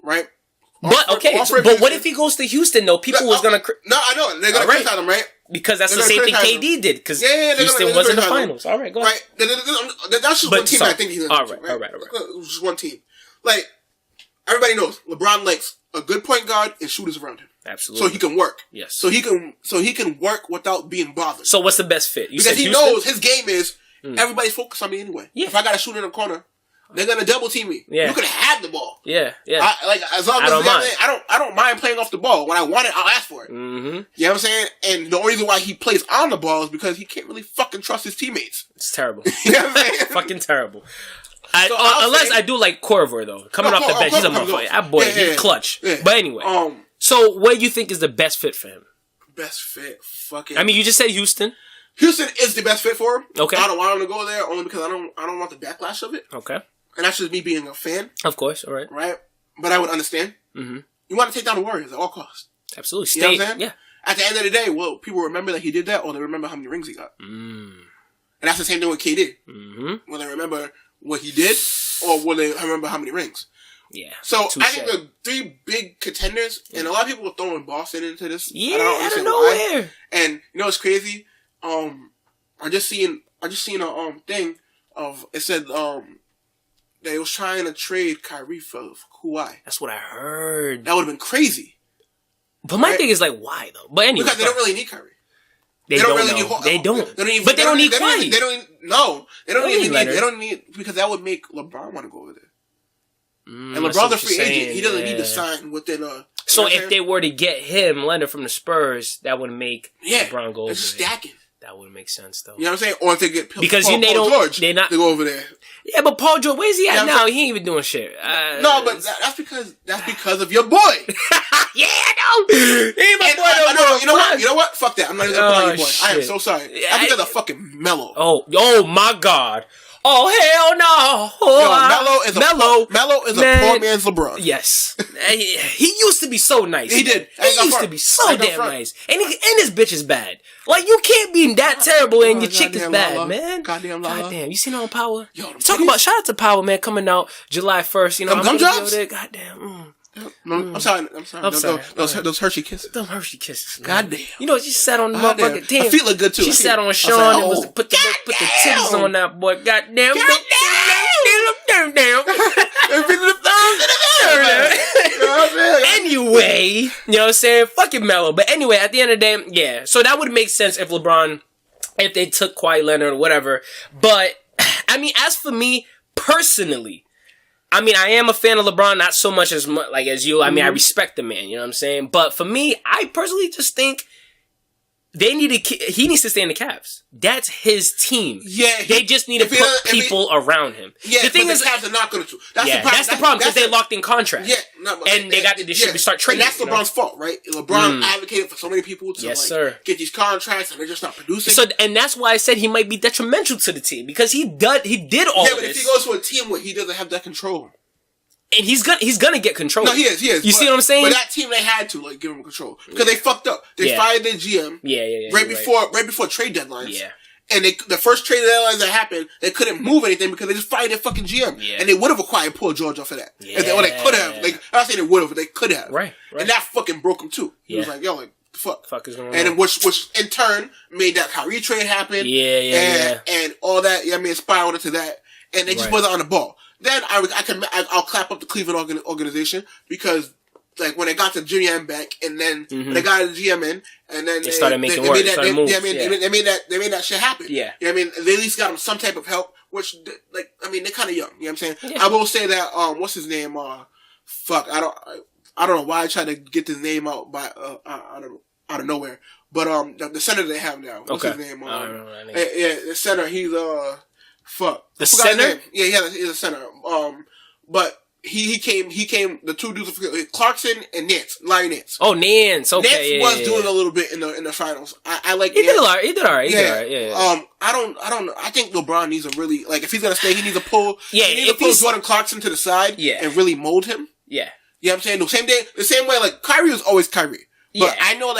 [SPEAKER 1] Right?
[SPEAKER 2] But, okay, but what if he goes to Houston, though? People was going to...
[SPEAKER 1] No, I know. They're going to criticize him, right?
[SPEAKER 2] Because that's the same thing KD did. Because Houston was in the finals. All right, go ahead.
[SPEAKER 1] Right. That's just one team I think he's going to
[SPEAKER 2] All right.
[SPEAKER 1] It's just one team. Like, everybody knows LeBron likes a good point guard and shooters around him.
[SPEAKER 2] Absolutely.
[SPEAKER 1] So he can work.
[SPEAKER 2] Yes.
[SPEAKER 1] So he can work without being bothered.
[SPEAKER 2] So what's the best fit?
[SPEAKER 1] Because he knows his game is everybody's focused on me anyway. Yeah. If I got a shooter in the corner, they're gonna double team me. Yeah. You can have the ball.
[SPEAKER 2] Yeah.
[SPEAKER 1] As long as I don't mind playing off the ball. When I want it, I'll ask for it. Mm-hmm. You know what I'm saying? And the only reason why he plays on the ball is because he can't really fucking trust his teammates.
[SPEAKER 2] It's terrible.
[SPEAKER 1] You know what I'm saying?
[SPEAKER 2] Fucking terrible. Unless I do like Corver though, coming off the bench, he's a motherfucker. That boy, he's clutch. Yeah. But anyway, so what do you think is the best fit for him?
[SPEAKER 1] Best fit, fucking.
[SPEAKER 2] I mean, you just said Houston.
[SPEAKER 1] Houston is the best fit for him.
[SPEAKER 2] Okay.
[SPEAKER 1] I don't want him to go there only because I don't want the backlash of it.
[SPEAKER 2] Okay.
[SPEAKER 1] And that's just me being a fan.
[SPEAKER 2] Of course, all right.
[SPEAKER 1] Right? But I would understand. Mm-hmm. You want to take down the Warriors at all costs.
[SPEAKER 2] Absolutely.
[SPEAKER 1] You know what I'm saying? Yeah. At the end of the day, well, people remember that he did that or they remember how many rings he got. And that's the same thing with KD. Mm-hmm. Will they remember what he did or will they remember how many rings? Yeah. So I think the three big contenders, and a lot of people are throwing Boston into this.
[SPEAKER 2] Yeah, out of nowhere.
[SPEAKER 1] And you know what's crazy? I just seen a thing of it said they was trying to trade Kyrie for Kawhi.
[SPEAKER 2] That's what I heard.
[SPEAKER 1] That would have been crazy.
[SPEAKER 2] But my thing is like, why though? But anyway,
[SPEAKER 1] because they don't really need Kyrie.
[SPEAKER 2] They don't really need. They don't. But they don't need Kawhi.
[SPEAKER 1] They don't need because that would make LeBron want to go over there. And LeBron's a free agent. He doesn't need to sign within a...
[SPEAKER 2] So if they were to get him, Leonard, from the Spurs, that would make LeBron go over there.
[SPEAKER 1] Stacking.
[SPEAKER 2] That wouldn't make sense, though.
[SPEAKER 1] You know what I'm saying? Or if they get
[SPEAKER 2] Paul George to go over there. Yeah, but Paul George, where's he at now? He ain't even doing shit.
[SPEAKER 1] No, but that's because of your boy.
[SPEAKER 2] Yeah, I know. He ain't my boy.
[SPEAKER 1] You know what? Fuck that. I'm not even gonna put on your boy. Shit. I am so sorry. That's because of fucking Melo.
[SPEAKER 2] Oh my God. Oh hell no!
[SPEAKER 1] Melo is a poor man's LeBron.
[SPEAKER 2] Yes, he used to be so nice.
[SPEAKER 1] He did.
[SPEAKER 2] He used to be so damn nice, and his bitch is bad. Like you can't be that terrible and your chick is bad,
[SPEAKER 1] Lala.
[SPEAKER 2] man.
[SPEAKER 1] Goddamn Lala.
[SPEAKER 2] Goddamn, you seen on Power? Yo, talk about shout out to Power, man, coming out July 1st. You know,
[SPEAKER 1] I'm jobs.
[SPEAKER 2] Goddamn.
[SPEAKER 1] I'm sorry. Those Hershey kisses.
[SPEAKER 2] Those Hershey kisses.
[SPEAKER 1] Goddamn.
[SPEAKER 2] You know, she sat on the motherfucking team.
[SPEAKER 1] Her feet look good too.
[SPEAKER 2] She sat on Sean and put the titties on that boy. Goddamn. Anyway, you know what I'm saying? Fucking Melo. But anyway, at the end of the day, yeah. So that would make sense if they took Kawhi Leonard or whatever. But, I mean, as for me, personally, I mean, I am a fan of LeBron, not so much as you. I mean, I respect the man, you know what I'm saying? But for me, I personally just think he needs to stay in the Cavs. That's his team. Yeah. They just need to put people around him.
[SPEAKER 1] Yeah, the thing is, the Cavs are not going to.
[SPEAKER 2] That's the problem, because they locked in contracts. Yeah. And they should start trading.
[SPEAKER 1] And that's LeBron's fault, right? LeBron advocated for so many people to get these contracts, and they're just not producing.
[SPEAKER 2] So, and that's why I said he might be detrimental to the team, because he did all of this.
[SPEAKER 1] Yeah, but if he goes to a team where he doesn't have that control.
[SPEAKER 2] And he's gonna get control.
[SPEAKER 1] No, he is. You
[SPEAKER 2] see what I'm saying?
[SPEAKER 1] But that team, they had to give him control because they fucked up. They fired their GM.
[SPEAKER 2] Yeah.
[SPEAKER 1] Right before trade deadlines. Yeah. And the first trade deadlines that happened, they couldn't move anything because they just fired their fucking GM. Yeah. And they would have acquired Paul George off of that. Yeah. Or they could have. I'm not saying they would have, but they could have. Right. And that fucking broke him too. He was like, yo, fuck is going on? And which in turn made that Kyrie trade happen. And all that. Yeah, I mean, it spiraled into that, and they just wasn't on the ball. Then I'll clap up the Cleveland organization because when they got the GM back and then when they got the GM in and then they started making work. They made that shit happen. Yeah. You know what I mean? They at least got them some type of help, which they're kind of young. You know what I'm saying? Yeah. I will say that what's his name? I don't know why I tried to get his name out by out of nowhere, but the center they have now. What's his name? I don't know that name. Yeah, the center. He's The center? Yeah, he's a center. But he came. The two dudes, Clarkson and Larry Nance.
[SPEAKER 2] Oh, Nance. Okay,
[SPEAKER 1] Nance was doing a little bit in the finals. I like.
[SPEAKER 2] He did all right.
[SPEAKER 1] Yeah. I don't know. I think LeBron needs to really if he's gonna stay, he needs to pull. Yeah. He needs to pull Jordan Clarkson to the side. Yeah. And really mold him. Yeah. You know what I'm saying? The same way Kyrie was always Kyrie. But I know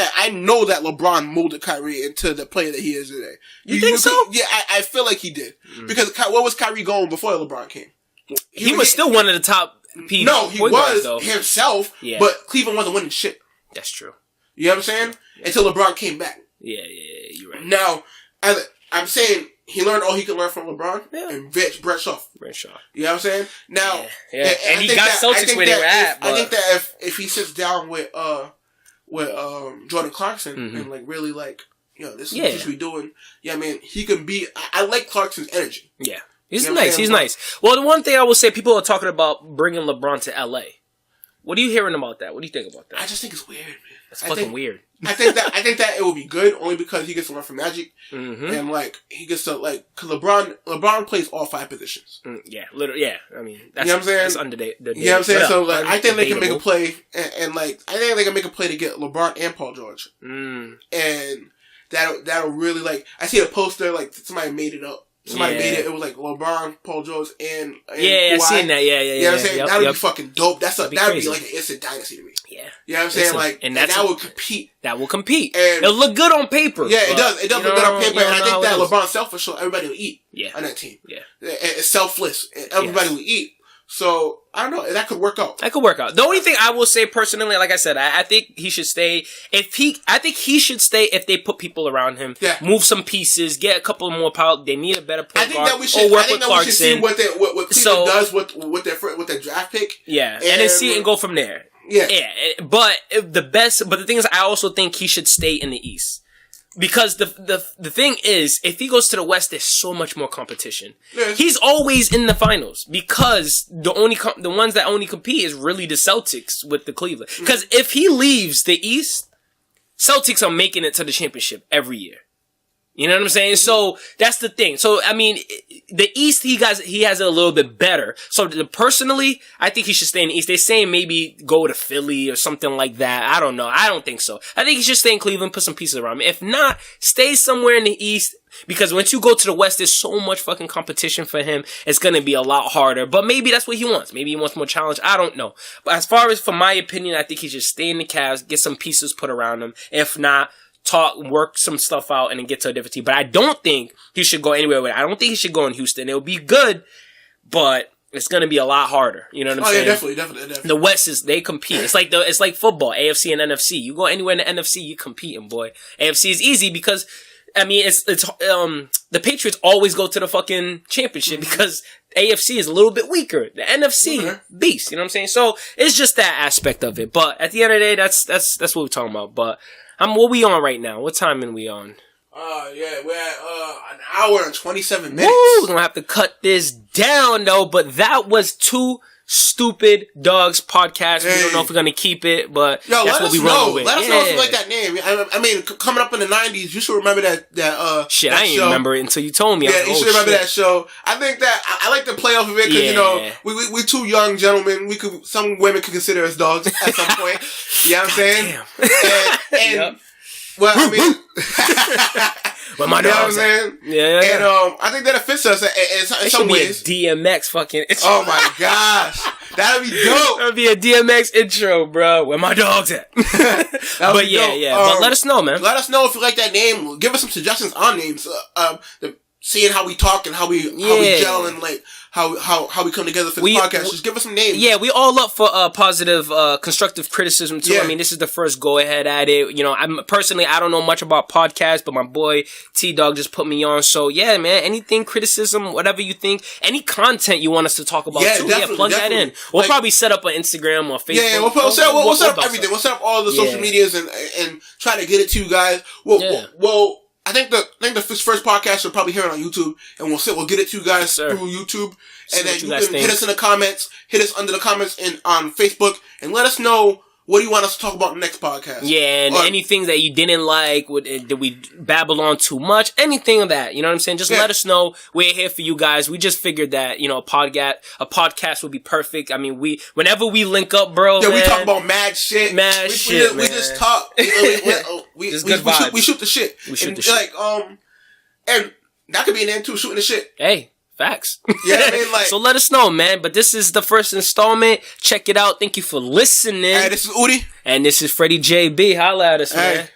[SPEAKER 1] that LeBron molded Kyrie into the player that he is today.
[SPEAKER 2] You think so?
[SPEAKER 1] Yeah, I feel like he did. Because what was Kyrie going before LeBron came?
[SPEAKER 2] He was still one of the top people.
[SPEAKER 1] No, he was himself, but Cleveland wasn't winning shit.
[SPEAKER 2] That's true.
[SPEAKER 1] You know what I'm saying? Until LeBron came back.
[SPEAKER 2] Yeah, you're right.
[SPEAKER 1] Now, I'm saying he learned all he could learn from LeBron and Brett Shaw. You know what I'm saying? Now,
[SPEAKER 2] and he got Celtics where they were at.
[SPEAKER 1] I think that if he sits down with Jordan Clarkson and really this is what we doing. Yeah, man, he can be. I like Clarkson's energy.
[SPEAKER 2] Yeah, he's nice. He's nice. Well, the one thing I will say, people are talking about bringing LeBron to LA. What are you hearing about that? What do you think about that?
[SPEAKER 1] I just think it's weird, man.
[SPEAKER 2] It's fucking weird.
[SPEAKER 1] I think that it would be good only because he gets to learn from Magic and he gets to because LeBron plays all 5 positions.
[SPEAKER 2] Yeah, literally. Yeah, I mean that's,
[SPEAKER 1] you know what I'm saying?
[SPEAKER 2] That's underdated.
[SPEAKER 1] You know what I'm saying? So I think they can make a play and I think they can make a play to get LeBron and Paul George. And that'll really I see a poster somebody made it up. Somebody made it. It was LeBron, Paul George, and
[SPEAKER 2] Kawhi. I've seen that. Yeah.
[SPEAKER 1] You know what I'm saying? That would be fucking dope. That would be an instant dynasty to me. Yeah. You know what I'm saying? And that would compete.
[SPEAKER 2] That will compete. And it'll look good on paper.
[SPEAKER 1] Yeah, it does. It does look good on paper. And I think that LeBron's selfish, so everybody will eat on that team. Yeah. It's selfless. And everybody will eat. So, I don't know. That could work out.
[SPEAKER 2] The only thing I will say personally, like I said, I think he should stay. I think he should stay if they put people around him. Yeah. Move some pieces. Get a couple more power. They need a better point guard.
[SPEAKER 1] We should see what Cleveland does with their draft pick.
[SPEAKER 2] Yeah. And then see it and go from there. Yeah. But the thing is, I also think he should stay in the East. Because the thing is, if he goes to the West, there's so much more competition. Yeah. He's always in the finals because the ones that only compete is really the Celtics with the Cleveland. Because if he leaves the East, Celtics are making it to the championship every year. You know what I'm saying? So that's the thing. So I mean, the East he has it a little bit better. So personally, I think he should stay in the East. They're saying maybe go to Philly or something like that. I don't know. I don't think so. I think he should stay in Cleveland, put some pieces around him. If not, stay somewhere in the East. Because once you go to the West, there's so much fucking competition for him. It's going to be a lot harder. But maybe that's what he wants. Maybe he wants more challenge. I don't know. But as far as for my opinion, I think he should stay in the Cavs, get some pieces put around him. If not, work some stuff out and then get to a different team. But I don't think he should go anywhere with it. I don't think he should go in Houston. It'll be good, but it's going to be a lot harder. You know what I'm saying?
[SPEAKER 1] Yeah, definitely.
[SPEAKER 2] The West they compete. It's like football, AFC and NFC. You go anywhere in the NFC, you competing, boy. AFC is easy because, I mean, it's the Patriots always go to the fucking championship because AFC is a little bit weaker. The NFC beast, you know what I'm saying? So it's just that aspect of it. But at the end of the day, that's what we're talking about. But what we on right now? What time are we on?
[SPEAKER 1] Yeah, we're at an hour and 27 minutes.
[SPEAKER 2] Woo, we're gonna have to cut this down though, but that was Two Stupid Dogs podcast. Hey. We don't know if we're gonna keep it, but that's what we roll with.
[SPEAKER 1] Let us know if you like that name. I mean, coming up in the 90s, you should remember that
[SPEAKER 2] shit,
[SPEAKER 1] that
[SPEAKER 2] I didn't remember it until you told me.
[SPEAKER 1] Yeah, you should remember that show. I think that I like to play off of it because we two young gentlemen. Some women could consider us dogs at some point. You know what I'm saying? Damn. And well, I mean,
[SPEAKER 2] well, my dogs,
[SPEAKER 1] you know what I'm saying? Yeah. And I think that it fits us in some ways.
[SPEAKER 2] Be a DMX fucking.
[SPEAKER 1] Oh my gosh, that'd be dope.
[SPEAKER 2] That'd be a DMX intro, bro. Where my dogs at? But yeah. But let us know, man.
[SPEAKER 1] Let us know if you like that name. Give us some suggestions on names. Seeing how we talk and how we gel and like how we come together for the podcast. Just give us some names.
[SPEAKER 2] Yeah, we all up for positive, constructive criticism too. Yeah. I mean, this is the first go ahead at it. You know, I don't know much about podcasts, but my boy T-Dog just put me on. So yeah, man, anything, criticism, whatever you think, any content you want us to talk about too, plug that in. We'll probably set up an Instagram or Facebook.
[SPEAKER 1] Yeah, we'll set up everything. We'll set up all the social medias and try to get it to you guys. Well, I think the first podcast you'll probably hear it on YouTube, and we'll get it to you guys through YouTube, and then you can hit us in the comments, hit us under the comments on Facebook, and let us know what do you want us to talk about in the next podcast?
[SPEAKER 2] Yeah, and anything that you didn't like, did we babble on too much? Anything of that, you know what I'm saying? Just let us know. We're here for you guys. We just figured that, you know, a podcast would be perfect. I mean, whenever we link up, bro.
[SPEAKER 1] Yeah, man, we talk about mad shit.
[SPEAKER 2] Man.
[SPEAKER 1] We just talk. We shoot the shit. And that could be an end too, shooting the shit.
[SPEAKER 2] Hey. Facts.
[SPEAKER 1] Yeah, I mean, like,
[SPEAKER 2] so let us know, man. But this is the first installment. Check it out. Thank you for listening.
[SPEAKER 1] Hey, this is OODIE.
[SPEAKER 2] And this is Phreddy J.B. Holla at us, man.